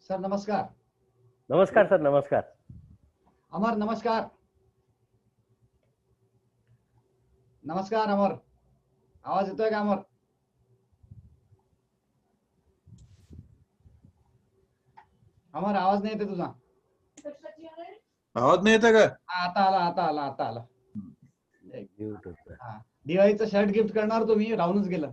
Sir नमस्कार. नमस्कार sir, नमस्कार. अमर नमस्कार. नमस्कार अमर. आवाज येतोय का अमर? अमर आवाज नाही येते तुझा. आवाज नाही येत का? आता आला आता आला आता आला. म्यूट होतं. हा. दिवाळीचं शर्ट गिफ्ट करणार तुम्ही राहूनच गेलं.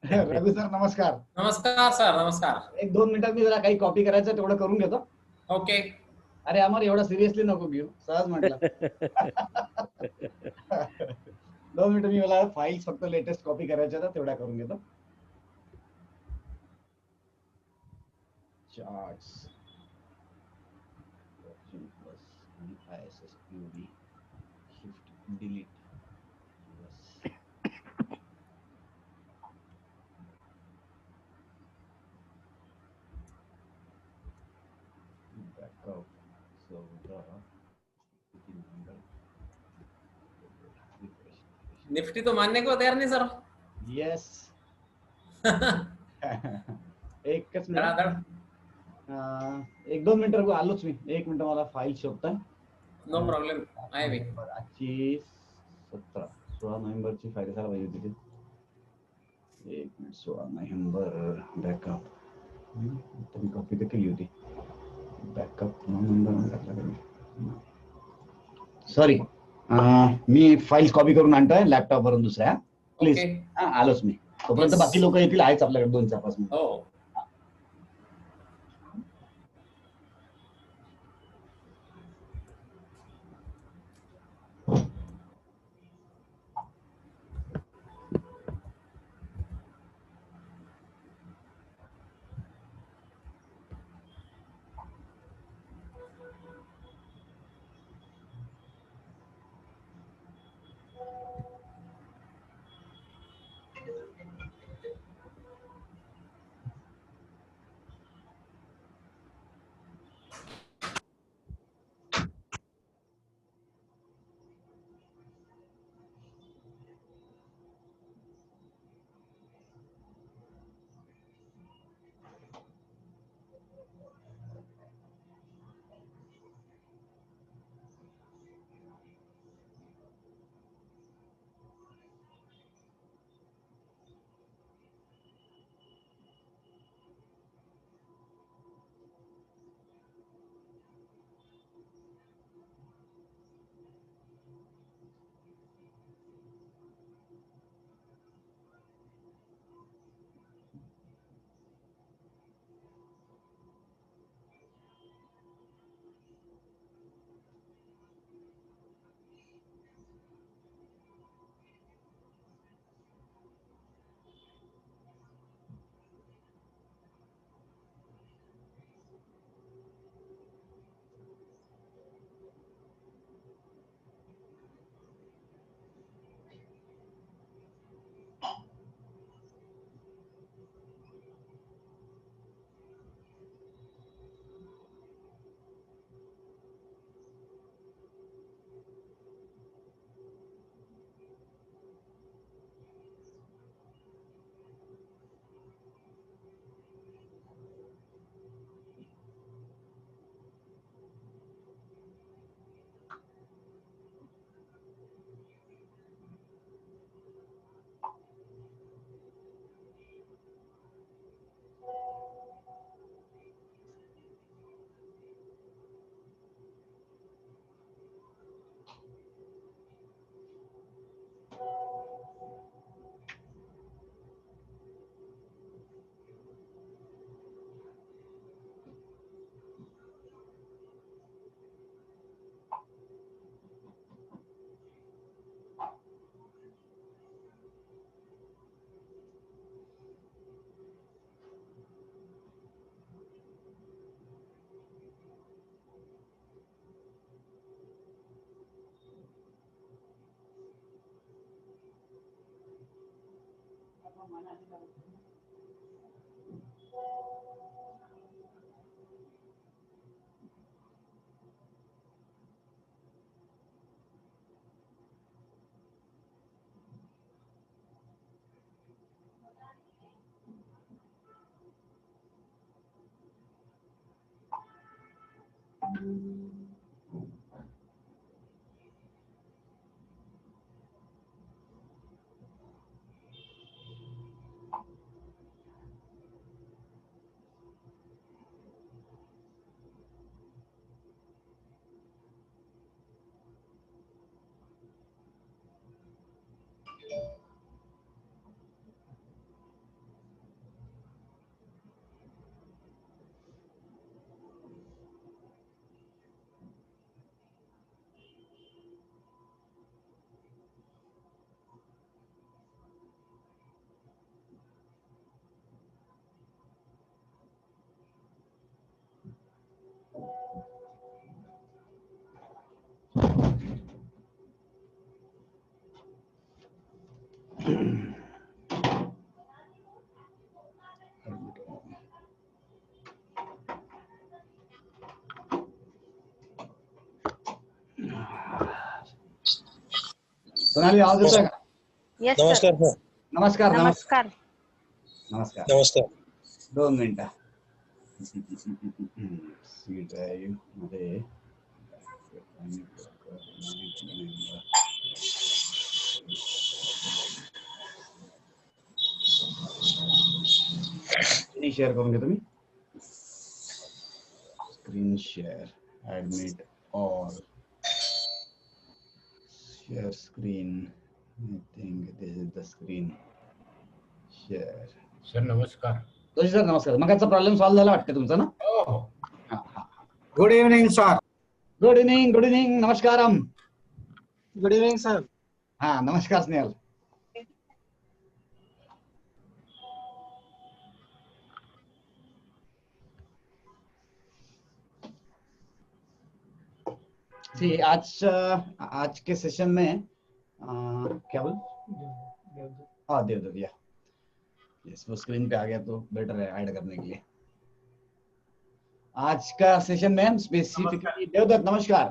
रघु सर नमस्कार. नमस्कार सर. नमस्कार. 1-2 मिनिटात मी जरा काही कॉपी करायचं तेवढं करून घेतो. ओके. अरे अमर एवढा सिरियसली नको घेऊ, सहज म्हटलं. 2 मिनिटं मी मला फाईल्स फक्त लेटेस्ट कॉपी करायच्या होत्या तेवढ्या करून घेतो. Charts shift delete backup Nifty तो मानने को तैयार नहीं सर. यस. एकच मिनिट. धडाधड. 1-2 मिनिटं रघु आलोच मी. 1 मिनिट मला फाईल शोधतोय. No problem. आहे मी. आजची 16 नोव्हेंबरची फाईल असायला पाहिजे होती ती. 1 मिनिट. 16 नोव्हेंबर बॅकअप मी कॉपी तर केली होती. Backup November sorry. मी फाईल्स कॉपी करून आणतोय लॅपटॉप वरून दुसऱ्या. प्लीज. ओके. आलोच मी. तोपर्यंत बाकी लोक येतील. आहेच आपल्याकडे 2-4-5 मिनिट. हो. सोनाली आवाज येतोय का? Yes sir. नमस्कार सर. नमस्कार नमस्कार. नमस्कार. नमस्कार. 2 मिनिटं. सी ड्राईव्ह मध्ये शेअर करून घेतो मी. Screen share, admit all, share screen. I think this is the screen. Share. Sir नमस्कार. जोशी सर नमस्कार. मगाचा प्रॉब्लेम सॉल्व्ह झाला वाटतं तुमचा ना? हो. Good evening sir. Good evening, good evening, नमस्कारम. Good evening sir. हा नमस्कार स्नेहल. जी आज के सेशन में क्या बोल? हाँ देवदत्त या यस, वो स्क्रीन पे आ गया तो बेटर है ऐड करने के लिए. आज का सेशन में हम स्पेसिफिकली देवदत्त नमस्कार.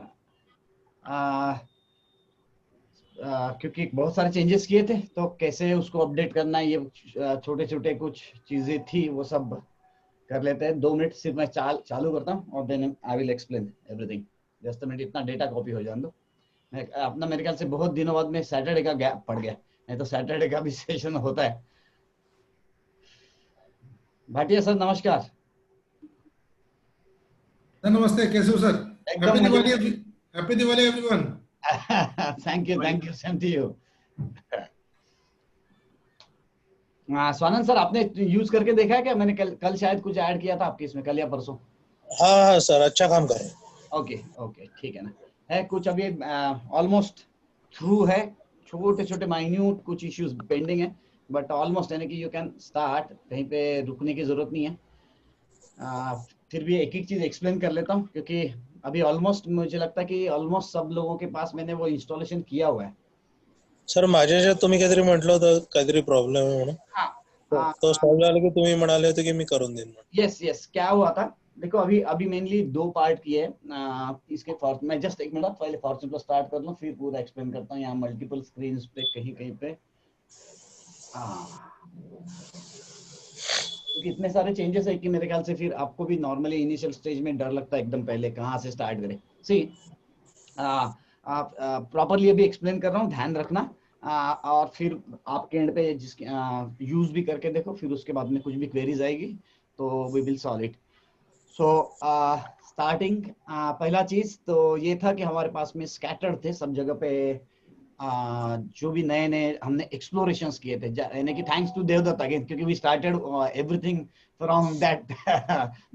क्योंकि बहुत सारे चेंजेस किए थे तो कैसे उसको अपडेट करना है, ये छोटे छोटे कुछ चीजें थी, वो सब कर लेते हैं. 2 मिनट सिर्फ मैं चालू करता हूँ और then I will explain everything. Just minute, इतना डेटा कॉपी हो जाने दो. अपना मेरे ख्याल से बहुत दिनों बाद में सैटरडे का गैप पड़ गया, नहीं तो सैटरडे का भी सेशन होता है. भाटिया सर नमस्कार. नमस्ते, कैसे हो सर? एकदम happy Diwali everyone. Thank you, same to you. Swanand sir आपने यूज करके देखा है क्या? मैंने कल शायद कुछ ऐड किया था आपके इसमें, कल या परसों. हाँ सर, अच्छा काम कर रहे हैं. ओके ठीक है ना. है कुछ अभी ऑलमोस्ट थ्रू है, छोटे छोटे माइन्यूट कुछ इश्यूज पेंडिंग है, बट ऑलमोस्ट यानी कि यू कैन स्टार्ट, कहीं पे रुकने की जरूरत नहीं है. फिर भी एक एक चीज एक्सप्लेन कर लेता हूँ, क्योंकि अभी ऑलमोस्ट मुझे लगता है कि ऑलमोस्ट सब लोगों के पास मैंने वो इंस्टॉलेशन किया हुआ है. सर माझ्याच्यात तुम्ही काहीतरी म्हटलं होतं, काहीतरी प्रॉब्लेम आहे म्हणून. तो सॉल्व झाला की तुम्ही म्हणाले होते की मी करून देईन. यस क्या हुआ था देखो, अभी मेनली 2 पार्ट किए हैं इसके. मैं जस्ट 1 मिनट पहले फॉर्चून को स्टार्ट कर लूं, फिर पूरा एक्सप्लेन करता हूँ. यहाँ मल्टीपल स्क्रीन पे कहीं पे इतने सारे चेंजेस है कि मेरे ख्याल से फिर आपको भी नॉर्मली इनिशियल स्टेज में डर लगता है एकदम पहले कहाँ से स्टार्ट करें. सी आप प्रॉपरली अभी एक्सप्लेन कर रहा हूँ, ध्यान रखना. और फिर आपके एंड पे जिसके यूज भी करके देखो, फिर उसके बाद में कुछ भी क्वेरीज आएगी तो we will solve it. So starting पहला चीज तो ये था कि हमारे पास में स्कैटर्ड थे सब जगह पे. जो भी नए नए हमने एक्सप्लोरेशंस किए थे, यानी कि थैंक्स टू देवदत्त अगेन, क्योंकि we started everything from that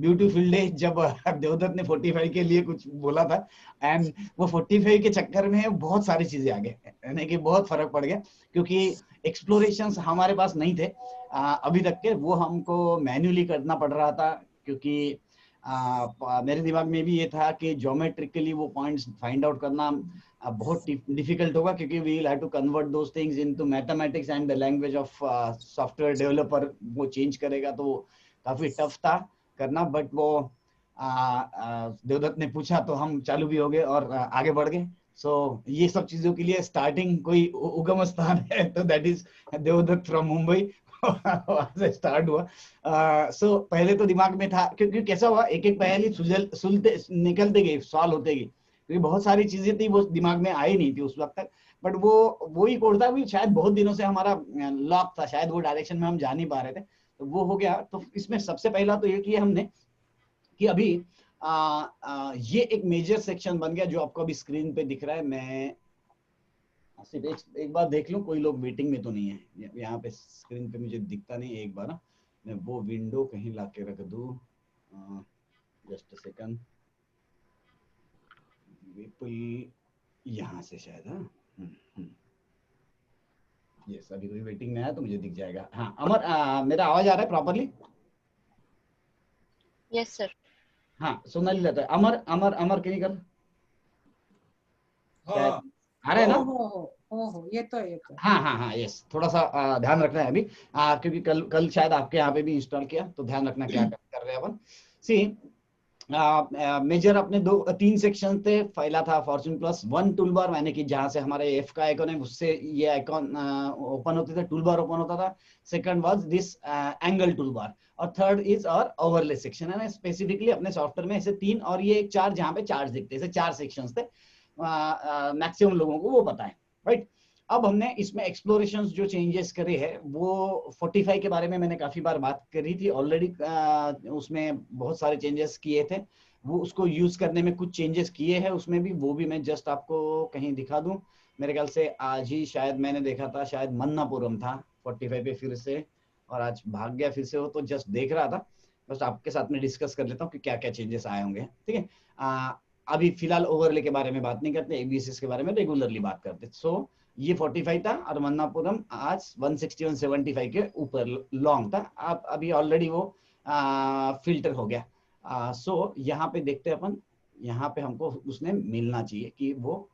beautiful day जब देवदत्त ने 45 के लिए कुछ बोला था. एंड वो 45 के चक्कर में बहुत सारी चीजें आ गई, यानी कि बहुत फर्क पड़ गया, क्योंकि एक्सप्लोरेशंस हमारे पास नहीं थे अभी तक के. वो हमको मैन्युअली करना पड़ रहा था, क्योंकि मेरे दिमाग में भी ये था कि ज्योमेट्रिकली वो पॉइंट्स फाइंड आउट करना बहुत डिफिकल्ट होगा, क्योंकि we will have to convert those things into mathematics and the language of software developer. वो चेंज करेगा तो काफी टफ था करना, बट वो देवदत्त ने पूछा तो हम चालू भी हो गए और आगे बढ़ गए. सो ये सब चीजों के लिए स्टार्टिंग कोई उगम स्थान है तो that is Devdatt from Mumbai. वहां से स्टार्ट हुआ। सो पहले तो दिमाग में था, क्योंकि कैसा हुआ, एक एक पहेली सुलझते निकलते गई, सॉल्व होते गई, क्योंकि बहुत सारी चीजें थी वो दिमाग में आई नहीं थी उस वक्त तक। बट वो ही कोड था, भी शायद बहुत दिनों से हमारा लॉक था, शायद वो डायरेक्शन में हम जा नहीं पा रहे थे, तो वो हो गया। तो इसमें सबसे पहला तो ये किया हमने कि अभी ये एक मेजर सेक्शन बन गया जो आपको अभी स्क्रीन पे दिख रहा है। मैं सिर्फ एक बार देख लूं कोई लोग मीटिंग में तो नहीं है यहाँ पे, स्क्रीन पे मुझे दिखता नहीं है। एक बार ना मैं वो विंडो कहीं लाके रख दूं, जस्ट अ सेकंड, विपुल यहाँ से शायद। हाँ यस, अभी कोई वेटिंग में आया तो मुझे दिख जाएगा। हाँ अमर, मेरा आवाज आ रहा है प्रॉपरली? Yes sir. हाँ सोनाली लेता है। अमर अमर अमर कहीं कर, शायद आ रहा है ना? ये तो है। हाँ हाँ हाँ यस, थोड़ा सा ध्यान रखना है अभी, क्योंकि कल शायद आपके यहाँ पे भी इंस्टॉल किया, तो ध्यान रखना क्या कर रहे हैं अपन। सी मेजर अपने तीन सेक्शन थे। पहला था Fortune plus one tool bar, यानी कि जहां से हमारे एफ का आइकॉन है उससे ये आइकॉन ओपन होते थे, टूल बार ओपन होता था। Second was this angle tool bar, और थर्ड इज और ओवरले सेक्शन है ना। स्पेसिफिकली अपने सॉफ्टवेयर में ऐसे तीन और ये एक चार, जहां पे चार्ट दिखते, ऐसे चार सेक्शंस थे। मैक्सिमम लोगों को वो पता है, राइट। अब हमने इसमें एक्सप्लोरेशंस जो चेंजेस करे हैं, वो 45 के बारे में मैंने काफी बार बात करी थी ऑलरेडी। उसमें बहुत सारे चेंजेस किए थे, वो उसको यूज करने में कुछ चेंजेस किए हैं उसमें भी, वो भी मैं जस्ट आपको कहीं दिखा दूं। मेरे ख्याल से आज ही शायद मैंने देखा था, शायद मन्नापुरम था 45 पे फिर से, और आज भाग गया फिर से हो, तो जस्ट देख रहा था, बस आपके साथ में डिस्कस कर लेता हूँ कि क्या क्या चेंजेस आए होंगे, ठीक है। अभी फिलहाल ओवरले के बारे में बात नहीं करते, एबीसीएस के बारे में रेगुलरली बात करते। सो ये 45 था, और मन्नापुरम आज 160-175 के ऊपर लॉन्ग था। आप अभी ऑलरेडी वो फिल्टर हो गया। सो यहाँ पे देखते हैं अपन, यहाँ पे हमको उसने मिलना चाहिए कि वो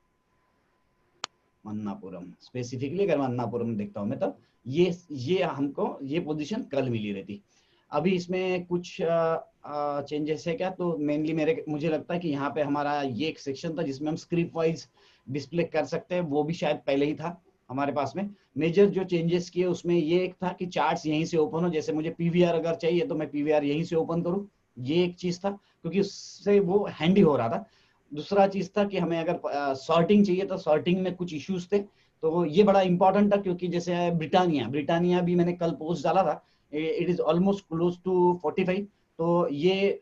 मन्नापुरम, स्पेसिफिकली अगर मन्नापुरम देखता हूँ मैं, तब ये हमको ये पोजीशन कल मिली रहती। अभी इसमें कुछ चेंजेस है क्या, तो मेनली मुझे लगता है कि यहाँ पे हमारा ये एक सेक्शन था जिसमें हम स्क्रिप्ट वाइज डिस्प्ले कर सकते हैं, वो भी शायद पहले ही था हमारे पास में। मेजर जो चेंजेस किए उसमें ये एक था कि चार्ट्स यहीं से ओपन हो, जैसे मुझे पीवीआर अगर चाहिए तो मैं पीवीआर यहीं से ओपन करूं, ये एक चीज था, क्योंकि उससे वो हैंडी हो रहा था। दूसरा चीज था कि हमें अगर सॉर्टिंग चाहिए तो सॉर्टिंग में कुछ इश्यूज थे, तो ये बड़ा इंपॉर्टेंट था, क्योंकि जैसे ब्रिटानिया भी मैंने कल पोस्ट डाला था, it is almost close to 45। तो ये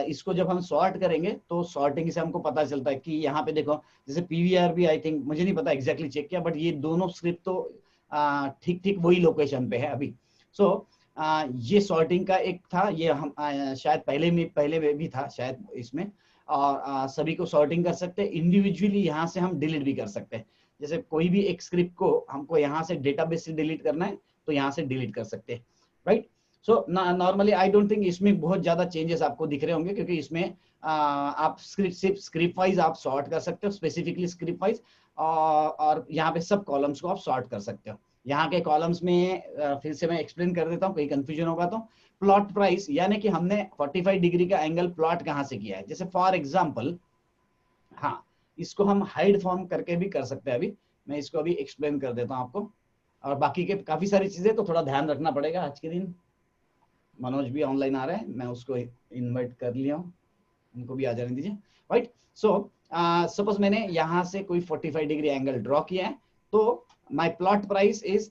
इसको जब हम सॉर्ट करेंगे तो सॉर्टिंग से हमको पता चलता है कि यहाँ पे देखो, जैसे पीवीआर भी आई थिंक, मुझे नहीं पता एग्जैक्टली चेक किया, बट ये दोनों स्क्रिप्ट तो ठीक ठीक वही लोकेशन पे है अभी। सो ये सॉर्टिंग का एक था, ये हम शायद पहले में भी था शायद इसमें, और सभी को सॉर्टिंग कर सकते हैं इंडिविजुअली, यहाँ से हम डिलीट भी कर सकते हैं। जैसे कोई भी एक स्क्रिप्ट को हमको यहाँ से डेटाबेस से डिलीट करना है तो यहाँ से डिलीट कर सकते हैं, right. So normally I don't think इसमें बहुत ज्यादा चेंजेस आपको दिख रहे होंगे, क्योंकि इसमें आप स्क्रिप्ट वाइज आप सॉर्ट कर सकते हो, स्पेसिफिकली स्क्रिप्ट वाइज, और यहाँ पे सब कॉलम्स को आप सॉर्ट कर सकते हो। यहाँ के कॉलम्स में फिर से मैं एक्सप्लेन कर देता हूँ, कहीं कंफ्यूजन होगा तो। प्लॉट प्राइस, यानी कि हमने 45 डिग्री का एंगल प्लॉट कहाँ से किया है, जैसे फॉर एग्जाम्पल, हाँ इसको हम हाइड फॉर्म करके भी कर सकते हैं। अभी मैं इसको अभी एक्सप्लेन कर देता हूँ आपको, और बाकी के काफी सारी चीजें तो थोड़ा ध्यान रखना पड़ेगा आज के दिन। मनोज भी ऑनलाइन आ रहे हैं, मैं उसको इनवाइट कर लिया हूँ, उनको भी आ जाने दीजिए, राइट। सो सपोज मैंने यहाँ से कोई 45 डिग्री एंगल ड्रॉ किया है, तो माय प्लॉट प्राइस इज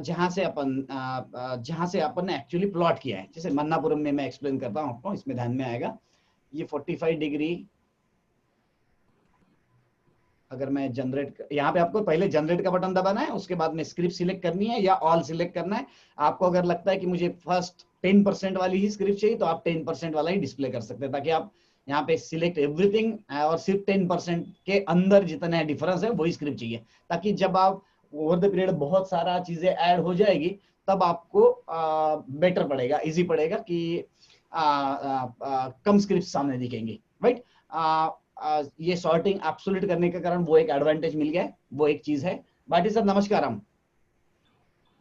जहां से अपन ने एक्चुअली प्लॉट किया है। जैसे मन्नापुरम में मैं एक्सप्लेन करता हूँ आपको, इसमें ध्यान में आएगा। ये 45 डिग्री अगर मैं जनरेट, यहाँ पे आपको पहले जनरेट का बटन दबाना है, उसके बाद में स्क्रिप्ट सिलेक्ट करनी है या ऑल सिलेक्ट करना है। आपको अगर लगता है कि मुझे फर्स्ट 10% वाली ही स्क्रिप्ट चाहिए तो आप 10% वाला ही डिस्प्ले कर सकते हैं, ताकि आप यहाँ पे सिलेक्ट एवरीथिंग और सिर्फ 10% के अंदर जितना डिफरेंस है वही स्क्रिप्ट चाहिए, ताकि जब आप ओवर द पीरियड बहुत सारा चीजें ऐड हो जाएगी तब आपको बेटर पड़ेगा, इजी पड़ेगा कि कम स्क्रिप्ट सामने दिखेंगे, राइट। ये सॉर्टिंग एब्सोल्यूट करने के कारण वो एक एडवांटेज मिल गया है, वो एक चीज है। भाटी सर नमस्कारम।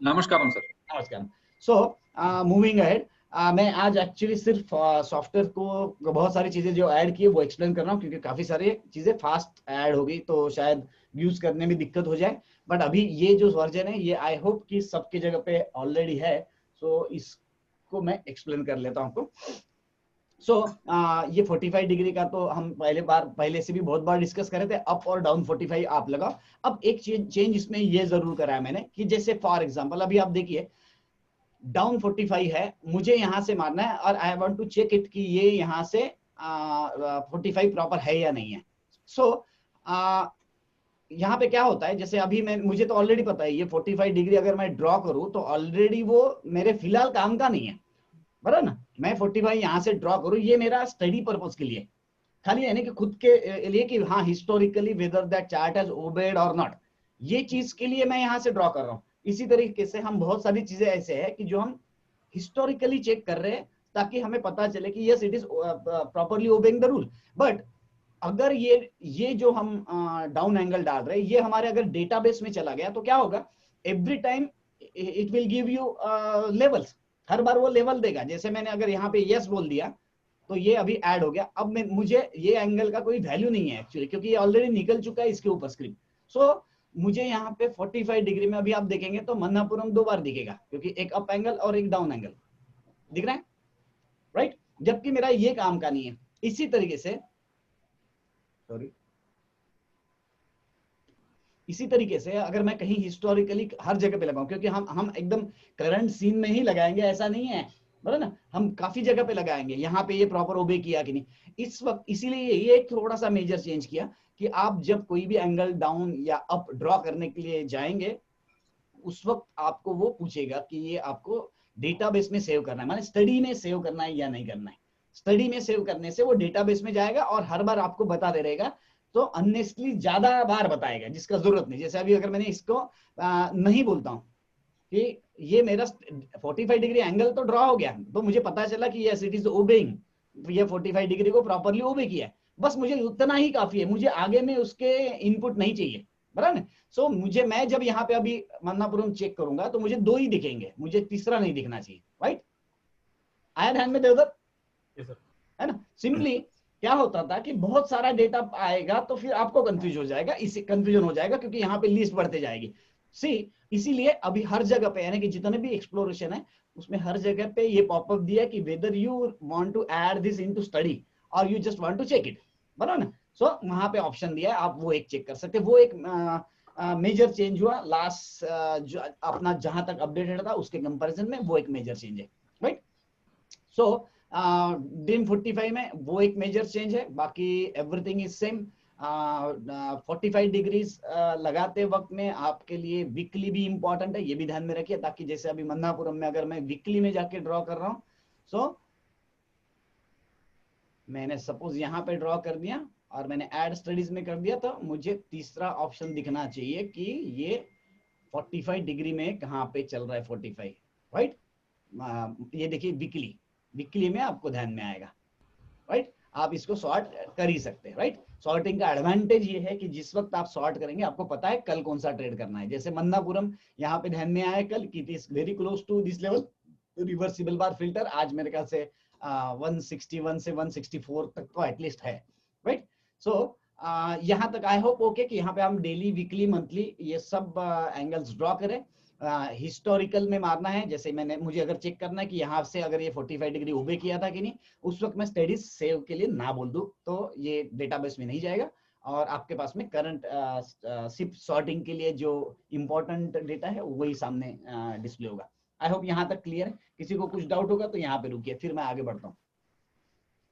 नमस्कारम सर। नमस्कार। सो मूविंग अहेड, मैं आज एक्चुअली सिर्फ सॉफ्टवेयर को बहुत सारी चीजें जो ऐड की है वो एक्सप्लेन कर रहा हूँ, क्योंकि काफी सारी चीजें फास्ट ऐड हो गई तो शायद यूज करने में दिक्कत हो जाए। बट अभी ये जो वर्जन है ये आई होप कि सबके जगह पे ऑलरेडी है, सो इसको मैं एक्सप्लेन कर लेता हूँ आपको। सो ये 45 डिग्री का तो हम पहले से भी बहुत बार डिस्कस कर रहे थे, अप और डाउन 45 आप लगाओ। अब एक चेंज इसमें ये जरूर करा है मैंने कि जैसे फॉर एग्जांपल अभी आप देखिए डाउन 45 है, मुझे यहां से मारना है और I want to check it कि ये यहां से 45 प्रॉपर है या नहीं है। सो यहाँ पे क्या होता है, जैसे अभी मुझे तो ऑलरेडी पता है ये 45 डिग्री अगर मैं ड्रॉ करूं तो ऑलरेडी वो मेरे फिलहाल काम का नहीं है, बराबर ना। मैं 45 यहाँ से ड्रॉ करूं, ये मेरा स्टडी पर्पस के लिए खाली है ना, कि खुद के लिए कि हाँ historically whether that chart has obeyed और नॉट, ये चीज के लिए मैं यहाँ से ड्रॉ कर रहा हूँ। इसी तरीके से हम बहुत सारी चीजें ऐसे है कि जो हम हिस्टोरिकली चेक कर रहे हैं ताकि हमें पता चले कि yes it is properly obeying the rule. But अगर ये जो हम डाउन एंगल डाल रहे हैं ये हमारे अगर डेटाबेस में चला गया तो क्या होगा, every time it will give you levels, हर बार वो लेवल देगा। जैसे मैंने अगर यहाँ पे यस बोल दिया तो ये अभी ऐड हो गया। अब मुझे ये एंगल का कोई वैल्यू नहीं है एक्चुअली, क्योंकि ये ऑलरेडी निकल चुका है इसके ऊपर स्क्रीन। सो मुझे यहाँ पे 45 डिग्री में अभी आप देखेंगे तो मन्नापुरम 2 बार दिखेगा, क्योंकि एक अप एंगल और एक डाउन एंगल दिख रहा है, राइट। जबकि मेरा ये काम का नहीं है। इसी तरीके से अगर मैं कहीं हिस्टोरिकली हर जगह पे लगाऊं, क्योंकि हम एकदम करंट सीन में ही लगाएंगे ऐसा नहीं है, बराबर ना, हम काफी जगह पे लगाएंगे। यहाँ पे ये प्रॉपर ओबे किया कि नहीं इस वक्त, इसीलिए ये एक थोड़ा सा मेजर चेंज किया कि आप जब कोई भी एंगल डाउन या अप ड्रॉ करने के लिए जाएंगे उस वक्त आपको वो पूछेगा कि ये आपको डेटाबेस में सेव करना है, माने स्टडी में सेव करना है या नहीं करना है। स्टडी में सेव करने से वो डेटाबेस में जाएगा और हर बार आपको बताते रहेगा, तो अननेसेसरी ज्यादा बार बताएगा जिसका जरूरत नहीं। जैसे अभी अगर मैंने इसको नहीं बोलता हूँ कि ये मेरा 45 डिग्री एंगल तो ड्रॉ हो गया, तो मुझे पता चला कि यस इट इज ओबेइंग, ये 45 डिग्री को प्रॉपरली ओबे किया है, बस मुझे उतना ही काफी है, मुझे आगे में उसके इनपुट नहीं चाहिए, बराबर। सो मैं जब यहाँ पे अभी मन्नापुरम चेक करूंगा तो मुझे 2 ही दिखेंगे, मुझे तीसरा नहीं दिखना चाहिए, राइट। आया ध्यान में देवदत्त, है ना। सिंपली क्या होता था कि बहुत सारा डेटा आएगा तो फिर आपको कंफ्यूज हो जाएगा, इससे कंफ्यूजन हो जाएगा क्योंकि यहाँ पे लिस्ट बढ़ते जाएगी। इसीलिए अभी हर जगह पे यानी कि जितने भी एक्सप्लोरेशन है उसमें हर जगह पे ये पॉपअप दिया कि whether you want to add this into study और you just want to check it, बराबर ना। सो वहां पे ऑप्शन दिया है, आप वो एक चेक कर सकते हैं। वो एक मेजर चेंज हुआ लास्ट अपना जहां तक अपडेटेड था उसके कंपैरिजन में, वो एक मेजर चेंज है, राइट। सो डिम 45 में वो एक मेजर चेंज है, बाकी एवरीथिंग इज सेम। 45 डिग्रीज लगाते वक्त में आपके लिए वीकली भी इंपॉर्टेंट है, ये भी ध्यान में रखिए, ताकि जैसे अभी मन्नापुरम में अगर मैं वीकली में जाके ड्रॉ कर रहा हूँ, सो मैंने सपोज यहाँ पे ड्रॉ कर दिया और मैंने ऐड स्टडीज में कर दिया, तो मुझे तीसरा ऑप्शन दिखना चाहिए कि ये 45 डिग्री में कहाँ पे चल रहा है 45, राइट। ये देखिए वीकली में आपको ध्यान में आएगा, राइट। आप इसको सॉर्ट कर ही सकते हैं, राइट। सॉर्टिंग का एडवांटेज ये है कि जिस वक्त आप सॉर्ट करेंगे आपको पता है कल कौन सा ट्रेड करना है। जैसे मन्नापुरम यहाँ पे ध्यान में आया कल कि it is very close to this level, reversible bar filter आज मेरे ख्याल से 161 से 164 तक तो एटलीस्ट है, राइट। सो यहाँ तक आई होप ओके कि यहाँ पे हम डेली वीकली मंथली ये सब एंगल्स ड्रॉ करें। हिस्टोरिकल में मारना है, जैसे मुझे अगर चेक करना है कि यहाँ से अगर ये 45 डिग्री ओबे किया था कि नहीं, उस वक्त मैं स्टडीज सेव के लिए ना बोल दूं तो ये डेटाबेस में नहीं जाएगा और आपके पास में करंट सिर्फ सॉर्टिंग के लिए जो इंपॉर्टेंट डेटा है वही सामने डिस्प्ले होगा। आई होप यहाँ तक क्लियर है। किसी को कुछ डाउट होगा तो यहाँ पे रुकिए, फिर मैं आगे बढ़ता हूँ,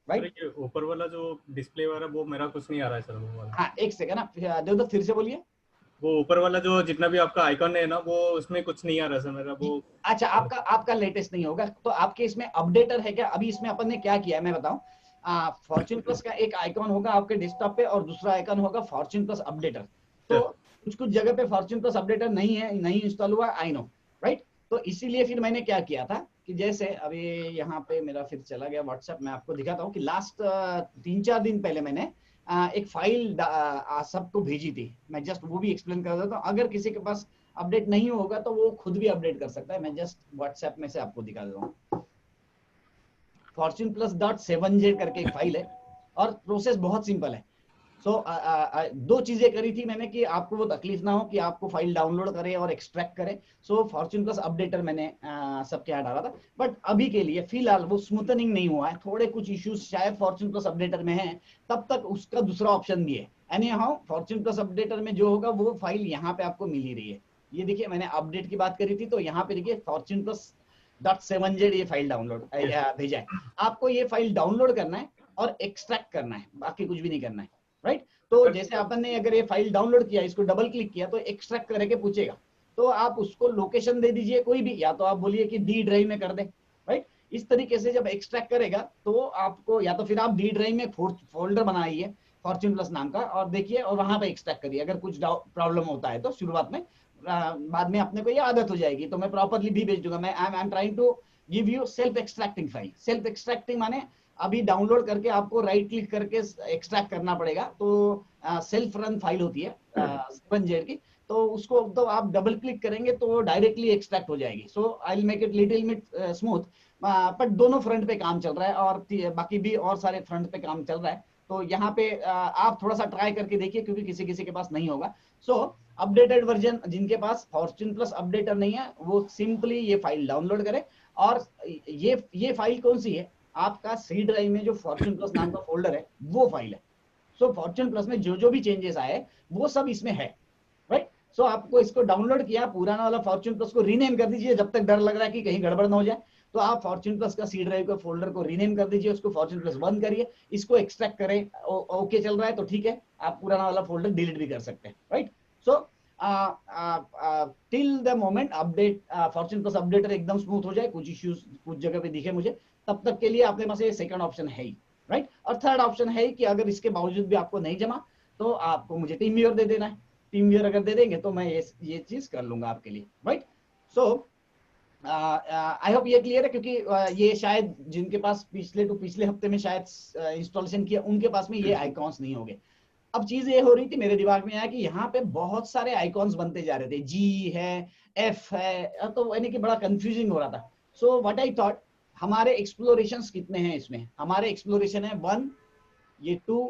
राइट। ऊपर वाला जो डिस्प्ले वाला वो मेरा कुछ नहीं आ रहा है सर, वो वाला। हाँ एक सेकंड ना देवदत्त फिर से बोलिए। वो ऊपर वाला जो जितना भी आपका आइकन है ना वो उसमें कुछ नहीं आ रहा सर मेरा वो। अच्छा आपका लेटेस्ट नहीं होगा तो आपके इसमें अपडेटर है क्या? अभी इसमें अपन ने क्या किया है मैं बताऊं। फॉर्च्यून प्लस का एक आइकन होगा आपके डेस्कटॉप पे और दूसरा आइकन होगा फॉर्च्यून प्लस अपडेटर। तो कुछ जगह पे फॉर्च्यून प्लस अपडेटर नहीं है, नहीं इंस्टॉल हुआ, आई नो, राइट। तो इसीलिए फिर मैंने क्या किया था कि जैसे अभी यहाँ पे मेरा फिर चला गया व्हाट्सएप, मैं आपको दिखाता हूँ कि लास्ट 3-4 दिन पहले मैंने एक फाइल सबको भेजी थी। मैं जस्ट वो भी एक्सप्लेन कर देता हूँ, अगर किसी के पास अपडेट नहीं होगा तो वो खुद भी अपडेट कर सकता है। मैं जस्ट व्हाट्सएप में से आपको दिखा देता हूँ। फॉर्च्यून प्लस डॉट 7z करके एक फाइल है और प्रोसेस बहुत सिंपल है। सो दो चीजें करी थी मैंने कि आपको वो तकलीफ ना हो कि आपको फाइल डाउनलोड करे और एक्सट्रैक्ट करे। सो फॉर्च्यून प्लस अपडेटर मैंने सबके यहाँ डाला था, बट अभी के लिए फिलहाल वो स्मूथनिंग नहीं हुआ है, थोड़े कुछ इश्यूज शायद फॉर्च्यून प्लस अपडेटर में है, तब तक उसका दूसरा ऑप्शन भी है। Any how Fortune plus updater में जो होगा वो फाइल यहाँ पे आपको मिल ही रही है। ये देखिए मैंने अपडेट की बात करी थी तो यहाँ पे देखिए फॉर्च्यून प्लस .7z ये फाइल डाउनलोड भेजा है। आपको ये फाइल डाउनलोड करना है और एक्सट्रैक्ट करना है, बाकी कुछ भी नहीं करना है, राइट। तो जैसे अपन ने अगर ये फाइल डाउनलोड किया, इसको डबल क्लिक किया तो एक्सट्रैक्ट करके पूछेगा, तो आप उसको लोकेशन दे दीजिए कोई भी, या तो आप बोलिए कि डी ड्राइव में कर दे, राइट। इस तरीके से जब एक्सट्रैक्ट करेगा तो आपको, या तो फिर आप डी ड्राइव में फोल्डर बनाइए फॉर्च्यून प्लस नाम का और देखिए और वहां पे एक्सट्रैक्ट करिए। अगर कुछ प्रॉब्लम होता है तो शुरुआत में, बाद में अपने को ये आदत हो जाएगी तो मैं प्रॉपरली भी भेज दूंगा। मैं I am trying to give you self extracting file. Self extracting माने अभी डाउनलोड करके आपको राइट क्लिक करके एक्सट्रैक्ट करना पड़ेगा, तो सेल्फ रन फाइल होती है 7z की, तो उसको तो आप डबल क्लिक करेंगे तो डायरेक्टली एक्सट्रैक्ट हो जाएगी। So I will make it little bit smooth, but दोनों फ्रंट पे काम चल रहा है और बाकी भी और सारे फ्रंट पे काम चल रहा है। तो यहाँ पे आप थोड़ा सा ट्राई करके देखिए क्योंकि किसी किसी के पास नहीं होगा। सो अपडेटेड वर्जन जिनके पास फॉर्च्यून प्लस अपडेटर नहीं है वो सिंपली ये फाइल डाउनलोड करें। और ये फाइल कौन सी है, आपका सी ड्राइव में जो फॉर्च्यून प्लस नाम का फोल्डर है वो फाइल है। सो फॉर्च्यून प्लस में जो भी चेंजेस आए वो सब इसमें है, राइट। सो आपको इसको डाउनलोड किया, पुराना वाला फॉर्च्यून प्लस को रीनेम कर दीजिए जब तक डर लग रहा है कि कहीं गड़बड़ ना हो जाए, तो आप फॉर्च्यून प्लस का सी ड्राइव का फोल्डर को रीनेम कर दीजिए, उसको फॉर्च्यून प्लस 1 करिए, इसको एक्सट्रैक्ट करें, ओके चल रहा है तो ठीक है, आप पुराना वाला फोल्डर डिलीट भी कर सकते हैं, right. So till the moment update Fortune plus updater एकदम स्मूथ हो जाए, कुछ इश्यूज कुछ जगह पे दिखे मुझे, तब तक के लिए अपने पास ये सेकंड ऑप्शन है ही, राइट। और थर्ड ऑप्शन है कि अगर इसके बावजूद भी आपको नहीं जमा तो आपको मुझे टीम व्यूअर दे देना है। टीम व्यूअर अगर दे देंगे तो मैं ये चीज कर लूंगा आपके लिए, राइट। सो आई होप ये क्लियर है, क्योंकि ये शायद जिनके पास पिछले हफ्ते में शायद इंस्टॉलेशन किया उनके पास में ये आइकॉन्स नहीं होंगे। अब चीज ये हो रही थी, मेरे दिमाग में आया कि यहाँ पे बहुत सारे आइकॉन्स बनते जा रहे थे, जी है, एफ है, तो यानी कि बड़ा कंफ्यूजिंग हो रहा था। सो व्हाट आई थॉट, हमारे एक्सप्लोरेशंस कितने हैं इसमें, हमारे एक्सप्लोरेशन है 1, ये 2,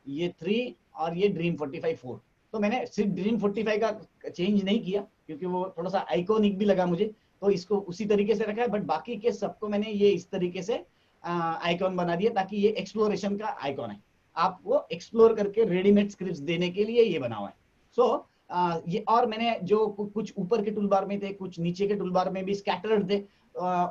ये 3 और ये ड्रीम 45 4। तो मैंने सिर्फ ड्रीम 45 का चेंज नहीं किया क्योंकि वो थोड़ा सा आइकॉनिक भी लगा मुझे, तो इसको उसी तरीके से रखा है, बट बाकी के सबको मैंने ये इस तरीके से आइकॉन बना दिया ताकि ये एक्सप्लोरेशन का आइकॉन है, आपको एक्सप्लोर करके रेडीमेड स्क्रिप्ट्स देने के लिए ये बना हुआ है। सो ये, और मैंने जो कुछ ऊपर के टूलबार में थे, कुछ नीचे के टूलबार में भी स्कैटर्ड थे,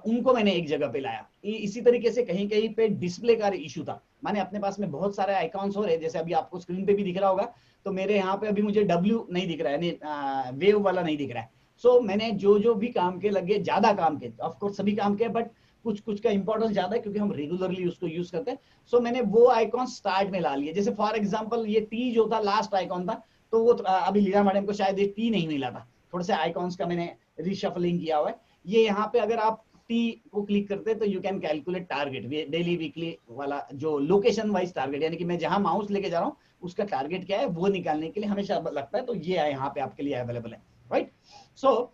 उनको मैंने एक जगह पे लाया। इसी तरीके से कहीं कहीं पे डिस्प्ले का इशू था, माने अपने पास में बहुत सारे आइकॉन्स हो रहे, जैसे अभी आपको स्क्रीन पे भी दिख रहा होगा, तो मेरे यहाँ पे अभी मुझे W नहीं दिख रहा है, वेव वाला नहीं दिख रहा है। सो मैंने जो भी काम के लगे, ज्यादा काम के, ऑफकोर्स सभी काम के, बट कुछ का इंपॉर्टेंस ज्यादा है क्योंकि हम रेगुलरली उसको यूज करते हैं। सो मैंने वो आइकॉन स्टार्ट में ला लिए, जैसे फॉर एग्जांपल ये टी जो था लास्ट आइकॉन था, तो वो अभी लीला मैडम को शायद ये टी नहीं मिला था, थोड़े से आइकॉन्स का मैंने रिशफलिंग किया हुआ है। ये यहाँ पे अगर आप टी को क्लिक करते हैं तो you can calculate target, daily weekly वाला जो लोकेशन वाइज टारगेट, यानी कि मैं जहां माउस लेके जा रहा हूँ उसका टारगेट क्या है वो निकालने के लिए हमेशा लगता है, तो ये यहाँ पे आपके लिए अवेलेबल है, राइट। सो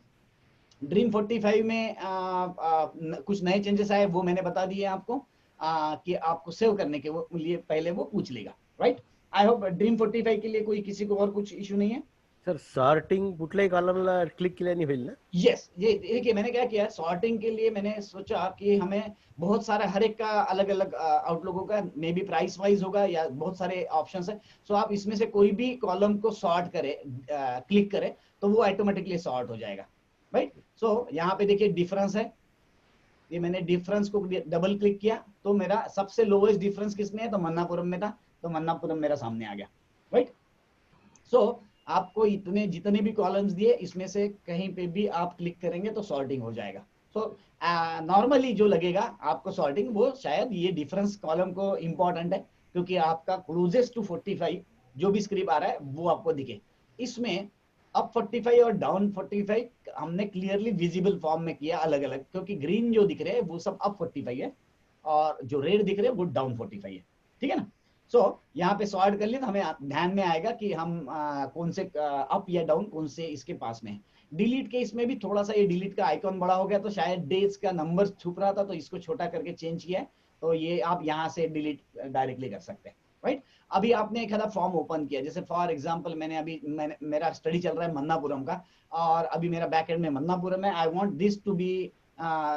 ड्रीम 45 में कुछ नए चेंजेस आए, वो मैंने बता दिए आपको, कि आपको सेव करने के लिए पहले वो पूछ लेगा, राइट। आई होप ड्रीम 45 के लिए कोई किसी को और कुछ इशू नहीं है। सर सॉर्टिंग कुठल्याही कॉलमला क्लिक केल्याने होईल ना? यस, ये देखिए मैंने क्या किया, सॉर्टिंग के लिए मैंने सोचा कि हमें बहुत सारा, हर एक का अलग अलग आउटलुक होगा, मे बी प्राइस वाइज होगा या बहुत सारे ऑप्शंस है। सो आप इसमें से कोई भी कॉलम को सॉर्ट करे, क्लिक करे तो वो ऑटोमेटिकली सॉर्ट हो जाएगा, राइट। सो यहाँ पे देखिए डिफरेंस है, ये मैंने डिफरेंस को डबल क्लिक किया तो मेरा सबसे लोएस्ट डिफरेंस किसमें है, तो मन्नापुरम में था, तो मन्नापुरम मेरा सामने आ गया, राइट। सो आपको इतने जितने भी कॉलम्स दिए इसमें से कहीं पे भी आप क्लिक करेंगे तो सॉर्टिंग हो जाएगा। सो नॉर्मली जो लगेगा आपको सॉर्टिंग, वो शायद ये डिफरेंस कॉलम को इंपॉर्टेंट है क्योंकि आपका क्लोजेस्ट टू 45 जो भी स्क्रिप्ट आ रहा है वो आपको दिखे। इसमें अप 45 और डाउन 45 हमने क्लियरली विजिबल फॉर्म में किया अलग अलग, क्योंकि ग्रीन जो दिख रहे हैं वो सब अप 45 है और जो रेड दिख रहे हैं वो डाउन 45 है, ठीक है ना। सो यहाँ पे सॉर्ट कर लिए तो हमें ध्यान में आएगा कि हम कौन से अप या डाउन कौन से इसके पास में है। डिलीट के इसमें भी थोड़ा सा ये डिलीट का आइकॉन बड़ा हो गया, तो शायद डेज का नंबर छुप रहा था तो इसको छोटा करके चेंज किया है, तो ये आप यहाँ से डिलीट डायरेक्टली कर सकते हैं, राइट। अभी आपने एक आधा फॉर्म ओपन किया, जैसे फॉर एग्जांपल मैंने मेरा स्टडी चल रहा है मन्नापुरम का, और अभी मेरा बैक एंड में मन्नापुरम है। I want this to be,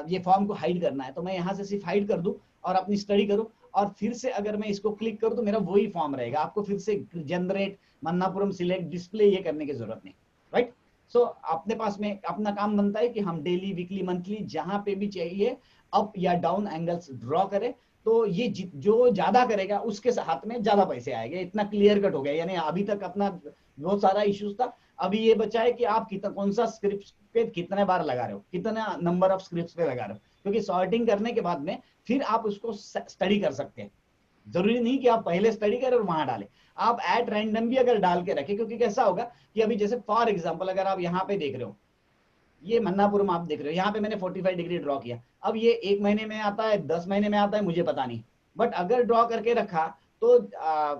ये फॉर्म को हाइड करना है, तो मैं यहाँ से सिर्फ हाइड कर दूं और अपनी स्टडी करूं, और फिर से अगर मैं इसको क्लिक करूं तो मेरा वही फॉर्म रहेगा। आपको फिर से जनरेट मन्नापुरम सिलेक्ट डिस्प्ले ये करने की जरूरत नहीं, राइट। सो अपने पास में अपना काम बनता है कि हम डेली, वीकली, मंथली जहां पे भी चाहिए अप या डाउन एंगल्स ड्रॉ करें, तो ये जो ज्यादा करेगा उसके हाथ में ज्यादा पैसे आएंगे। इतना क्लियर कट हो गया। यानी अभी तक अपना बहुत सारा इश्यूज था, अभी ये बचा है कि आप कितना, कौन सा स्क्रिप्ट पे कितने बार लगा रहे हो, कितना नंबर ऑफ स्क्रिप्ट्स पे लगा रहे हो, क्योंकि सॉर्टिंग करने के बाद में फिर आप उसको स्टडी कर सकते हैं। जरूरी नहीं कि आप पहले स्टडी करें और वहां डालें, आप एट रैंडम भी अगर डाल के रखें, क्योंकि कैसा होगा कि अभी जैसे फॉर एग्जांपल अगर आप यहाँ पे देख रहे हो, ये मन्नापुरम आप देख रहे हो, यहाँ पे मैंने 45 डिग्री ड्रॉ किया। अब ये 1 महीने में आता है, 10 महीने में आता है, मुझे पता नहीं, बट अगर ड्रॉ करके रखा तो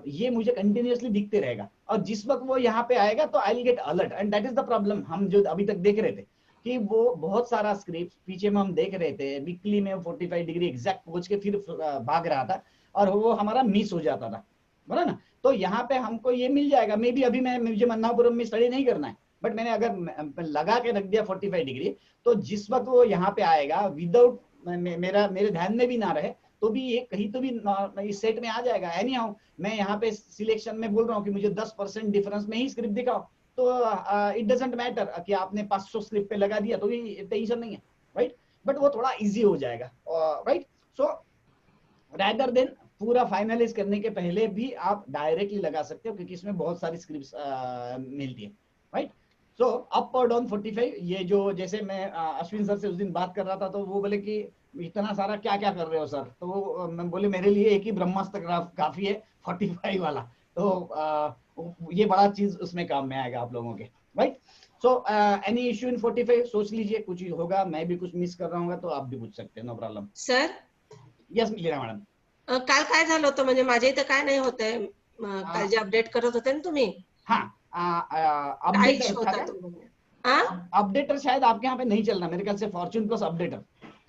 ये मुझे कंटिन्यूअसली दिखते रहेगा, और जिस वक्त वो यहाँ पे आएगा तो आई will gate alert. And that is the problem. हम जो अभी तक देख रहे थे कि वो बहुत सारा स्क्रिप्ट पीछे में हम देख रहे थे, वीकली में 45 डिग्री एग्जैक्ट पहुंच के फिर भाग रहा था, और वो हमारा मिस हो जाता था, बराबर ना। तो यहाँ पे हमको ये मिल जाएगा। मे बी अभी मुझे मन्नापुरम में स्टडी नहीं करना है, बट मैंने अगर लगा के रख दिया 45 डिग्री, तो जिस वक्त वो यहाँ पे आएगा विदाउट मेरे ध्यान में भी ना रहे तो भी ये कहीं तो भी इस सेट में आ जाएगा। एनी हाउ मैं यहाँ पे सिलेक्शन में बोल रहा हूँ कि मुझे 10% डिफरेंस में ही स्क्रिप्ट दिखाओ, तो इट डजंट मैटर कि आपने 500 स्क्रिप्ट पे लगा दिया तो भी टेंशन नहीं है, राइट। बट वो थोड़ा इजी हो जाएगा, राइट। सो रैदर देन पूरा फाइनलाइज करने के पहले भी आप डायरेक्टली लगा सकते हो, क्योंकि इसमें बहुत सारी स्क्रिप्ट्स मिलती है, राइट। सो अप और डाउन 45, ये जो जैसे मैं अश्विन सर से उस दिन बात कर रहा था, तो वो बोले कि इतना सारा क्या क्या कर रहे हो सर, तो वो मैं बोले मेरे लिए एक ही ब्रह्मास्त्र काफी है 45 वाला, तो ये बड़ा चीज उसमें काम में आएगा आप लोगों के, right. So any issue in 45 सोच लीजिए, कुछ होगा, मैं भी कुछ मिस कर रहा हूँ तो आप भी पूछ सकते हैं, नो प्रॉब्लम। सर यस लीला मॅडम, काल काय झालं होतं, म्हणजे माझ्या इथं काय नाही होतंय, काल जे अपडेट करत होते ना तुम्ही, अपडेटर शायद आपके यहाँ पे नहीं चल रहा, मेरे ख्याल से फॉर्च्यून प्लस अपडेटर।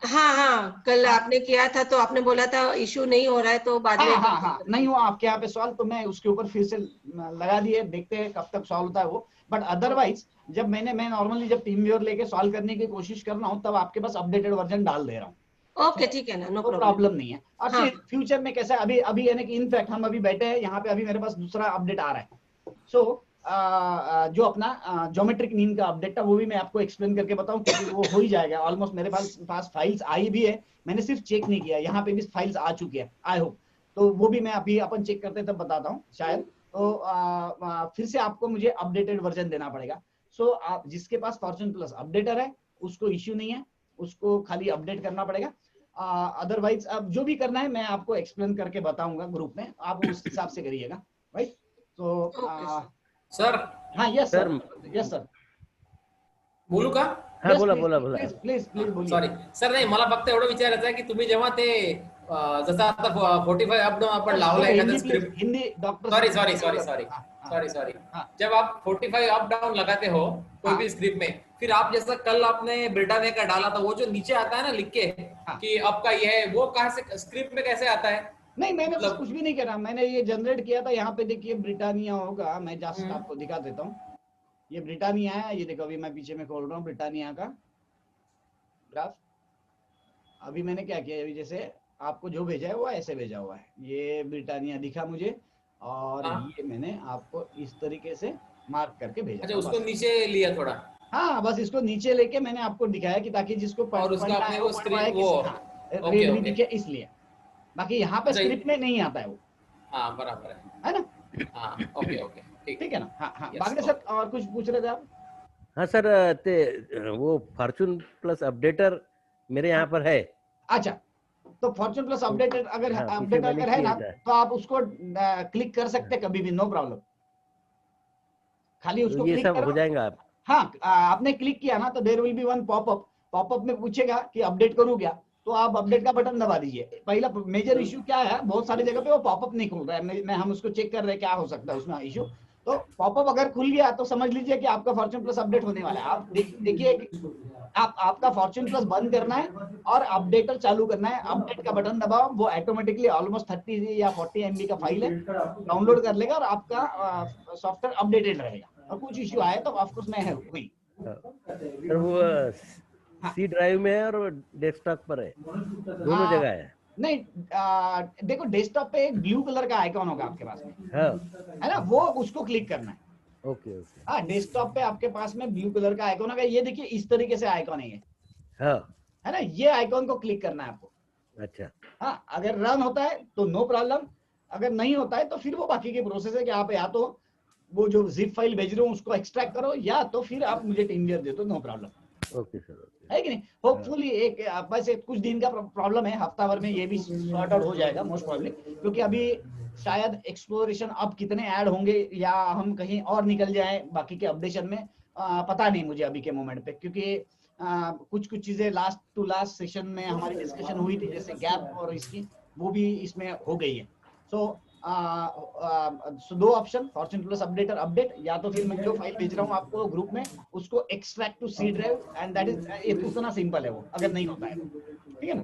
हाँ, कल आपने किया था तो आपने बोला था इशू नहीं हो रहा है, तो बाद में नहीं हुआ आपके यहाँ पे सॉल्व, तो मैं उसके ऊपर फिर से लगा दिए, देखते हैं कब तक सॉल्व होता है वो। बट अदरवाइज जब मैं नॉर्मली जब टीम व्यूअर लेके सॉल्व करने की कोशिश कर रहा हूँ, तब आपके पास अपडेटेड वर्जन डाल दे रहा हूँ। ओके, ठीक है ना, नो प्रॉब्लम नहीं है। और फिर फ्यूचर में कैसा है, अभी यानी कि इनफैक्ट हम अभी बैठे हैं यहाँ पे, अभी मेरे पास दूसरा अपडेट आ रहा है। सो जो अपना ज्योमेट्रिक मीन का अपडेट था वो भी मैं आपको एक्सप्लेन करके बताऊं, क्योंकि वो हो ही जाएगा ऑलमोस्ट। मेरे पास फाइल्स आई भी है, मैंने सिर्फ चेक नहीं किया, यहाँ पे भी फाइल्स आ चुकी है, आई होप। तो वो भी मैं अभी अपन चेक करते तब बताता हूँ शायद। तो फिर से आपको मुझे अपडेटेड वर्जन देना पड़ेगा। सो आप जिसके पास फॉर्च्यून प्लस अपडेटर है उसको इश्यू नहीं है, उसको खाली अपडेट करना पड़ेगा। अदरवाइज अब जो भी करना है मैं आपको एक्सप्लेन करके बताऊंगा ग्रुप में, आप उस हिसाब से करिएगा, राइट। तो सर, हाँ, यस सर, यस सर, बोलू का? हाँ, बोला प्लीज बोलिए। सॉरी सर, नाही मला फक्त एवढं विचारायचं आहे की तुम्ही जेव्हा ते जसं आता 45 अप डाउन आपण लावलं एखादं स्क्रिप्ट, हिंदी डॉक्टर, सॉरी, जब आप 45 अप डाउन लगाते हो कोई भी स्क्रिप्ट में, फिर आप जैसा कल आपने ब्रिटानिया का डाला था, वो जो नीचे आता है ना लिख के कि अब का ये है, वो कहाँ से स्क्रिप्ट में कैसे आता है? नहीं, मैंने कुछ भी नहीं करा, मैंने ये जनरेट किया था। यहाँ पे देखिए ब्रिटानिया होगा, मैं जस्ट आपको दिखा देता हूँ। ये ब्रिटानिया है, ये देखो अभी मैं पीछे में खोल रहा हूँ ब्रिटानिया का ग्राफ। अभी मैंने क्या किया, अभी जैसे आपको जो भेजा है वो ऐसे भेजा हुआ है, ये ब्रिटानिया दिखा मुझे, और ये मैंने आपको इस तरीके से मार्क करके भेजा। अच्छा, उसको नीचे लिया थोड़ा? हाँ, बस इसको नीचे लेके मैंने आपको दिखाया कि ताकि जिसको और उसका अपने वो स्क्रिप्ट वो दिखे, इसलिए। बाकी यहाँ पे स्क्रिप्ट में नहीं आता है वो। हाँ, बराबर है ना? हाँ, ओके, ठीक है ना? हाँ, बाकी सर और कुछ पूछ रहे थे आप? हाँ सर, वो फॉर्च्यून प्लस अपडेटर मेरे यहाँ पर है। अच्छा, तो फॉर्च्यून प्लस अपडेटर अगर है ना, तो आप उसको क्लिक कर सकते हैं कभी भी, नो प्रॉब्लम। खाली उसको ये क्लिक सब करो, हो जाएगा आप। हाँ, आपने क्लिक किया ना तो there will be one popup में पूछेगा कि अपडेट करूँ क्या, तो आप अपडेट का बटन दबा दीजिए। पहला मेजर इशू क्या है, बहुत सारी जगह पे वो पॉपअप नहीं खुल रहा है, हम उसको चेक कर रहे हैं क्या हो सकता है उसमें इशू। तो पॉपअप अगर खुल गया तो समझ लीजिए कि आपका फॉर्च्यून प्लस अपडेट होने वाला है। आप देखिए आपका फॉर्च्यून प्लस बंद करना है और अपडेटर चालू करना है। अपडेट का बटन दबाओ, वो ऑटोमेटिकली ऑलमोस्ट 30 या 40 MB का फाइल है, डाउनलोड कर लेगा और आपका सॉफ्टवेयर अपडेटेड रहेगा। और कुछ इश्यू आए तो ऑफकोर्स मैं हुई सर वो सी ड्राइव में है और डेस्कटॉप पर है, दोनों जगह है। नहीं देखो डेस्कटॉप पे एक ब्लू कलर का आइकॉन होगा आपके पास में, हाँ है ना, वो उसको क्लिक करना है। Okay okay. हाँ डेस्कटॉप पे आपके पास में ब्लू कलर का आइकॉन होगा, ये देखिए इस तरीके से आइकॉन है ये, हाँ है ना, ये आइकॉन को क्लिक करना है आपको। अच्छा हाँ अगर रन होता है तो नो प्रॉब्लम, अगर नहीं होता है तो फिर वो बाकी के प्रोसेस है कि आप या तो वो जो जिप फाइल भेज रहे हो उसको एक्सट्रैक्ट करो, या तो फिर आप मुझे टीमवियर दे दो, no problem. Okay sir okay. है कि नहीं? होपफुली एक बस कुछ दिन का प्रॉब्लम है, हफ्ता भर में ये भी सॉर्ट आउट हो जाएगा मोस्ट प्रॉब्ली, क्योंकि अभी शायद एक्सप्लोरेशन अब कितने ऐड होंगे या हम कहीं और निकल जाए बाकी के अपडेशन में, पता नहीं मुझे अभी के मोमेंट पे, क्योंकि कुछ चीजें लास्ट टू लास्ट सेशन में हमारी डिस्कशन हुई थी, जैसे गैप और इसकी, वो भी इसमें हो गई है। सो दो option, Fortune plus updater update, या तो फिर मैं जो फाइल भेज रहा हूँ आपको ग्रुप में उसको extract to C drive, and that is इतना सिंपल है वो, अगर नहीं होता है ठीक है ना।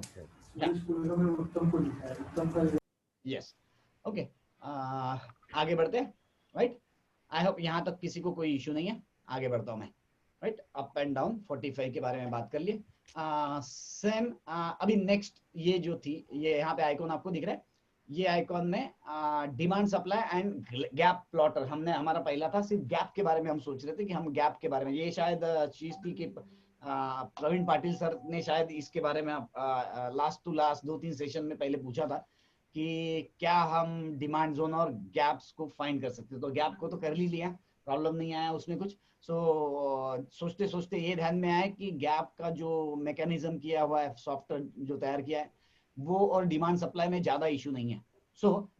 यस ओके, आगे बढ़ते हैं राइट। आई होप यहाँ तक किसी को कोई इशू नहीं है, आगे बढ़ता हूँ मैं राइट। अप एंड डाउन 45 के बारे में बात कर लिए। सेम अभी नेक्स्ट ये जो थी, ये यहाँ पे आइकॉन आपको दिख रहा है, ये आइकॉन में demand supply and gap plotter, हमने हमारा पहला था सिर्फ गैप के बारे में हम सोच रहे थे कि हम गैप के बारे में, ये शायद चीज थी कि प्रवीण पाटिल सर ने शायद इसके बारे में लास्ट टू लास्ट 2-3 सेशन में पहले पूछा था कि क्या हम डिमांड जोन और गैप्स को फाइंड कर सकते, तो गैप को तो कर ही लिया, प्रॉब्लम नहीं आया उसमें कुछ। सोचते सोचते ये ध्यान में आया कि गैप का जो मैकेनिज्म किया हुआ है, सॉफ्टवेयर जो तैयार किया है, वो और डिमांड सप्लाई में ज्यादा इशू नहीं है।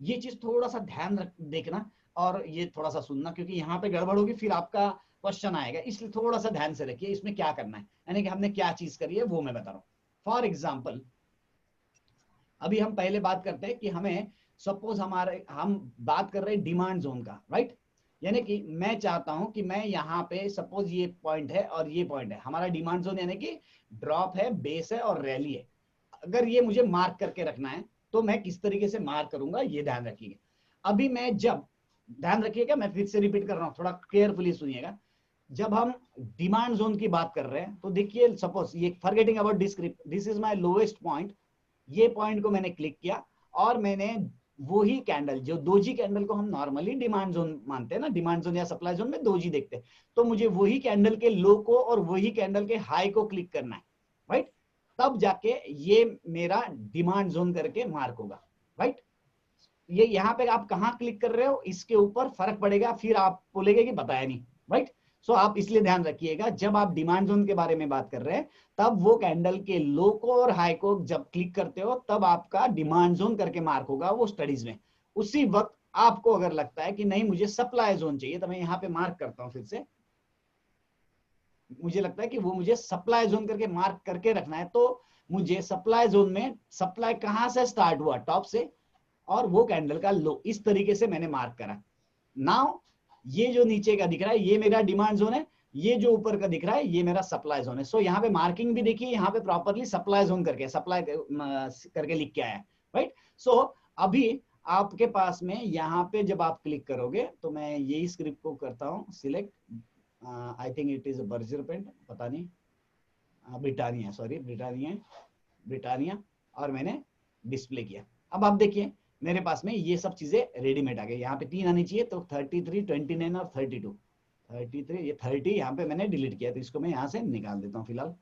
ये चीज थोड़ा सा ध्यान देखना और ये थोड़ा सा सुनना, क्योंकि यहाँ पे गड़बड़ होगी फिर आपका क्वेश्चन आएगा, इसलिए थोड़ा सा ध्यान से रखिए इसमें क्या करना है, यानी कि हमने क्या चीज करी है वो मैं बता रहा हूँ। फॉर एग्जाम्पल अभी हम पहले बात करते हैं कि हमें सपोज हम बात कर रहे हैं डिमांड जोन का राइट, यानी कि मैं चाहता हूं कि मैं यहाँ पे सपोज ये पॉइंट है और ये पॉइंट है, हमारा डिमांड जोन यानी कि ड्रॉप है, बेस है और रैली है। अगर ये मुझे मार्क करके रखना है तो मैं किस तरीके से मार्क करूंगा ये ध्यान रखिएगा। अभी मैं जब ध्यान रखिएगा, मैं फिर से रिपीट कर रहा हूँ, थोड़ा केयरफुली सुनिएगा। जब हम डिमांड जोन की बात कर रहे हैं तो देखिए सपोज ये forgetting about this is my lowest point, ये पॉइंट को मैंने क्लिक किया और मैंने वही कैंडल, जो दोजी कैंडल को हम नॉर्मली डिमांड जोन मानते हैं ना, डिमांड जोन या सप्लाई जोन में दोजी देखते हैं, तो मुझे वही कैंडल के लो को और वही कैंडल के हाई को क्लिक करना है राइट, तब जाके ये मेरा डिमांड जोन करके मार्क होगा राइट। ये यहाँ पे आप कहाँ क्लिक कर रहे हो इसके ऊपर फर्क पड़ेगा, फिर आप बोलेंगे कि बताया नहीं राइट। आप इसलिए ध्यान रखिएगा जब आप डिमांड जोन के बारे में बात कर रहे हैं तब वो कैंडल के लो को और हाई को जब क्लिक करते हो तब आपका डिमांड जोन करके मार्क होगा वो स्टडीज में। उसी वक्त आपको अगर लगता है कि नहीं मुझे सप्लाई जोन चाहिए, तो मैं यहाँ पे मार्क करता हूँ फिर से, मुझे लगता है कि वो मुझे सप्लाई जोन करके मार्क करके रखना है, तो मुझे सप्लाई जोन में सप्लाई कहां से स्टार्ट हुआ, टॉप से, और वो कैंडल का लो, इस तरीके से मैंने मार्क करा। नाउ ये जो नीचे का दिख रहा है ये मेरा डिमांड जोन है, ये जो ऊपर का दिख रहा है ये मेरा सप्लाई जोन है। यहाँ पे मार्किंग भी देखिए, यहाँ पे प्रॉपरली सप्लाई जोन करके सप्लाई करके लिख के आया है राइट। अभी आपके पास में यहाँ पे जब आप क्लिक करोगे तो मैं यही स्क्रिप्ट को करता हूँ select, I think it is Berger paint, पता नहीं, ब्रिटानिया, सॉरी ब्रिटानिया, और मैंने डिस्प्ले किया। अब आप देखिए मेरे पास में ये सब चीजें रेडीमेड आ गई, यहाँ पे 3 आनी चाहिए, तो 33, 29 और 32, 33, ये 30 यहाँ पे मैंने डिलीट किया, तो इसको मैं यहाँ से निकाल देता हूँ फिलहाल।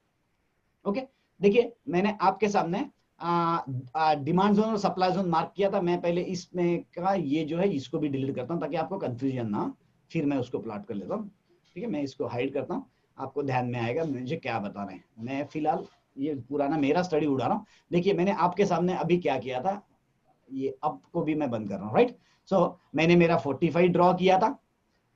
ओके देखिए मैंने आपके सामने डिमांड जोन और सप्लाई जोन मार्क किया था, मैं पहले इसमें का ये जो है इसको भी डिलीट करता हूँ ताकि आपको कंफ्यूजन ना हो, फिर मैं उसको प्लॉट कर लेता हूँ। ठीक है, मैं इसको हाइड करता हूँ, आपको ध्यान में आएगा मुझे क्या बता रहे हैं। मैं फिलहाल ये पुराना मेरा स्टडी उड़ा रहा हूँ। देखिए मैंने आपके सामने अभी क्या किया था, ये अब को भी मैं बंद कर रहा हूँ राइट। मैंने मेरा 45 ड्रॉ किया था,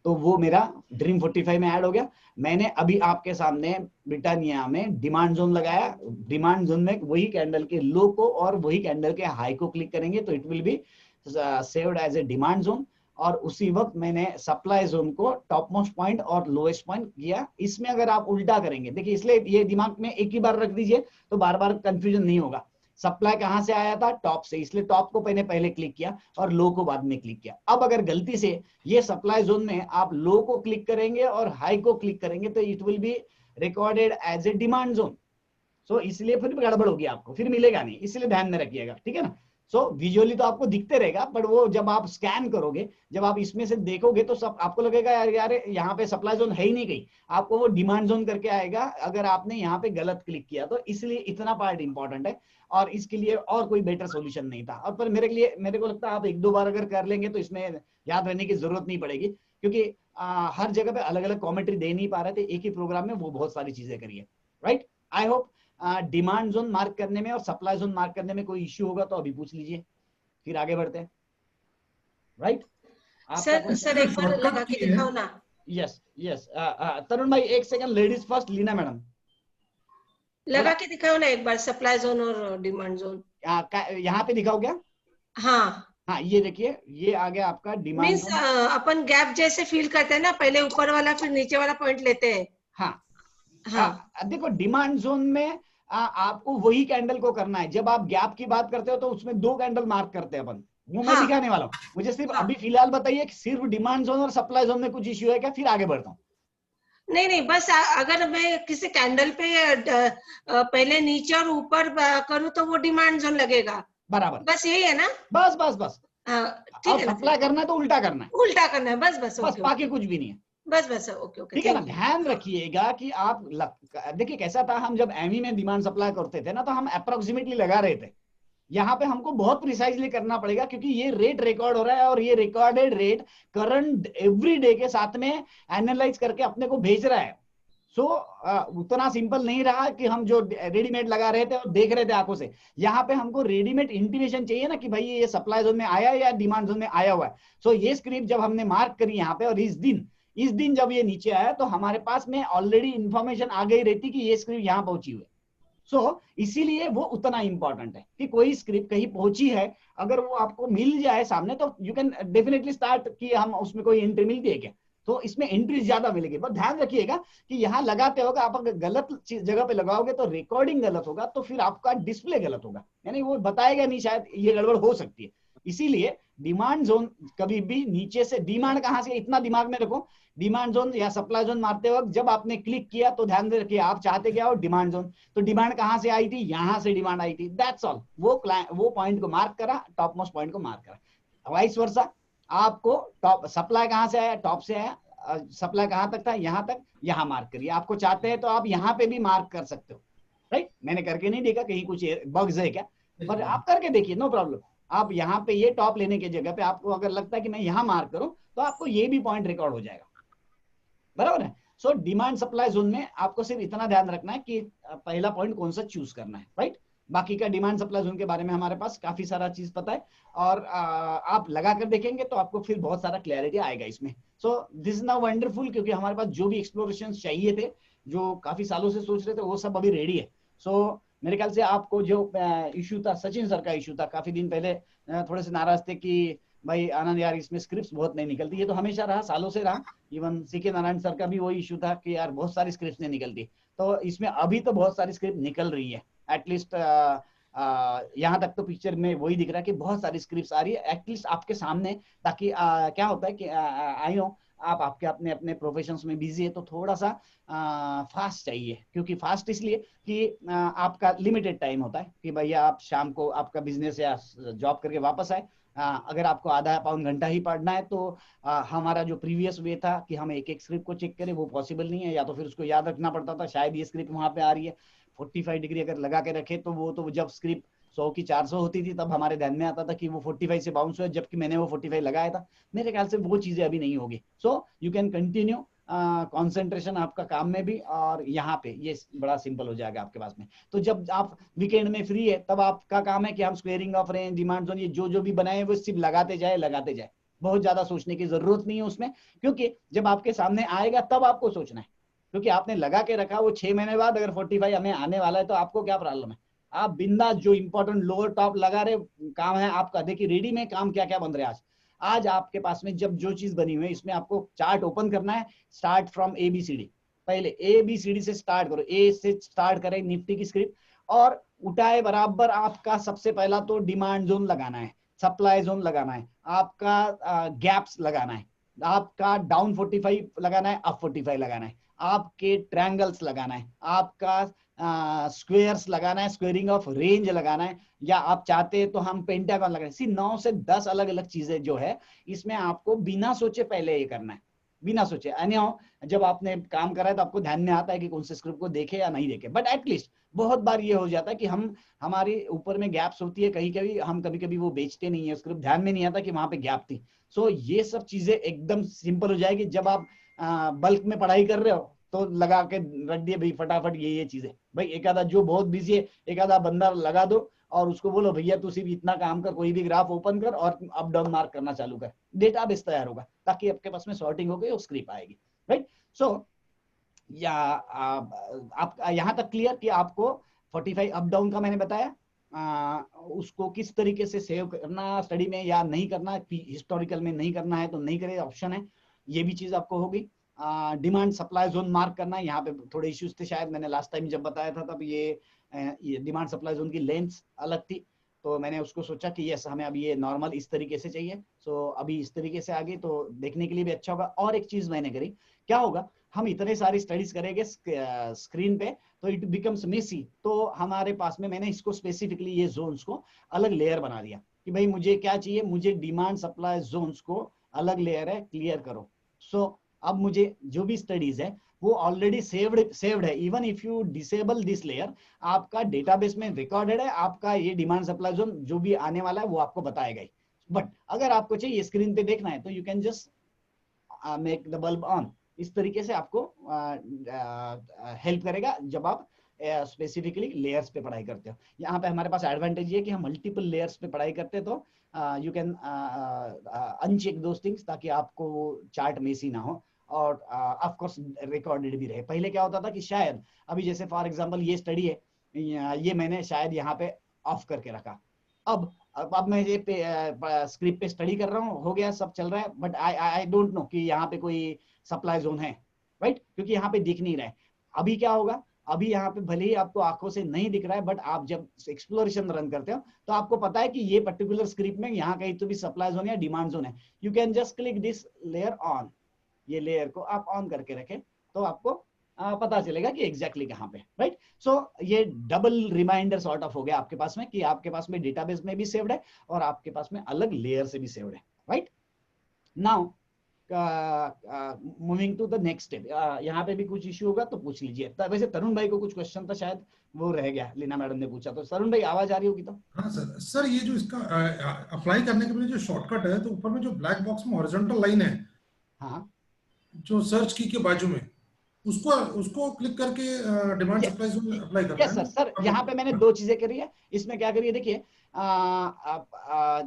तो वो मेरा ड्रीम 45 में ऐड हो गया। मैंने अभी आपके सामने ब्रिटानिया में डिमांड जोन लगाया, डिमांड जोन में वही कैंडल के लो को और वही कैंडल के हाई को क्लिक करेंगे तो it will be saved as a demand zone. और उसी वक्त मैंने सप्लाई जोन को टॉप मोस्ट पॉइंट और लोएस्ट पॉइंट किया। इसमें अगर आप उल्टा करेंगे, देखिए इसलिए ये दिमाग में एक ही बार रख दीजिए तो बार बार कंफ्यूजन नहीं होगा। सप्लाई कहां से आया था? टॉप से, इसलिए टॉप को पहले क्लिक किया और लो को बाद में क्लिक किया। अब अगर गलती से ये सप्लाई जोन में आप लो को क्लिक करेंगे और हाई को क्लिक करेंगे तो it will be recorded as a demand zone. So इसलिए फिर गड़बड़ होगी, आपको फिर मिलेगा नहीं, इसलिए ध्यान में रखिएगा, ठीक है ना। सो विजुअली तो आपको दिखते रहेगा, बट वो जब आप स्कैन करोगे, जब आप इसमें से देखोगे तो सब आपको लगेगा यार यहाँ पे सप्लाई जोन है ही नहीं कहीं, आपको वो डिमांड जोन करके आएगा अगर आपने यहाँ पे गलत क्लिक किया तो। इसलिए इतना पार्ट इंपॉर्टेंट है और इसके लिए और कोई बेटर सोल्यूशन नहीं था। और पर मेरे को लगता है आप 1-2 बार अगर कर लेंगे तो इसमें याद रहने की जरूरत नहीं पड़ेगी, क्योंकि हर जगह पे अलग अलग कॉमेंट्री दे नहीं पा रहे थे एक ही प्रोग्राम में, वो बहुत सारी चीजें करिए, right. I hope demand zone mark करने में और सप्लाई जोन मार्क करने में कोई इश्यू होगा तो अभी पूछ लीजिए, फिर आगे बढ़ते हैं, राइट। सर एक बार लगा के दिखाओ ना। यस तरुण भाई, एक second, ladies first, Leena madam लगा के दिखाओ ना एक बार, सप्लाई जोन और डिमांड जोन। यहाँ पे दिखाओ क्या? हाँ, ये देखिए, ये आ गया आपका डिमांड मीन्स अपन गैप जैसे फील करते हैं ना, पहले ऊपर वाला फिर नीचे वाला पॉइंट लेते हैं। हाँ, देखो डिमांड जोन में आपको वही कैंडल को करना है। जब आप गैप की बात करते हो तो उसमें 2 कैंडल मार्क करते हैं अपन, वो मैं दिखाने वाला हूँ। मुझे सिर्फ अभी फिलहाल बताइए कि सिर्फ डिमांड जोन और सप्लाई जोन में कुछ इश्यू है क्या, फिर आगे बढ़ता हूँ। नहीं, बस अगर मैं किसी कैंडल पे पहले नीचे और ऊपर करूँ तो वो डिमांड जोन लगेगा, बराबर, बस यही है ना। बस ठीक है, सप्लाई करना है तो उल्टा करना है, बस बाकी कुछ भी नहीं है, बस ओके ठीक है ना। ध्यान रखिएगा कि आप देखिए कैसा था, हम जब एमई में डिमांड सप्लाई करते थे ना तो हम अप्रोक्सीमेटली लगा रहे थे। यहाँ पे हमको बहुत प्रिसाइजली करना पड़ेगा, क्योंकि ये रेट रिकॉर्ड हो रहा है और ये recorded rate current every day के साथ में एनालाइज करके अपने को भेज रहा है। उतना सिंपल नहीं रहा कि हम जो रेडीमेड लगा रहे थे और देख रहे थे आंखों से। यहाँ पे हमको रेडीमेड इंटीमेशन चाहिए ना कि भाई ये सप्लाई जोन में आया या डिमांड जोन में आया हुआ है। ये स्क्रिप्ट जब हमने मार्क करी यहाँ पे और इस दिन जब ये नीचे आया तो हमारे पास में ऑलरेडी इंफॉर्मेशन आ गई रहती कि ये स्क्रिप्ट यहाँ पहुंची हुई है। इसीलिए वो उतना इंपॉर्टेंट है कि कोई स्क्रिप्ट कहीं पहुंची है, अगर वो आपको मिल जाए सामने तो यू कैन डेफिनेटली स्टार्ट कि हम उसमें कोई एंट्री मिलती है क्या, तो इसमें एंट्री ज्यादा मिलेगी। पर ध्यान रखिएगा कि यहाँ लगाते होगा, आप अगर गलत जगह पे लगाओगे तो रिकॉर्डिंग गलत होगा, तो फिर आपका डिस्प्ले गलत होगा, यानी वो बताएगा नहीं, शायद ये गड़बड़ हो सकती है। इसीलिए डिमांड जोन कभी भी नीचे से, डिमांड कहां से, इतना दिमाग में रखो, डिमांड जोन या सप्लाई जोन मारते वक्त जब आपने क्लिक किया तो ध्यान रखिए आप चाहते क्या हो, डिमांड जोन। तो डिमांड कहां से आई थी, यहां से डिमांड आई थी, दैट्स ऑल। वो पॉइंट को मार्क करा, टॉप मोस्ट पॉइंट को मार्क करा। वाइस वर्सा, आपको टॉप सप्लाई कहां से आया, टॉप से आया, सप्लाई कहां तक था, यहां तक, यहां मार्क करिए। आपको चाहते हैं तो आप यहां पे भी मार्क कर सकते हो, राइट। मैंने करके नहीं देखा कहीं कुछ बग्स है क्या, पर आप करके देखिए, नो प्रॉब्लम। आप यहाँ पे ये टॉप लेने की जगह पे आपको अगर लगता है कि मैं यहाँ मार्क करूं तो आपको ये भी पॉइंट रिकॉर्ड हो जाएगा, बराबर है। डिमांड सप्लाई जोन में आपको सिर्फ इतना ध्यान रखना है कि पहला पॉइंट कौन सा चूज करना है, राइट। बाकी का डिमांड सप्लाई जोन के बारे में हमारे पास काफी सारा चीज पता है और आप लगा कर देखेंगे तो आपको फिर बहुत सारा क्लैरिटी आएगा इसमें। दिस इज नाउ वंडरफुल, क्योंकि हमारे पास जो भी एक्सप्लोरेशन चाहिए थे, जो काफी सालों से सोच रहे थे, वो सब अभी रेडी है। मेरे ख्याल से आपको जो इशू था, सचिन सर का इशू था, काफी दिन पहले थोड़े से नाराज थे कि भाई आनंद यार इसमें स्क्रिप्ट्स बहुत नहीं निकलती। ये तो हमेशा रहा, सालों से रहा। इवन सीके नारायण सर का भी वही इशू था कि यार बहुत सारी स्क्रिप्ट्स नहीं निकलती। तो इसमें अभी तो बहुत सारी स्क्रिप्ट निकल रही है, एटलीस्ट यहाँ तक तो पिक्चर में वही दिख रहा है कि बहुत सारी स्क्रिप्ट्स आ रही है एटलीस्ट आपके सामने, ताकि क्या होता है कि आई नो आप आपके अपने प्रोफेशंस में बिजी है तो थोड़ा सा फास्ट चाहिए। क्योंकि फास्ट इसलिए कि आपका लिमिटेड टाइम होता है कि भैया आप शाम को आपका बिजनेस या जॉब करके वापस आए, अगर आपको आधा पौन घंटा ही पढ़ना है तो हमारा जो प्रीवियस वे था कि हम एक स्क्रिप्ट को चेक करें, वो पॉसिबल नहीं है। या तो फिर उसको याद रखना पड़ता था, शायद ये स्क्रिप्ट वहां पे आ रही है, 45 डिग्री अगर लगा के रखे तो वो तो जब स्क्रिप्ट 100 की 400 होती थी तब हमारे ध्यान में आता था कि वो 45 से बाउंस हुआ, जबकि मैंने वो 45 लगाया था। मेरे ख्याल से वो चीजें अभी नहीं होगी। यू कैन कंटिन्यू कंसंट्रेशन आपका काम में भी, और यहाँ पे ये बड़ा सिंपल हो जाएगा आपके पास में। तो जब आप वीकेंड में फ्री है तब आपका काम है कि हम squaring of range, demand zone, ये जो भी बनाए वो सिर्फ लगाते जाए। बहुत ज्यादा सोचने की जरूरत नहीं है उसमें, क्योंकि जब आपके सामने आएगा तब आपको सोचना है। क्योंकि आपने लगा के रखा, वो 6 महीने बाद अगर 45 हमें आने वाला है तो आपको क्या प्रॉब्लम है। आप बिंदास जो इंपॉर्टेंट लोअर टॉप लगा रहे काम है आपका। देखिए रेडी में काम क्या क्या बन रहे हैं आज। आज आपके पास में जब जो चीज बनी हुई है इसमें आपको चार्ट ओपन करना है, स्टार्ट फ्रॉम ABCD, पहले ABCD से स्टार्ट करो, ए से स्टार्ट करें निफ्टी की स्क्रिप्ट और उठाए बराबर आपका सबसे पहला तो डिमांड जोन लगाना है, सप्लाई जोन लगाना है, आपका गैप्स लगाना है, आपका डाउन 45 लगाना है, अप 45 लगाना है, आपके ट्रायंगल्स लगाना है, आपका स्क्वेयर्स लगाना है, स्क्वेयरिंग ऑफ रेंज लगाना है, या आप चाहते हैं तो हम पेंटागन लगाना है। सी 9 से 10 अलग अलग चीजें जो है इसमें आपको बिना सोचे पहले ये करना है, बिना सोचे। जब आपने काम करा है तो आपको ध्यान में आता है कि कौन से स्क्रिप्ट को देखे या नहीं देखे, बट एटलीस्ट बहुत बार ये हो जाता है कि हम हमारे ऊपर में गैप्स होती है, कभी कभी वो बेचते नहीं है स्क्रिप्ट, ध्यान में नहीं आता कि वहां पे गैप थी। सो ये सब चीजें एकदम सिंपल हो जाएगी जब आप बल्क में पढ़ाई कर रहे हो तो लगा के रख दिए भाई फटाफट ये चीजें। भाई एक आधा जो बहुत बिजी है एक आधा बंदा लगा दो और उसको बोलो भैया तू सिर्फ इतना काम कर, कोई भी ग्राफ ओपन कर और अप डाउन मार्क करना चालू कर, डेटाबेस तैयार होगा ताकि आपके पास में सॉर्टिंग हो गई और स्क्रिप्ट आएगी, राइट। सो या आप यहाँ तक क्लियर कि आपको 45 अप डाउन का मैंने बताया, उसको किस तरीके से सेव करना स्टडी में या नहीं करना, हिस्टोरिकल में नहीं करना है तो नहीं करे, ऑप्शन है, ये भी चीज आपको होगी। डिमांड सप्लाई जोन मार्क करना, यहाँ पे थोड़े इश्यूज थे शायद, मैंने लास्ट टाइम जब बताया था तब ये डिमांड सप्लाई जोन की लेंथ अलग थी, तो मैंने उसको सोचा कि यस हमें अभी ये नॉर्मल इस तरीके से चाहिए। सो अभी इस तरीके से आगे तो देखने के लिए भी अच्छा होगा। और एक चीज मैंने करी, क्या होगा हम इतने सारी स्टडीज करेंगे स्क्रीन पे तो इट बिकम्स मेसी, तो हमारे पास में मैंने इसको स्पेसिफिकली ये जोन्स को अलग लेयर बना दिया कि भाई मुझे क्या चाहिए, मुझे डिमांड सप्लाई जोन्स को अलग लेयर है, क्लियर करो। सो अब मुझे जो भी स्टडीज है वो ऑलरेडी सेव्ड है, even if you disable this layer आपका डेटाबेस में रिकॉर्डेड है, आपका ये डिमांड सप्लाई जोन जो भी आने वाला है वो आपको बताएगा ही। बट अगर आपको चाहिए स्क्रीन पे देखना है तो you can just make the bulb on, इस तरीके से आपको हेल्प करेगा जब आप स्पेसिफिकली लेयर्स पे पढ़ाई करते हो। यहाँ पे हमारे पास एडवांटेज ये कि हम मल्टीपल लेयर्स पे पढ़ाई करते हैं तो you can uncheck those things ताकि आपको चार्ट मेसी ना हो और ऑफ कोर्स रिकॉर्डेड भी रहे। पहले क्या होता था कि शायद अभी जैसे फॉर एग्जांपल ये स्टडी है, ये मैंने शायद यहाँ पे ऑफ करके रखा, अब मैं ये स्क्रिप्ट पे स्टडी कर रहा हूँ, हो गया सब चल रहा है, बट आई डोंट नो कि यहाँ पे कोई सप्लाई जोन है, राइट, क्योंकि यहाँ पे दिख नहीं रहा है। अभी क्या होगा, अभी यहाँ पे भले ही आपको आंखों से नहीं दिख रहा है बट आप जब एक्सप्लोरेशन रन करते हो तो आपको पता है कि ये पर्टिकुलर स्क्रिप्ट में यहाँ कहीं तो भी सप्लाई जोन या डिमांड जोन है। You can just click this layer on, ये लेयर को आप ऑन करके रखें तो आपको पता चलेगा कि एग्जैक्टली कहाँ पे, राइट। सो ये डबल रिमाइंडर सॉर्ट ऑफ हो गया आपके पास में कि आपके पास में डेटाबेस में भी सेव्ड है और आपके पास में अलग लेयर से भी सेव्ड है, right. Now moving to the next step, यहाँ पे भी कुछ इश्यू होगा तो पूछ लीजिए। वैसे तरुण भाई को कुछ क्वेश्चन था शायद वो रह गया, लीना मैडम ने पूछा, तो तरुण भाई आवाज आ रही होगी तो। हाँ सर ये जो इसका अप्लाई करने के लिए जो शॉर्टकट है तो ऊपर में जो ब्लैक बॉक्स में हॉरिजॉन्टल लाइन है, हाँ, जो सर्च की के बाजू में उसको क्लिक करके डिमांड सप्लाई जोन अप्लाई करना है। यस सर, यहाँ पे मैंने दो चीजें करी है। इसमें क्या करिए देखिए,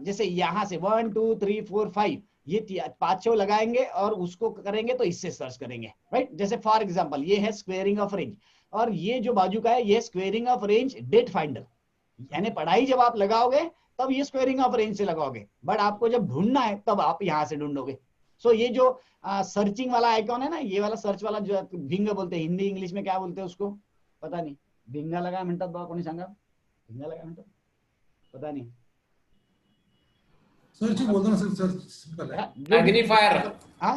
जैसे यहाँ से 1 2 3 4 5 ये 5-6 लगाएंगे और उसको करेंगे तो इससे सर्च करेंगे, राइट। जैसे फॉर एग्जांपल ये है स्क्वेयरिंग ऑफ रेंज और ये जो बाजू का है ये squaring of range date finder, यानी पढ़ाई जब आप लगाओगे तब ये स्क्वेयरिंग ऑफ रेंज से लगाओगे, बट आपको जब ढूंढना है तब आप यहाँ से ढूंढोगे। सो ये जो सर्चिंग वाला आइकॉन है ना, ये वाला सर्च वाला जो भिंग बोलते हैं, हिंदी इंग्लिश में क्या बोलते हैं उसको पता नहीं, भिंगा लगा मिनटात बाबा कोणी सांगा, भिंगा लगा मिनटात पता नहीं, सर्च ही बोलते हैं सर, सर्च सिंपल है। मैग्नीफायर, हाँ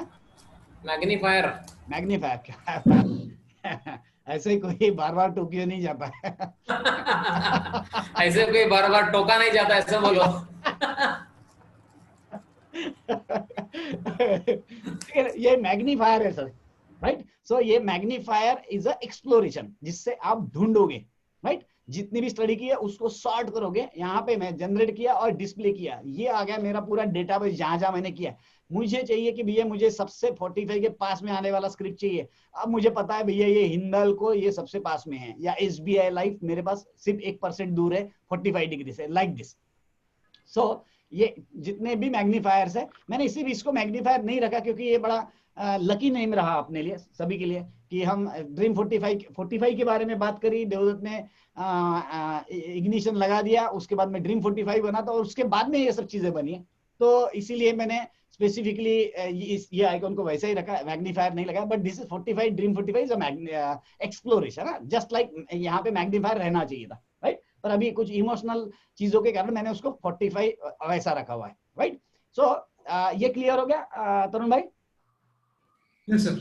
मैग्नीफायर, मैग्नीफायर क्या ऐसे ही कोई बार बार टोक्यो नहीं जाता है ऐसे कोई बार बार टोका नहीं जाता, ऐसे बोलो ये मैग्नीफायर है सर, राइट। सो ये मैग्नीफायर इज अ एक्सप्लोरेशन जिससे आप ढूंढोगे, राइट। जितनी भी स्टडी की है उसको सॉर्ट करोगे। यहाँ पे मैं जनरेट किया और डिस्प्ले किया, ये आ गया मेरा पूरा डेटाबेस जहां जहां मैंने किया। मुझे चाहिए कि भैया मुझे सबसे 45 के पास में आने वाला स्क्रिप्ट चाहिए। अब मुझे पता है भैया ये हिंदल को ये सबसे पास में है, या SBI लाइफ मेरे पास सिर्फ 1% दूर है 45 डिग्री से, लाइक दिस। सो ये जितने भी मैग्नीफायर्स है, मैंने इसी भी इसको मैग्नीफायर नहीं रखा क्योंकि ये बड़ा लकी नेम रहा अपने लिए, सभी के लिए, कि हम ड्रीम 45 के बारे में बात करी, देवदत्त ने इग्निशन लगा दिया, उसके बाद में ड्रीम 45 बना था और उसके बाद में ये सब चीजें बनी है। तो इसीलिए मैंने स्पेसिफिकली ये आइकॉन को वैसे ही रखा, मैग्नीफायर नहीं लगा, but this is 45 dream 45 is exploration है, जस्ट लाइक यहाँ पे मैग्नीफायर रहना चाहिए था, राइट। पर अभी कुछ इमोशनल चीजों के कारण मैंने उसको 45 वैसा रखा हुआ है, राइट। सो ये क्लियर हो गया तरुण भाई? Yes sir.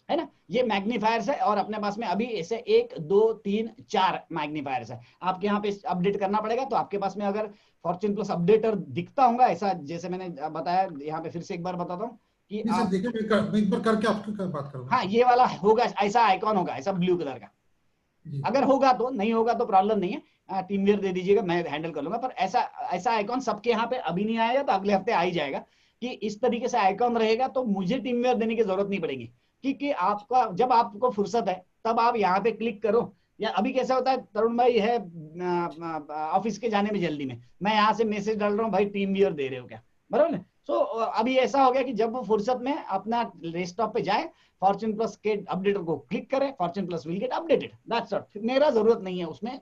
है ना, ये मैग्नीफायर्स है और अपने पास में अभी ऐसे 1 2 3 4 मैग्नीफायर्स है। आपके यहाँ पे अपडेट करना पड़ेगा, तो आपके पास में अगर फॉर्च्यून प्लस अपडेटर दिखता होगा ऐसा, जैसे मैंने बताया, यहाँ पे फिर से एक बार बताता हूँ कि सर देखिए मैं एक बार करके आपकी बात करूंगा। हाँ, ये वाला होगा, ऐसा आइकॉन होगा, ऐसा ब्लू कलर का। अगर होगा तो, नहीं होगा तो प्रॉब्लम नहीं है, टीम वेयर दे दीजिएगा, मैं हैंडल कर लूंगा। पर ऐसा आइकॉन सबके यहाँ पे अभी नहीं आएगा, तो अगले हफ्ते आ ही जाएगा कि इस तरीके से आइकॉन रहेगा, तो मुझे टीम वेयर देने की जरूरत नहीं पड़ेगी, क्योंकि आपका जब आपको फुर्सत है तब आप यहाँ पे क्लिक करो। या अभी कैसा होता है तरुण भाई, है ऑफिस के जाने में जल्दी में, मैं यहाँ से मैसेज डाल रहा हूँ, भाई टीम वेयर दे रहे हो क्या, बराबर ना। सो अभी ऐसा हो गया कि जब वो फुर्सत में अपना डेस्कटॉप पे जाए, फॉर्च्यून प्लस के अपडेटर को क्लिक करे, Fortune plus will get updated, that's all. मेरा जरूरत नहीं है उसमें।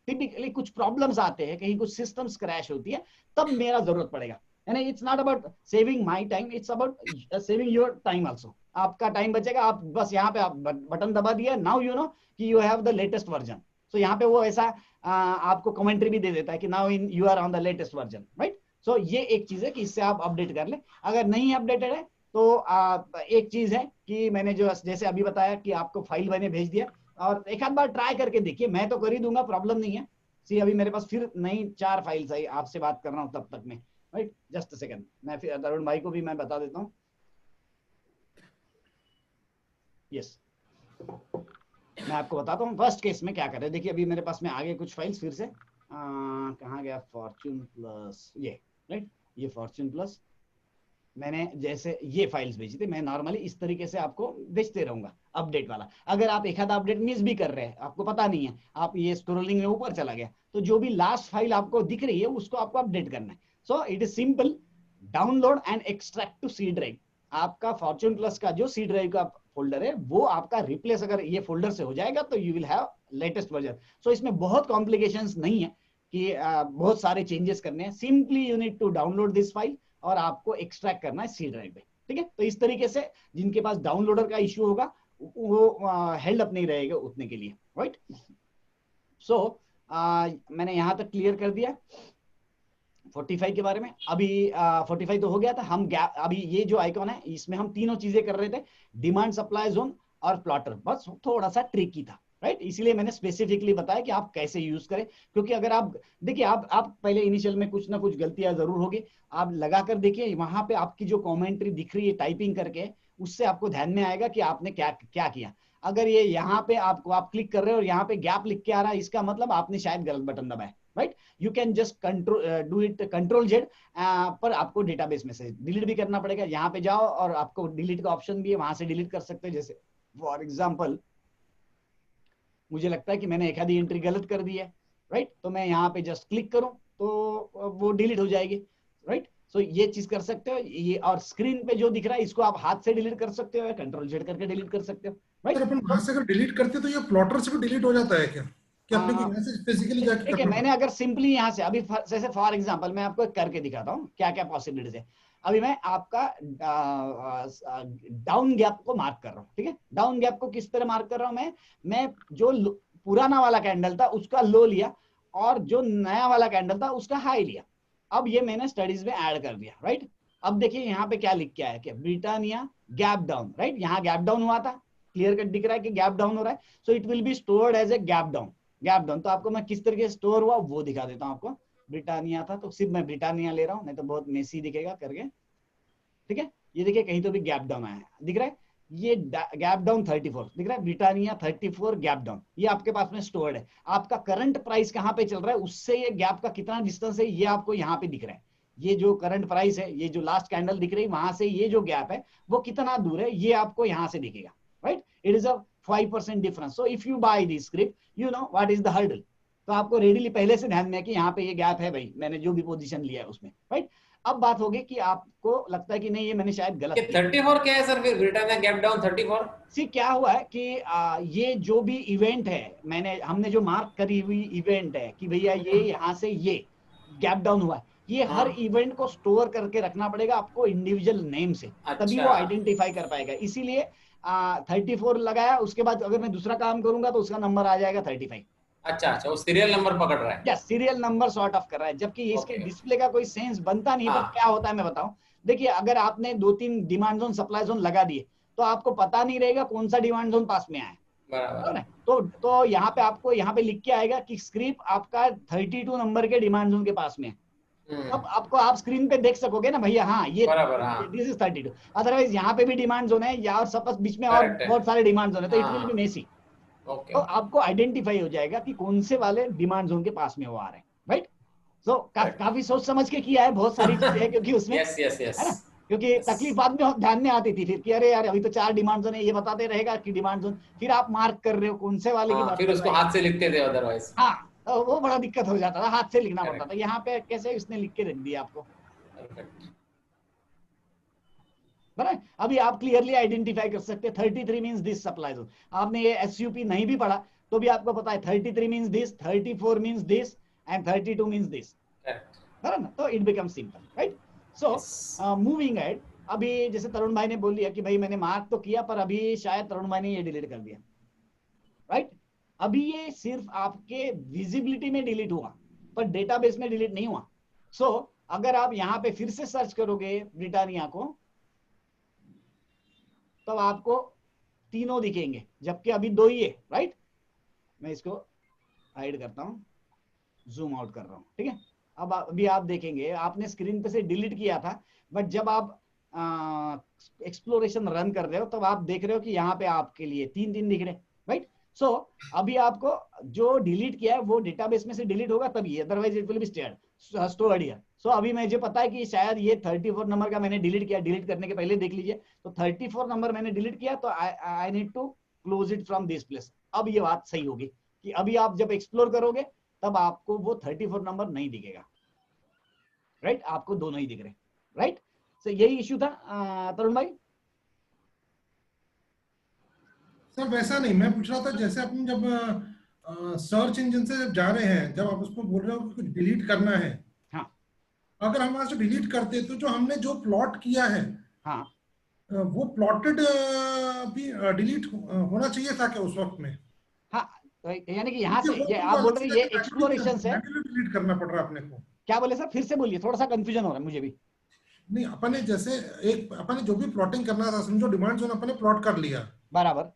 टिपिकली कुछ प्रॉब्लम्स आते हैं, कहीं कुछ सिस्टम्स क्रैश होती है, तब मेरा जरूरत पड़ेगा, है ना। It's not about saving my time, it's about saving your time also. आपका टाइम बचेगा, आप बस यहाँ पे आप बटन दबा दिया, नाउ यू नो कि you have the latest version. So यहाँ पे वो ऐसा आपको कमेंट्री भी दे देता है कि now in you are on the latest version, right. So ये एक चीज है कि इससे आप अपडेट कर ले। अगर नहीं अपडेटेड है तो एक चीज है कि मैंने जो जैसे अभी बताया कि आपको फाइल मैंने भेज दिया, और एक आध बार ट्राई करके देखिए, मैं तो कर ही दूंगा, प्रॉब्लम नहीं है। सी अभी मेरे पास फिर नई 4 फाइल्स आई, आपसे बात कर रहा हूँ तब तक में, राइट। जस्ट सेकंड, मैं फिर तरुण भाई को भी मैं बता देता हूँ। यस, मैं आपको बताता हूँ फर्स्ट केस में क्या कर रहे हैं। देखिए अभी मेरे पास में आगे कुछ फाइल्स फिर से कहाँ गया, फॉर्च्यून प्लस, ये राइट, ये फॉर्च्यून प्लस मैंने जैसे ये फाइल्स भेजी थी, मैं नॉर्मली इस तरीके से आपको भेजते रहूंगा अपडेट वाला। अगर आप एक आधा अपडेट मिस भी कर रहे हैं, आपको पता नहीं है, आप ये स्क्रोलिंग में ऊपर चला गया, तो जो भी लास्ट फाइल आपको दिख रही है उसको आपको अपडेट करना है। So it is simple, download and extract to C drive. आपका फॉर्च्यून प्लस का जो सी ड्राइव का फोल्डर है वो आपका रिप्लेस अगर ये फोल्डर से हो जाएगा तो you will have latest version. So इसमें बहुत कॉम्प्लिकेशंस नहीं है कि बहुत सारे चेंजेस करने हैं। Simply you need to download this file और आपको एक्सट्रैक्ट करना है सी ड्राइव पे, ठीक है। तो इस तरीके से जिनके पास डाउनलोडर का इश्यू होगा वो हेल्ड अप नहीं रहेगा उतने के लिए, राइट। सो मैंने यहां तक क्लियर कर दिया 45 के बारे में। अभी 45 तो हो गया था। हम गैप, अभी ये जो आइकॉन है इसमें हम तीनों चीजें कर रहे थे, डिमांड सप्लाई जोन और प्लॉटर, बस थोड़ा सा ट्रिकी था, राइट। इसीलिए मैंने स्पेसिफिकली बताया कि आप कैसे यूज करें, क्योंकि अगर आप देखिए, आप पहले इनिशियल में कुछ ना कुछ गलतियां जरूर होगी, आप लगा कर देखिए, वहां पे आपकी जो कमेंट्री दिख रही है टाइपिंग करके, उससे आपको ध्यान में आएगा कि आपने क्या क्या किया। अगर ये यहाँ पे आपको आप क्लिक कर रहे हो और यहाँ पे गैप लिख के आ रहा है, इसका मतलब आपने शायद गलत बटन दबाया, right. You can just do it control Z, पर आपको डेटाबेस में से डिलीट भी करना पड़ेगा। यहाँ पे जाओ और आपको डिलीट का ऑप्शन भी है, वहां से डिलीट कर सकते हैं। जैसे फॉर एग्जाम्पल मुझे लगता है कि मैंने एक आधी एंट्री गलत कर दी है, राइट, तो मैं यहाँ पे जस्ट क्लिक करूं तो वो डिलीट हो जाएगी, राइट। सो ये चीज कर सकते हो ये, और स्क्रीन पे जो दिख रहा है इसको आप हाथ से डिलीट कर सकते हो या कंट्रोल जेड करके डिलीट कर सकते हो, राइट। सर अपन वहां से अगर डिलीट करते तो ये प्लॉटर से भी डिलीट हो जाता है क्या, कि अपने को यहाँ से फिजिकली जाके देखिए मैंने अगर सिंपली यहाँ से अभी जैसे फॉर एग्जांपल मैं आपको करके दिखाता हूँ क्या क्या पॉसिबिलिटीज है। अभी मैं आपका डाउन गैप को मार्क कर रहा हूँ, ठीक है। डाउन गैप को किस तरह मार्क कर रहा हूँ मैं जो पुराना वाला कैंडल था उसका लो लिया और जो नया वाला कैंडल था उसका हाई लिया। अब ये मैंने स्टडीज में ऐड कर दिया, राइट। अब देखिए यहाँ पे क्या लिख के आया कि ब्रिटानिया गैप डाउन, राइट। यहाँ गैप डाउन हुआ था, क्लियर कट दिख रहा है कि गैप डाउन हो रहा है। So it will be stored as a gap down, gap down. तो आपको मैं किस तरीके से स्टोर हुआ वो दिखा देता हूँ आपको। ब्रिटानिया था तो सिर्फ मैं ब्रिटानिया ले रहा हूँ, नहीं तो बहुत मेसी दिखेगा करके, ठीक है। ये देखिए कहीं तो भी गैप डाउन आया है, दिख रहा है ये गैप डाउन 34 दिख रहा है, ब्रिटानिया 34 गैप डाउन, ये आपके पास में स्टोर्ड है। आपका करंट प्राइस कहाँ पे चल रहा है उससे ये गैप का कितना डिस्टेंस है ये आपको यहाँ पे दिख रहा है। ये जो करंट प्राइस है, ये जो लास्ट कैंडल दिख रही है वहां से ये जो गैप है वो कितना दूर है ये आपको यहाँ से दिखेगा, right. It is a 5% difference. So if you buy this script you know what is the hurdle. तो आपको रेडीली पहले से ध्यान में है कि यहाँ पे ये गैप है भाई, मैंने जो भी पोजीशन लिया है उसमें, राइट। अब बात होगी कि आपको लगता है कि नहीं ये मैंने शायद गलत किया। 34 क्या है सर, फिर ब्रिटानिया गैप डाउन 34? सी क्या हुआ है कि ये जो भी इवेंट है हमने जो मार्क करी हुई इवेंट है कि भैया ये यहाँ से ये गैप डाउन हुआ है, ये हर इवेंट को स्टोर करके रखना पड़ेगा आपको इंडिविजुअल नेम से, तभी वो आइडेंटिफाई कर पाएगा। इसीलिए 34 लगाया, उसके बाद अगर मैं दूसरा काम करूंगा तो उसका नंबर आ जाएगा 35। अच्छा, वो सीरियल नंबर पकड़ रहा है। Yes, serial number sort of कर रहा है, जबकि इसके डिस्प्ले का कोई सेंस बनता नहीं। पर क्या होता है मैं बताऊं, देखिए अगर आपने 2-3 डिमांड जोन सप्लाई जोन लगा दिए तो आपको पता नहीं रहेगा कौन सा डिमांड जोन पास में आया है। तो यहाँ पे आपको यहाँ पे लिख के आएगा कि स्क्रिप्ट आपका 32 नंबर के डिमांड जोन के पास में है। अब आपको आप स्क्रीन पे देख सकोगे ना भैया, हाँ ये दिस इज 32। अदरवाइज यहाँ पे भी डिमांड जोन है या सपोज बीच में और बहुत सारे डिमांड जोन है तो इट विल बी मेसी। तो आपको आइडेंटिफाई हो जाएगा कि कौन से वाले डिमांड जोन के पास में वो आ रहे हैं, राइट। सो काफी सोच समझ के किया है, बहुत सारी चीजें हैं क्योंकि उसमें है ना, क्योंकि तकलीफ बाद में ध्यान में आती थी फिर कि अरे यार अभी तो 4 डिमांड जोन है, ये बताते रहेगा कि डिमांड जोन, फिर आप मार्क कर रहे हो कौन से वाले की बात, फिर उसको हाथ से लिखते थे अदरवाइज। हाँ, तो वो बड़ा दिक्कत हो जाता था, हाथ से लिखना पड़ता था। यहाँ पे कैसे इसने लिख के रख दिया आपको, बराबर। अभी आप क्लियरली आइडेंटिफाई कर सकते हैं 33 मींस दिस सप्लाई जोन। आपने ये एसयूपी नहीं भी पढ़ा तो भी आपको पता है 33 means this, 34 means this and 32 means this, बराबर ना। तो it become simple, right. So moving ahead, अभी जैसे तरुण भाई ने बोल दिया कि भाई मैंने मार्क तो किया पर अभी शायद तरुण भाई ने ये डिलीट कर दिया, राइट। अभी ये सिर्फ आपके विजिबिलिटी में डिलीट हुआ पर डेटाबेस में डिलीट नहीं हुआ। सो अगर आप यहाँ पे फिर से सर्च करोगे ब्रिटानिया को तब आपको तीनों दिखेंगे, जबकि अभी 2 ही है, राइट। मैं इसको हाइड करता हूँ, जूम आउट कर रहा हूँ, ठीक है। अब अभी आप देखेंगे आपने स्क्रीन पे से डिलीट किया था, बट जब आप एक्सप्लोरेशन रन कर रहे हो तब आप देख रहे हो कि यहाँ पे आपके लिए 3 दिख रहे, राइट। सो अभी आपको जो डिलीट किया है वो डेटाबेस में से डिलीट होगा तभी, otherwise it will be stored here. So अभी मुझे पता है कि शायद ये 34 नंबर का मैंने डिलीट किया, डिलीट करने के पहले देख लीजिए तो 34 नंबर मैंने डिलीट किया, तो I need to close it from this place. अब ये बात सही होगी कि अभी आप जब एक्सप्लोर करोगे तब आपको वो 34 नंबर नहीं दिखेगा, राइट। आपको दोनों ही दिख रहे, राइट। सो यही इश्यू था तरुण भाई। सर वैसा नहीं, मैं पूछ रहा था जैसे अपन जब सर्च इंजन से जब जा रहे हैं, जब आप उसको बोल रहे हो कि कुछ डिलीट करना है, हाँ, अगर हम वहां से डिलीट करते तो जो हमने जो प्लॉट किया है, हाँ, वो प्लॉटेड भी डिलीट होना चाहिए था क्या उस वक्त में? हाँ, यानी कि यहाँ से ये आप बोल रहे हैं ये एक्सप्लोरेशन से डिलीट करना पड़ रहा है अपने को। क्या बोले सर, फिर से बोलिए, थोड़ा सा कंफ्यूजन हो रहा है मुझे भी। नहीं, अपन ने जैसे अपन ने जो भी प्लॉटिंग करना था, समझो डिमांड जोन अपन ने प्लॉट कर लिया, बराबर।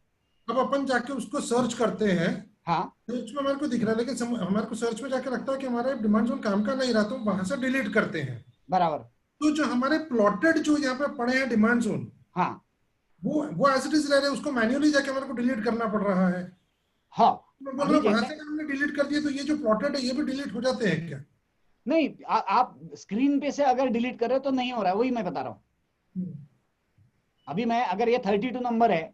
अब अपन जाके उसको सर्च करते हैं, हाँ, सर्च में हमारे को दिख रहा है, लेकिन हमारे को सर्च में जाके लगता है कि हमारा डिमांड जोन काम का नहीं रहा, तो वहां से डिलीट करते हैं, बराबर। तो जो हमारे प्लॉटेड जो यहाँ पे पड़े हैं डिमांड जोन, हाँ, वो एज इट इज रह रहे हैं, उसको मैन्युअली जाके हमारे को डिलीट करना पड़ रहा है। हाँ, मैं बोल रहा हूँ वहां से अगर हमने डिलीट कर दिया तो ये जो प्लॉटेड है ये भी डिलीट हो जाते हैं क्या? नहीं, आप स्क्रीन पे से अगर डिलीट कर रहे हो तो नहीं हो रहा है, वही मैं बता रहा हूँ। अभी मैं अगर ये 32 नंबर है,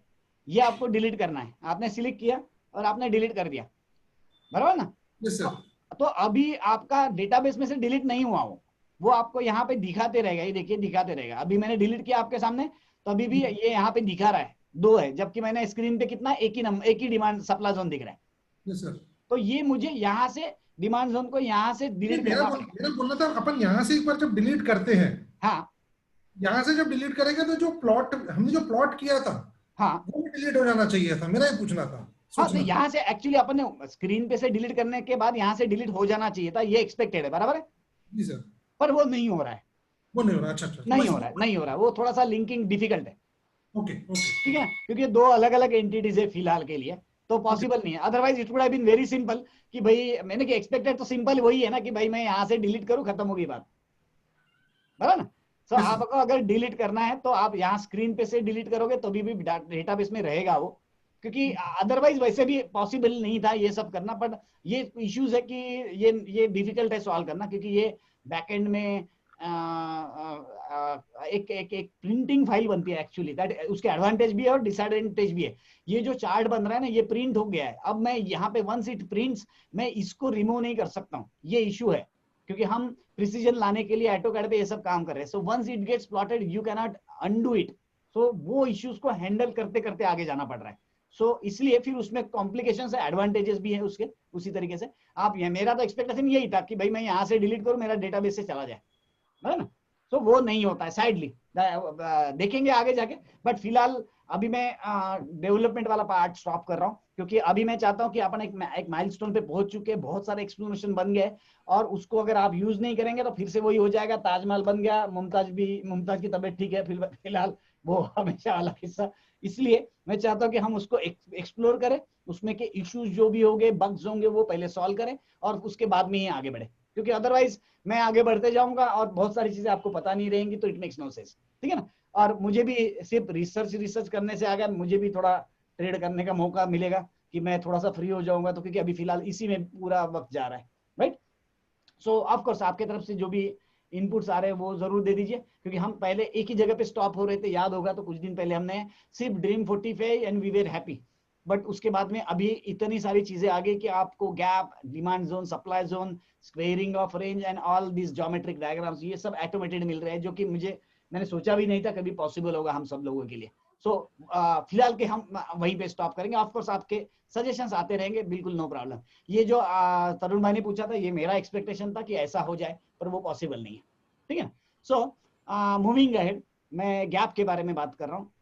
ये आपको डिलीट करना है, आपने सिलेक्ट किया और आपने डिलीट कर दिया, बराबर ना। Yes sir. तो अभी आपका डेटाबेस में से डिलीट नहीं हुआ वो आपको यहाँ पे दिखाते रहेगा, ये देखिए दिखाते रहेगा। अभी मैंने डिलीट किया आपके सामने तो अभी भी ये यहाँ पे दिखा रहा है 2 है, जबकि मैंने स्क्रीन पे कितना एक ही डिमांड सप्लाई जोन दिख रहा है। Yes sir. तो ये मुझे यहाँ से डिमांड जोन को यहाँ से डिलीट करना पड़ेगा। मेरा बोलना था अपन यहाँ से एक बार जब डिलीट करते हैं, हाँ, यहाँ से जब डिलीट करेंगे तो जो प्लॉट हमने जो प्लॉट किया था, हाँ, वो भी डिलीट हो जाना चाहिए था, मेरा ये पूछना था। हाँ, तो यहाँ से एक्चुअली अपन ने स्क्रीन पे से डिलीट करने के बाद यहाँ से डिलीट हो जाना चाहिए था, ये एक्सपेक्टेड है, बराबर है जी सर। पर वो नहीं हो रहा है, वो नहीं हो रहा। अच्छा अच्छा, नहीं हो रहा है, वो थोड़ा सा लिंकिंग डिफिकल्ट है। ओके ओके, ठीक है, क्योंकि 2 अलग अलग एंटिटीज है फिलहाल के लिए, तो पॉसिबल नहीं है। Otherwise it would have been very simple कि भाई मैंने कि एक्सपेक्टेड तो सिंपल वही है ना कि भाई मैं यहाँ से डिलीट करूँ, खत्म होगी बात, बराबर ना। सो आपको अगर डिलीट करना है तो आप यहाँ स्क्रीन पे से डिलीट करोगे तो भी डेटाबेस में रहेगा वो, क्योंकि अदरवाइज वैसे भी पॉसिबल नहीं था ये सब करना। बट ये इश्यूज है कि ये डिफिकल्ट है सॉल्व करना, क्योंकि ये बैकएंड में एक प्रिंटिंग फाइल बनती है एक्चुअली, दैट उसके एडवांटेज भी है और डिसएडवांटेज भी है। ये जो चार्ट बन रहा है ना, ये प्रिंट हो गया है, अब मैं यहाँ पे वंस इट प्रिंट्स मैं इसको रिमूव नहीं कर सकता हूँ, ये इशू है, क्योंकि हम प्रिसीजन लाने के लिए ऑटोकैड पे ये सब काम कर रहे हैं। So once it gets plotted you can not undo it. So वो इश्यूज को हैंडल करते करते आगे जाना पड़ रहा है। सो इसलिए फिर उसमें कॉम्प्लिकेशंस है, एडवांटेजेस भी है उसके। उसी तरीके से आप, ये मेरा तो एक्सपेक्टेशन यही था कि भाई मैं यहाँ से डिलीट करूँ, मेरा डेटाबेस से चला जाए, है ना। तो वो नहीं होता है, साइडली देखेंगे आगे जाके। बट फिलहाल अभी मैं डेवलपमेंट वाला पार्ट स्टॉप कर रहा हूँ, क्योंकि अभी मैं चाहता हूँ कि अपन एक माइलस्टोन पे पहुंच चुके हैं, बहुत सारे एक्सप्लेनेशन बन गए, और उसको अगर आप यूज नहीं करेंगे तो फिर से वही हो जाएगा, ताजमहल बन गया, मुमताज की तबीयत ठीक है, फिलहाल वो हमेशा वाला किस्सा। इसलिए मैं चाहता हूँ कि हम उसको एक्सप्लोर करें, उसमें के इश्यूज जो भी होंगे, बग्स होंगे, वो पहले सॉल्व करें और उसके बाद में ही आगे बढ़े, क्योंकि अदरवाइज मैं आगे बढ़ते जाऊंगा और बहुत सारी चीजें आपको पता नहीं रहेंगी, तो इट मेक्स नो सेंस, ठीक है ना। और मुझे भी सिर्फ रिसर्च करने से आगे मुझे भी थोड़ा ट्रेड करने का मौका मिलेगा कि मैं थोड़ा सा फ्री हो जाऊंगा, तो क्योंकि अभी फिलहाल इसी में पूरा वक्त जा रहा है, राइट। सो ऑफ कोर्स आपके तरफ से जो भी इनपुट्स आ रहे हैं वो जरूर दे दीजिए, क्योंकि हम पहले एक ही जगह पे स्टॉप हो रहे थे, याद होगा तो कुछ दिन पहले हमने सिर्फ dream 45 and we were happy, but उसके बाद में अभी इतनी सारी चीजें आ गई कि आपको gap, demand zone, supply zone, squaring of range and all this geometric diagrams, ये सब ऑटोमेटेड मिल रहे हैं, जो कि मैंने सोचा भी नहीं था कभी पॉसिबल होगा हम सब लोगों के लिए। सो फिलहाल के हम वहीं पे स्टॉप करेंगे। ऑफ कोर्स आपके सजेशंस आते रहेंगे, बिल्कुल नो प्रॉब्लम। ये जो तरुण भाई ने पूछा था, ये मेरा एक्सपेक्टेशन था कि ऐसा हो जाए, पर वो पॉसिबल नहीं है, ठीक है। सो मूविंग अहेड, मैं गैप के बारे में बात कर रहा हूँ।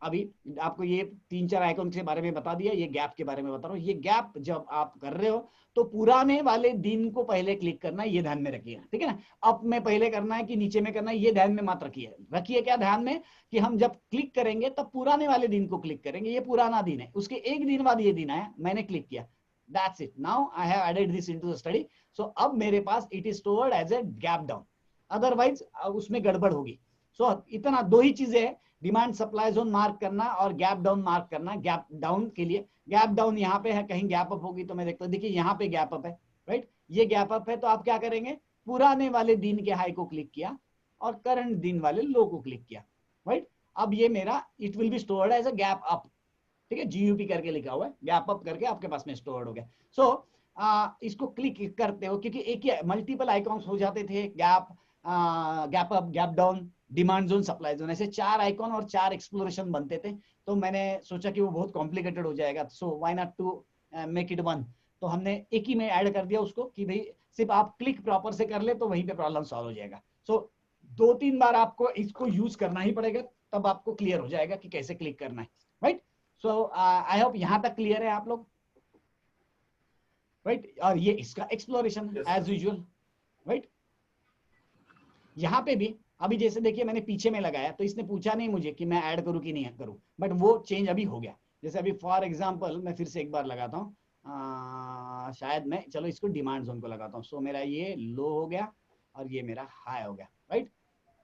अभी आपको ये 3-4 आइकॉन के बारे में बता दिया, ये गैप के बारे में बता रहा हूँ। ये गैप जब आप कर रहे हो तो पुराने वाले दिन को पहले क्लिक करना है, ये ध्यान में रखिए, ठीक है ना। अप में पहले करना है कि नीचे में करना है, ये ध्यान में मत रखिए क्या ध्यान में, कि हम जब क्लिक करेंगे तब पुराने वाले दिन को क्लिक करेंगे। ये पुराना दिन है, उसके एक दिन बाद ये दिन आया, मैंने क्लिक किया, that's it. Now I have added this into the study. So अब मेरे पास it is stored as a gap down, otherwise उसमें गड़बड़ होगी। सो इतना दो ही चीजें है, डिमांड सप्लाई जोन मार्क करना और गैप डाउन मार्क करना। गैप डाउन के लिए गैप डाउन यहाँ पे है, कहीं गैप अप होगी तो मैं देखता हूँ, देखिए यहाँ पे गैप अप है, राइट, ये गैप अप है। तो आप क्या करेंगे, पुराने वाले दिन के हाई को क्लिक किया और करंट दिन वाले लो को क्लिक किया, राइट। अब ये मेरा it will be stored as a gap up, ठीक है, जीयूपी करके लिखा हुआ है, गैप अप करके आपके पास में स्टोर्ड हो गया। सो इसको क्लिक करते हो, क्योंकि एक ही मल्टीपल आइकॉन्स हो जाते थे, gap, gap up, gap down, demand zone, supply zone, ऐसे 4 आइकॉन और 4 एक्सप्लोरेशन बनते थे। तो मैंने सोचा कि वो बहुत कॉम्प्लिकेटेड हो जाएगा, so why not to make it one. तो हमने एक ही में ऐड कर दिया उसको, कि भाई सिर्फ आप क्लिक प्रॉपर से कर ले तो वहीं पे प्रॉब्लम सॉल्व हो जाएगा। सो 2-3 बार आपको इसको यूज करना ही पड़ेगा, तब आपको क्लियर हो जाएगा कि कैसे क्लिक करना है, राइट। सो आई होप यहाँ तक क्लियर है आप लोग, राइट। और ये इसका एक्सप्लोरेशन एज यूजुअल, राइट। यहाँ पे भी अभी जैसे देखिए मैंने पीछे में लगाया, तो इसने पूछा नहीं मुझे कि मैं ऐड करूं कि नहीं करूं, बट वो चेंज अभी हो गया। जैसे अभी फॉर एग्जांपल मैं फिर से एक बार लगाता हूँ, शायद मैं, चलो इसको डिमांड जोन को लगाता हूँ। सो मेरा ये लो हो गया और ये मेरा हाई हो गया, राइट।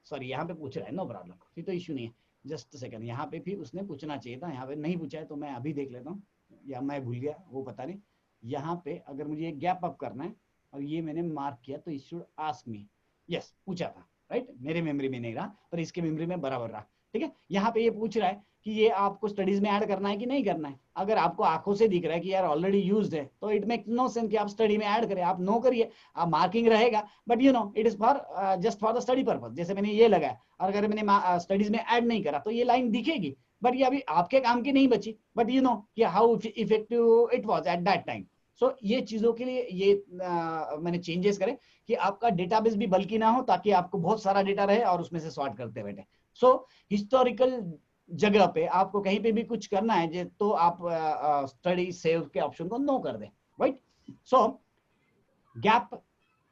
सॉरी यहाँ पे पूछ रहा है, नो प्रॉब्लम, फिर तो इश्यू नहीं है। जस्ट सेकंड, यहाँ पे भी उसने पूछना चाहिए था, यहाँ पे नहीं पूछा है, तो मैं अभी देख लेता हूँ, या मैं भूल गया वो पता नहीं। यहाँ पे अगर मुझे गैप अप करना है और ये मैंने मार्क किया, तो it should ask me, yes पूछा था, राइट। मेरे मेमोरी में नहीं रहा, पर इसके मेमोरी में बराबर रहा, ठीक है। यहाँ पे ये पूछ रहा है कि ये आपको स्टडीज में ऐड करना है कि नहीं करना है। अगर आपको आंखों से दिख रहा है कि यार ऑलरेडी यूज्ड है, तो इट मेक नो सेंस कि आप स्टडी में ऐड करें, आप नो करिए, आप मार्किंग रहेगा, but you no it is for just for the study purpose. जैसे मैंने ये लगाया, और अगर मैंने स्टडीज में ऐड नहीं करा तो ये लाइन दिखेगी, बट ये अभी आपके काम की नहीं बची, बट यू नो कि how effective it was at that time. So ये चीजों के लिए ये मैंने चेंजेस करे कि आपका डेटाबेस भी बल्कि ना हो, ताकि आपको बहुत सारा डेटा रहे और उसमें से सॉर्ट करते बैठे। सो हिस्टोरिकल जगह पे आपको कहीं पे भी कुछ करना है तो आप स्टडी सेव के ऑप्शन को नो कर दें, right. So gap,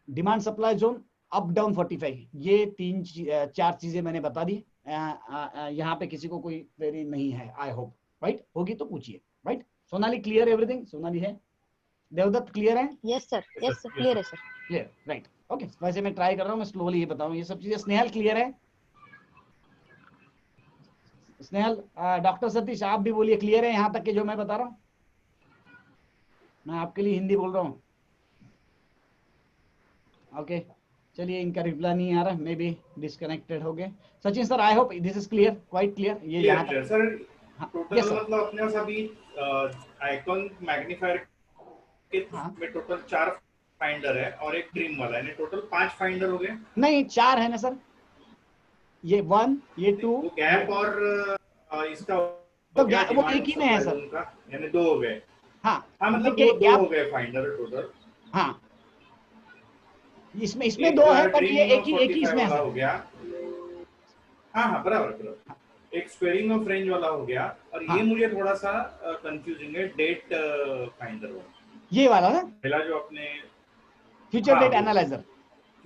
demand supply zone, up down 45, ये 3-4 चीजें मैंने बता दी। यहाँ पे किसी को कोई क्वेरी नहीं है, आई होप, राइट। होगी तो पूछिए, right. Sonali clear everything? Sonali है, देवदत्त क्लियर है? Yes sir, yes sir, clear है सर, क्लियर, राइट, ओके। वैसे मैं ट्राई कर रहा हूँ, मैं स्लोली ये बताऊँ ये सब चीजें। स्नेहल क्लियर है? स्नेहल, डॉक्टर सतीश आप भी बोलिए क्लियर है यहाँ तक के जो मैं बता रहा हूँ? मैं आपके लिए हिंदी बोल रहा हूँ, ओके। चलिए, इनका रिप्लाई नहीं आ रहा, मे बी डिस्कनेक्टेड हो गए। Sachin sir, I hope this is clear, quite clear. ये यहाँ तक सर, टोटल मतलब अपने पास अभी आइकॉन मैग्नीफायर में टोटल 4 फाइंडर है और एक ट्रिम वाला है, टोटल 5 फाइंडर हो गए। नहीं, 4 है ना सर, ये 1, ये 2, गैप और इसका तो गैप वो एक ही में है सर, यानी 2 हो गए। हाँ मतलब 2 हो गए फाइंडर टोटल। हाँ इसमें दो है, बट ये एक ही इसमें है हो गया। हाँ बराबर। एक स्क्वेयरिंग ऑफ रेंज वाला हो गया, और ये मुझे थोड़ा सा कंफ्यूजिंग है, डेट फाइंडर ये वाला ना, पहला जो आपने future date analyser.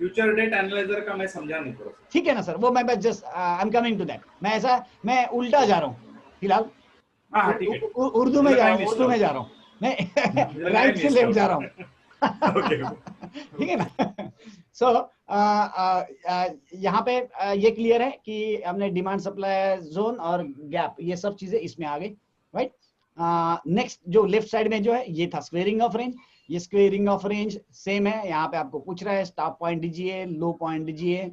Future date analyser का मैं समझा नहीं थोड़ा। ठीक है ना सर, वो मैं just I am coming to that. मैं उल्टा जा रहा हूँ फिलहाल, उर्दू में जा रहा हूँ मैं राइट से लेफ्ट जा रहा हूँ। ठीक है ना। सो यहाँ पे ये क्लियर है कि हमने डिमांड सप्लाई जोन और गैप, ये सब चीजें इसमें आ गई, राइट। नेक्स्ट जो लेफ्ट साइड में जो है ये था स्क्वेयरिंग ऑफ रेंज। ये स्क्वेयरिंग ऑफ रेंज सेम है, यहाँ पे आपको पूछ रहा है स्टॉप पॉइंट दीजिए, लो पॉइंट दीजिए,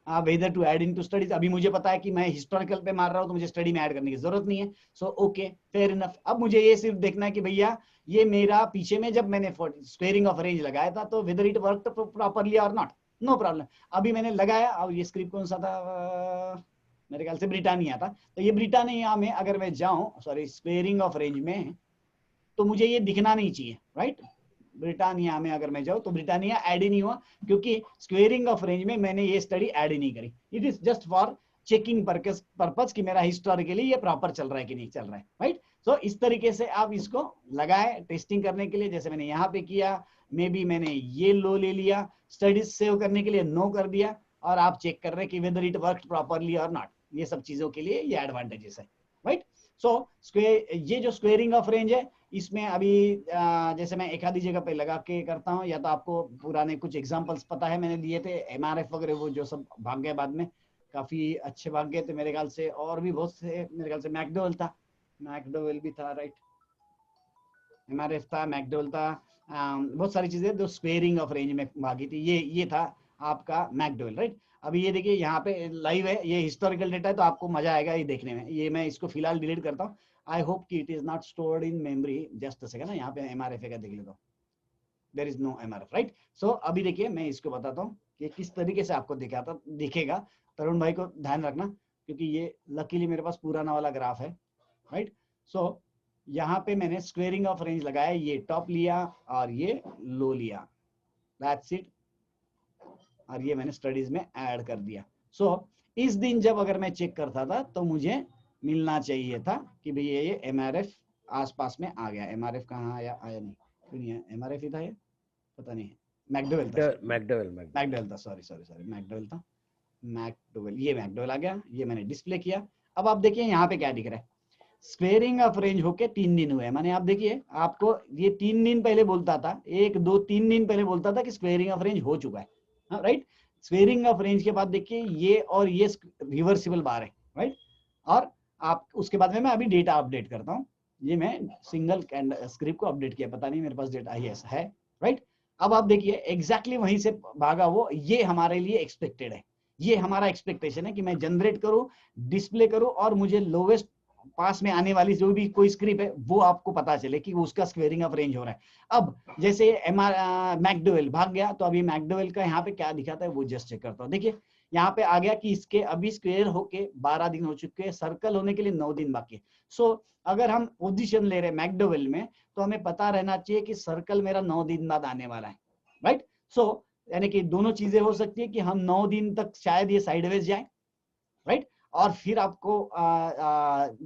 whether to add into studies. अभी मुझे पता है कि मैं हिस्टोरिकल पे मार रहा हूँ तो मुझे स्टडी में ऐड करने की जरूरत नहीं है। So okay, fair enough. अब मुझे ये सिर्फ देखना है कि भैया ये मेरा पीछे में जब मैंने स्क्वेयरिंग ऑफ रेंज लगाया था तो वेदर इट वर्क प्रॉपरली और नॉट, नो प्रॉब्लम। अभी मैंने लगाया, और ये स्क्रिप्ट कौन सा था, मेरे ख्याल से ब्रिटानिया था। तो ये ब्रिटानिया में अगर मैं जाऊं, सॉरी स्क्वेयरिंग ऑफ रेंज में, तो मुझे ये दिखना नहीं चाहिए, राइट। ब्रिटानिया में अगर मैं जाऊं तो ब्रिटानिया ऐड ही नहीं हुआ, क्योंकि स्क्वेयरिंग ऑफ रेंज में मैंने ये स्टडी ऐड ही नहीं करी। It is just for checking purpose कि मेरा हिस्टोरिकली ये प्रॉपर चल रहा है कि नहीं चल रहा है, राइट। सो इस तरीके से आप इसको लगाए टेस्टिंग करने के लिए, जैसे मैंने यहाँ पे किया, मे बी मैंने ये लो ले लिया, स्टडीज सेव करने के लिए नो कर दिया, और आप चेक कर रहे हैं कि वेदर इट वर्क प्रॉपरली और नॉट। ये सब चीजों के लिए ये एडवांटेजेस है, राइट। सो ये जो स्क्वेयरिंग ऑफ रेंज है, इसमें अभी जैसे मैं एक आधी जगह पे लगा के करता हूँ, या तो आपको पुराने कुछ एग्जांपल्स पता है मैंने लिए थे, MRF वगैरह, वो जो सब भाग गए बाद में, काफी अच्छे भाग गए थे मेरे ख्याल से, और भी बहुत से, मेरे ख्याल से मैकडोवेल भी था, राइट। MRF था, मैकडोवेल था, बहुत सारी चीजें जो स्क्वेयरिंग ऑफ रेंज में भागी थी, ये था आपका मैकडोवेल, राइट। अभी ये देखिए यहाँ पे लाइव है, ये हिस्टोरिकल डेटा है, तो आपको मजा आएगा ये देखने में। ये मैं इसको फिलहाल डिलीट करता हूँ, आई होप कि it is not stored in memory. Just a second ना, यहाँ पे MRF का देख लेता हूँ, there is no MRF, right. So अभी देखिए मैं इसको बताता हूँ कि किस तरीके से आपको दिखेगा। तरुण भाई को ध्यान रखना, क्योंकि ये लकीली मेरे पास पुराना वाला ग्राफ है, राइट। सो यहाँ पे मैंने स्क्वेयरिंग ऑफ रेंज लगाया, ये टॉप लिया और ये लो लिया, दैट्स इट, और ये मैंने स्टडीज में ऐड कर दिया। सो इस दिन जब अगर मैं चेक करता था तो मुझे मिलना चाहिए था कि भाई ये MRF आसपास में आ गया। MRF कहाँ आया नहीं, क्यों नहीं है, MRF ही था ये, पता नहीं, मैकडोवेल था, सॉरी मैकडोवेल था, ये मैकडोवेल आ गया, ये मैंने डिस्प्ले किया। अब आप देखिए यहाँ पे क्या दिख रहा है, स्क्वेयरिंग ऑफ रेंज होके 3 दिन हुए, माने आप देखिए आपको ये 3 दिन पहले बोलता था, 1 2 3 दिन पहले बोलता था कि स्क्वेयरिंग ऑफ रेंज हो चुका है, राइट। स्क्वेयरिंग ऑफ रेंज के बाद देखिए ये और ये रिवर्सिबल बार है, राइट। और आप उसके बाद में मैं अभी डेटा अपडेट करता हूँ, ये मैं सिंगल स्क्रिप्ट को अपडेट किया, पता नहीं मेरे पास डेटा यस है, राइट। अब आप देखिए एग्जैक्टली वहीं से भागा वो, ये हमारे लिए एक्सपेक्टेड है, ये हमारा एक्सपेक्टेशन है कि मैं जनरेट करूं, डिस्प्ले करूं, और मुझे लोवेस्ट पास में आने वाली जो भी कोई स्क्रिप्ट है वो आपको पता चले कि उसका स्क्वेयरिंग ऑफ रेंज हो रहा है। अब जैसे मैकडोवेल भाग गया, तो अभी मैकडोवेल का यहाँ पे क्या दिखाता है वो जस्ट चेक करता हूँ। देखिए यहाँ पे आ गया कि इसके अभी स्क्वेयर होके 12 दिन हो चुके हैं, सर्कल होने के लिए 9 दिन बाकी है। सो अगर हम पोजीशन ले रहे हैं मैकडोवेल में, तो हमें पता रहना चाहिए कि सर्कल मेरा 9 दिन बाद आने वाला है, राइट। सो यानी कि दोनों चीजें हो सकती है कि हम 9 दिन तक शायद ये साइडवेज जाए, राइट, और फिर आपको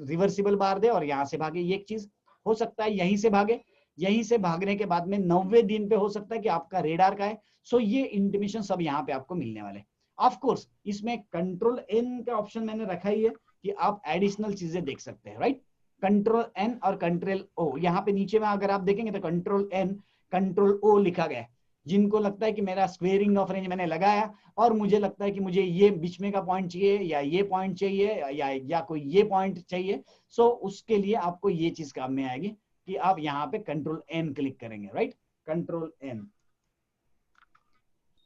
रिवर्सिबल बार दे और यहाँ से भागे। ये एक चीज हो सकता है, यहीं से भागे, यहीं से भागने के बाद में 90वें दिन पे हो सकता है कि आपका रेडार का है। सो ये इंटीमेशन सब यहाँ पे आपको मिलने वाले। ऑफ कोर्स इसमें कंट्रोल N का ऑप्शन मैंने रखा ही है कि आप एडिशनल चीजें देख सकते हैं, राइट। कंट्रोल N और कंट्रोल O, यहाँ पे नीचे में अगर आप देखेंगे तो कंट्रोल N कंट्रोल O लिखा गया है। जिनको लगता है कि मेरा स्क्वेयरिंग ऑफ रेंज मैंने लगाया और मुझे लगता है कि मुझे ये बीच में का पॉइंट चाहिए, या ये पॉइंट चाहिए, या कोई ये पॉइंट चाहिए, सो उसके लिए आपको ये चीज काम में आएगी कि आप यहाँ पे कंट्रोल N क्लिक करेंगे, राइट, कंट्रोल N,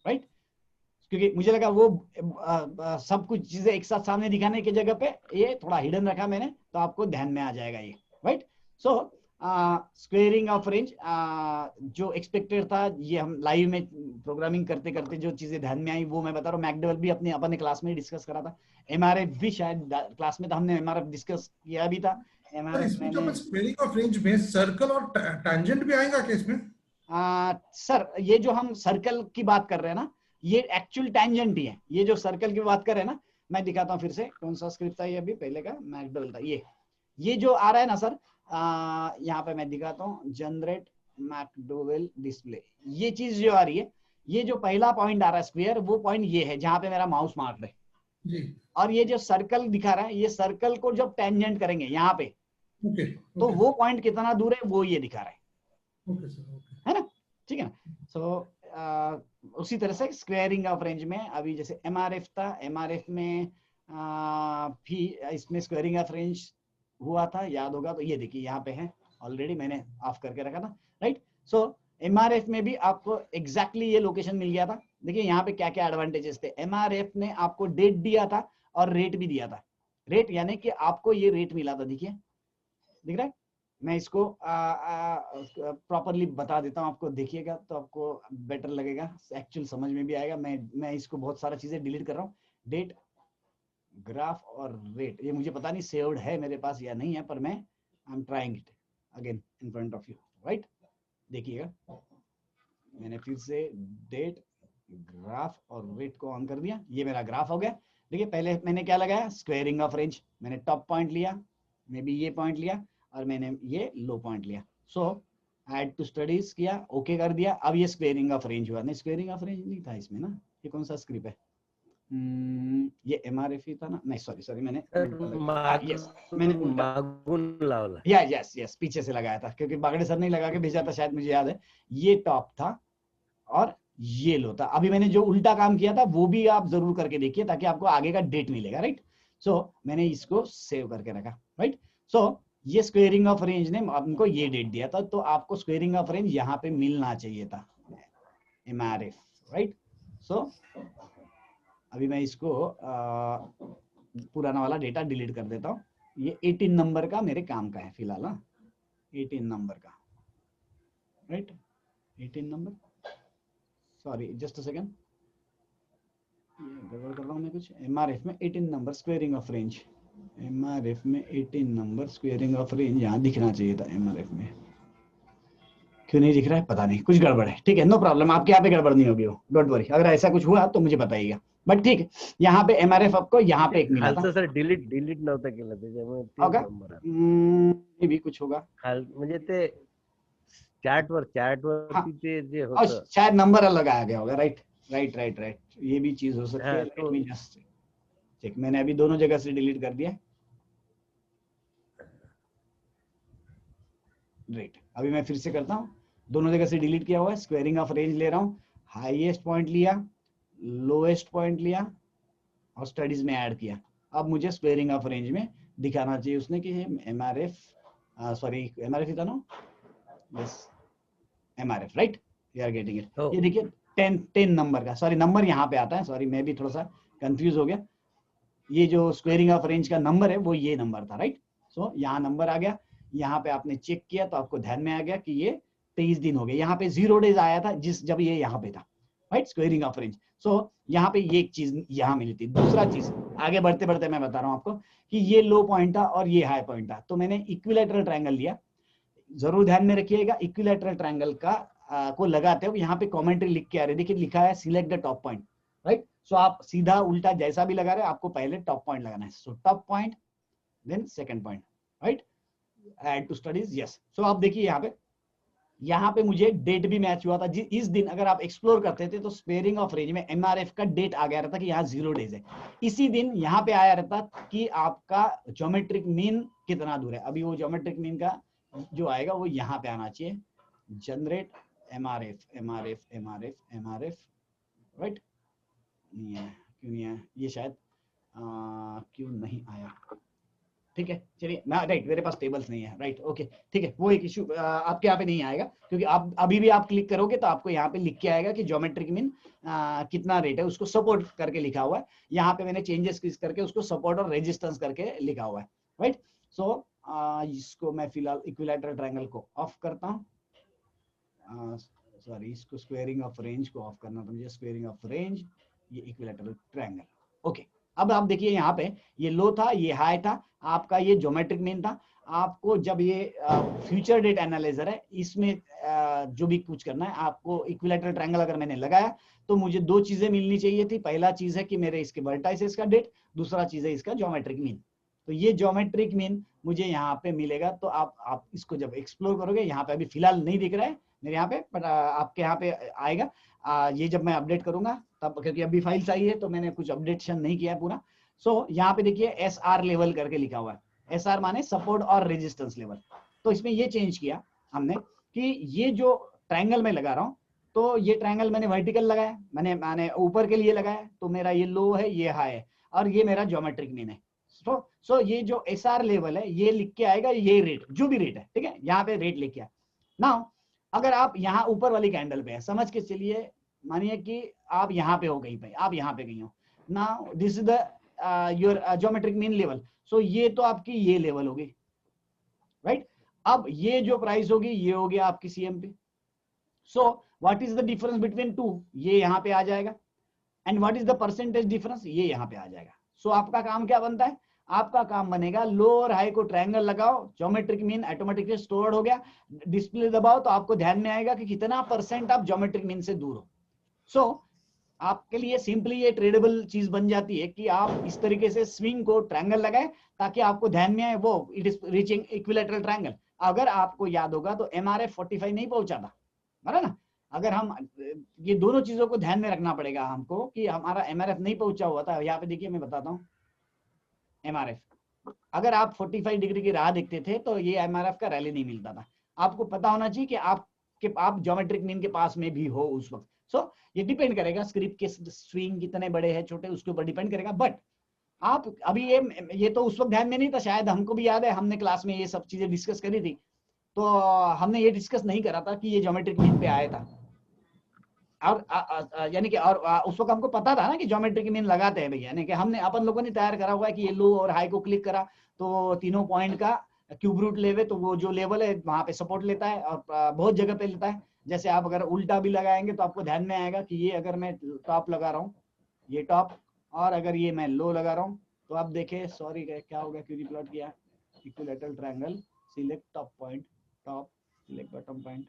राइट। क्योंकि मुझे लगा वो सब कुछ चीजें एक साथ सामने दिखाने की जगह पे ये थोड़ा हिडन रखा मैंने, तो आपको ध्यान में आ जाएगा ये, right. So squaring of range जो एक्सपेक्टेड था, ये हम लाइव में प्रोग्रामिंग करते करते जो चीजें ध्यान में आई वो मैं बता रहा हूँ। मैकडोवेल भी अपने क्लास में डिस्कस करा था, MRF भी शायद क्लास में था, हमने MRF डिस्कस किया भी था। इसमें जो स्क्वेयरिंग ऑफ रेंज में सर्कल और टैंजेंट भी आएगा क्या इसमें? सर ये जो हम सर्कल की बात कर रहे हैं ना, ये एक्चुअल टेंजेंट ही है। ये जो सर्कल की बात कर रहे हैं ना, मैं दिखाता हूँ फिर से, कौन सा स्क्रिप्ट था ये अभी पहले का, मैकडोवेल था ये जो आ रहा है ना सर, यहाँ पे मैं दिखाता हूँ, जनरेट मैकडोवेल डिस्प्ले, ये चीज जो आ रही है, ये जो पहला पॉइंट आ रहा है स्क्वायर, वो पॉइंट ये है जहां पे मेरा माउस मार रहा है जी। और ये जो सर्कल दिखा रहा है, ये सर्कल को जब टेंजेंट करेंगे यहाँ पे, तो वो पॉइंट कितना दूर है वो ये दिखा रहा है, है ना? ठीक है ना? सो उसी तरह से स्क्वेयरिंग ऑफ रेंज में अभी जैसे एमआरएफ था, एमआरएफ में भी इसमें स्क्वेयरिंग ऑफ रेंज हुआ था, याद होगा तो ये देखिए यहाँ पे है ऑलरेडी, मैंने ऑफ करके रखा था, राइट? सो एमआरएफ में भी आपको एग्जैक्टली ये लोकेशन मिल गया था। देखिए यहाँ पे क्या क्या एडवांटेजेस थे। एमआरएफ ने आपको डेट दिया था और रेट भी दिया था। रेट यानी कि आपको ये रेट मिला था, देखिए दिख रहा है, मैं इसको प्रॉपरली बता देता हूँ आपको, देखिएगा तो आपको बेटर लगेगा, एक्चुअल समझ में भी आएगा। मैं इसको बहुत सारा चीजें डिलीट कर रहा हूँ, डेट, ग्राफ और रेट, ये मुझे पता नहीं सेव्ड है मेरे पास या नहीं है, पर मैं I am trying it again in front of you, right? देखिएगा मैंने फिर से डेट, ग्राफ और रेट को ऑन कर दिया, ये मेरा ग्राफ हो गया। देखिए पहले मैंने क्या लगाया, स्क्वेयरिंग ऑफ रेंज, मैंने टॉप पॉइंट लिया, मे बी ये पॉइंट लिया और मैंने ये लो पॉइंट लिया। सो ऐड टू स्टडीज किया, ओके कर दिया। अब ये स्क्वेयरिंग ऑफ रेंज हुआ, नहीं स्क्वेयरिंग ऑफ रेंज नहीं था इसमें ना, ये कौन सा स्क्रिप्ट है, ये एमआरएफ ही था ना, नहीं सॉरी मैंने यस पीछे से लगाया था, क्योंकि बागड़े सर ने लगा के भेजा था शायद, मुझे याद है। ये टॉप था और ये लो था। अभी मैंने जो उल्टा काम किया था वो भी आप जरूर करके देखिए, ताकि आपको आगे का डेट मिलेगा, राइट? सो मैंने इसको सेव करके रखा, राइट? सो ये स्क्वेयरिंग ऑफ रेंज ने आपको ये डेट दिया था, तो आपको स्क्वेयरिंग ऑफ रेंज यहाँ पे मिलना चाहिए था, एमआरएफ, राइट? सो अभी मैं इसको पुराना वाला डेटा डिलीट कर देता हूँ। ये 18 नंबर का मेरे काम का है फिलहाल, 18 नंबर का, right? 18 number, sorry just a second, गड़बड़ कर रहा हूँ मैं कुछ। एमआरएफ में 18 number squaring of range, MRF में 18 नंबर स्क्वेयरिंग ऑफ रेंज यहाँ दिखना चाहिए था। एमआरएफ में क्यों नहीं दिख रहा है, पता नहीं, कुछ गड़बड़ है। ठीक है, नो प्रॉब्लम, आपके यहाँ पे गड़बड़ नहीं होगी, वो डोंट वरी। अगर ऐसा कुछ हुआ तो मुझे बताइएगा, बट ठीक है। यहाँ पे एमआरएफ आपको यहाँ पे एक मिला था सर, डिलीट नव्हतं केलं त्याच्यामुळे होगा, ये भी कुछ होगा म्हणजे ते चॅटवर ते जे होतं शायद नंबर अलग आ गया होगा, राइट, ये भी चीज हो सकती है। लेट मी जस्ट चेक, मैंने अभी दोनों जगह से डिलीट कर दिया, राइट? अभी मैं फिर से करता हूँ, दोनों जगह से डिलीट किया हुआ है। स्क्वेयरिंग ऑफ रेंज ले रहा हूँ, हाईएस्ट पॉइंट लिया, लोएस्ट पॉइंट लिया और स्टडीज में ऐड किया। अब मुझे स्क्वेयरिंग ऑफ रेंज में दिखाना चाहिए उसने कि एमआरएफ, सॉरी एमआरएफ ही था ना, yes MRF, right? You are getting it. ये देखिए 10 नंबर का, सॉरी नंबर यहाँ पे आता है, सॉरी मैं भी थोड़ा सा कंफ्यूज हो गया। ये जो स्क्वेयरिंग ऑफ रेंज का नंबर है वो ये नंबर था, राइट? सो यहाँ नंबर आ गया, यहाँ पे आपने चेक किया तो आपको ध्यान में आ गया कि ये 23 दिन हो गए। यहाँ पे 0 डेज आया था जब ये यहाँ पे था, right? Squaring of range. So यहाँ पे ये एक चीज यहाँ मिली थी। दूसरा चीज आगे बढ़ते बढ़ते मैं बता रहा हूँ आपको कि ये लो पॉइंट था और ये हाई पॉइंट था, तो मैंने इक्विलैटरल ट्रायंगल लिया। जरूर ध्यान में रखिएगा, इक्विलैटरल ट्रायंगल का को लगाते हो, यहाँ पे कमेंट्री लिख के आ रही है, देखिए लिखा है select the top point, right? So आप सीधा उल्टा जैसा भी लगा रहे हो, आपको पहले टॉप पॉइंट लगाना है। So top point then second point, right? Add to studies, yes. So आप देखिए यहाँ पे मुझे डेट भी मैच हुआ था। इस दिन अगर आप एक्सप्लोर करते थे तो स्क्वेयरिंग ऑफ रेंज में एमआरएफ का डेट आ गया रहता कि यहाँ 0 डेज है। इसी दिन यहाँ पे आया रहता कि आपका ज्योमेट्रिक मीन कितना दूर है। अभी वो ज्योमेट्रिक मीन का जो आएगा वो यहाँ पे आना चाहिए, जनरेट एमआरएफ, राइट? नहीं है, क्यों नहीं है ये, शायद क्यों नहीं आया? ठीक है, चलिए मैं, राइट, मेरे पास टेबल्स नहीं है, राइट? ओके, ठीक है, वो एक इशू आपके यहाँ पे नहीं आएगा, क्योंकि आप अभी भी आप क्लिक करोगे तो आपको यहाँ पे लिख के आएगा कि ज्योमेट्रिक मीन कितना रेट है, उसको सपोर्ट करके लिखा हुआ है। यहाँ पे मैंने चेंजेस करके उसको सपोर्ट और रेजिस्टेंस करके लिखा हुआ है, राइट? सो इसको मैं फिलहाल इक्विलैटरल ट्रायंगल को ऑफ करता हूँ, सॉरी इसको स्क्वेयरिंग ऑफ रेंज को ऑफ करना था मुझे, स्क्वेयरिंग ऑफ रेंज, ये इक्विलैटरल ट्रायंगल। ओके, अब आप देखिए यहाँ पे ये लो था, ये हाई था, आपका ये ज्योमेट्रिक मीन था। आपको जब ये फ्यूचर डेट एनालाइजर है, इसमें जो भी कुछ करना है आपको, इक्विलैटरल ट्रायंगल अगर मैंने लगाया तो मुझे दो चीजें मिलनी चाहिए थी। पहला चीज है कि मेरे इसके वर्टाइसेस का डेट, दूसरा चीज है इसका ज्योमेट्रिक मीन। तो ये ज्योमेट्रिक मीन मुझे यहाँ पे मिलेगा। तो आप इसको जब एक्सप्लोर करोगे, यहाँ पे अभी फिलहाल नहीं दिख रहा है मेरे यहाँ पे, पर आपके यहाँ पे आएगा। ये जब मैं अपडेट करूंगा तब, क्योंकि अभी फाइल्स आई है तो मैंने कुछ अपडेशन नहीं किया है पूरा। सो यहाँ पे देखिए SR लेवल करके लिखा हुआ है। SR माने सपोर्ट और रेजिस्टेंस लेवल। तो इसमें ये चेंज किया हमने कि ये जो ट्रायंगल में लगा रहा हूँ, तो ये ट्रायंगल मैंने वर्टिकल लगाया, मैंने ऊपर के लिए लगाया, तो मेरा ये लो है, ये हाई है, और ये मेरा ज्योमेट्रिक मीन है। सो ये जो SR लेवल है ये लिख के आएगा, ये रेट जो भी रेट है, ठीक है, यहाँ पे रेट लिख के आया। नाउ अगर आप यहाँ ऊपर वाली कैंडल पे है, समझ के चलिए, मानिए कि आप यहाँ पे हो, कहीं पे आप यहाँ पे गई हो। Now this is the your geometric mean level. So ये तो आपकी ये लेवल होगी, राइट। अब ये जो प्राइस होगी ये हो गया आपकी CMP। So what is the difference between two, ये यहाँ पे आ जाएगा। And what is the percentage difference, ये यहाँ पे आ जाएगा। सो आपका काम क्या बनता है, आपका काम बनेगा लो और हाई को ट्रायंगल लगाओ, ज्योमेट्रिक मीन ऑटोमेटिकली स्टोर्ड हो गया, डिस्प्ले दबाओ तो आपको ध्यान में आएगा कि कितना % आप ज्योमेट्रिक मीन से दूर हो। सो आपके लिए सिंपली ये ट्रेडेबल चीज बन जाती है कि आप इस तरीके से स्विंग को ट्रायंगल लगाए ताकि आपको ध्यान में आए वो it is reaching equilateral triangle. अगर आपको याद होगा तो MRF 45 नहीं पहुंचा था, है ना। अगर हम ये दोनों चीजों को ध्यान में रखना पड़ेगा हमको कि हमारा MRF नहीं पहुंचा हुआ था। यहाँ पे देखिए मैं बताता हूँ MRF, अगर आप 45 डिग्री की राह देखते थे तो ये MRF का रैली नहीं मिलता था। आपको पता होना चाहिए कि आप ज्योमेट्रिक मीन के पास में भी हो उस वक्त। सो ये डिपेंड करेगा स्क्रिप्ट के स्विंग कितने बड़े हैं छोटे, उसके ऊपर डिपेंड करेगा। बट आप अभी ये तो उस वक्त ध्यान में नहीं था, शायद हमको भी याद है हमने क्लास में ये सब चीजें डिस्कस करी थी। तो हमने ये डिस्कस नहीं करा था कि ये ज्योमेट्रिक मीन पे आया था, और यानी कि और उस वक्त हमको पता था ना कि ज्योमेट्रिक मीन लगाते हैं भैया, यानी कि हमने अपन लोगों ने तैयार करा हुआ है कि ये लो और हाई को क्लिक करा तो तीनों पॉइंट का क्यूब रूट लेवे, तो वो जो लेवल है वहां पे सपोर्ट लेता है और बहुत जगह पे लेता है। जैसे आप अगर उल्टा भी लगाएंगे तो आपको ध्यान में आएगा कि ये अगर मैं टॉप लगा रहा हूँ, ये टॉप, और अगर ये मैं लो लगा रहा हूँ, तो आप देखें, सॉरी क्या हो गया, क्यों प्लॉट किया, equilateral triangle, select top point, top, select bottom point,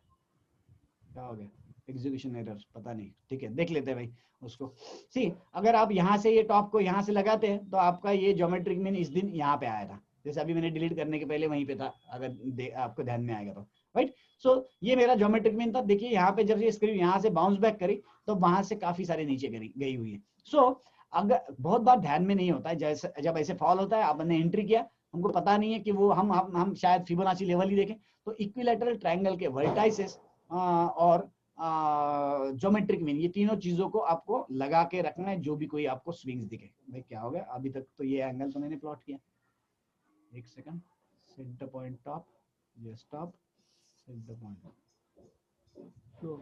क्या हो गया, एग्जीक्यूशन एरर, पता नहीं, ठीक है, देख लेते हैं भाई उसको। सी अगर आप यहाँ से ये टॉप को यहाँ से लगाते हैं तो आपका ये ज्योमेट्रिक मीन इस दिन यहाँ पे आया था, जैसे अभी मैंने डिलीट करने के पहले वहीं पे था, अगर आपको ध्यान में आएगा तो, राइट। सो ये मेरा ज्योमेट्रिक मीन था। देखिए यहाँ पे जब ये स्क्रीन यहाँ से बाउंस बैक करी तो वहां से काफी सारे नीचे गई हुई है। सो अगर बहुत बार ध्यान में नहीं होता है, जैसे जब ऐसे फॉल होता है, आपने एंट्री किया, हमको पता नहीं है कि वो हम शायद फिबोनाची लेवल ही देखें, तो इक्विलैटरल ट्रायंगल के वर्टाइसेस और ज्योमेट्रिक मीन, ये तीनों चीजों को आपको लगा के रखना है, जो भी कोई आपको स्विंग्स दिखे। भाई क्या हो गया, अभी तक तो ये एंगल तो मैंने प्लॉट किया, एक सेकंड, सेंटर पॉइंट टॉप, ये स्टॉप, सेंटर पॉइंट, तो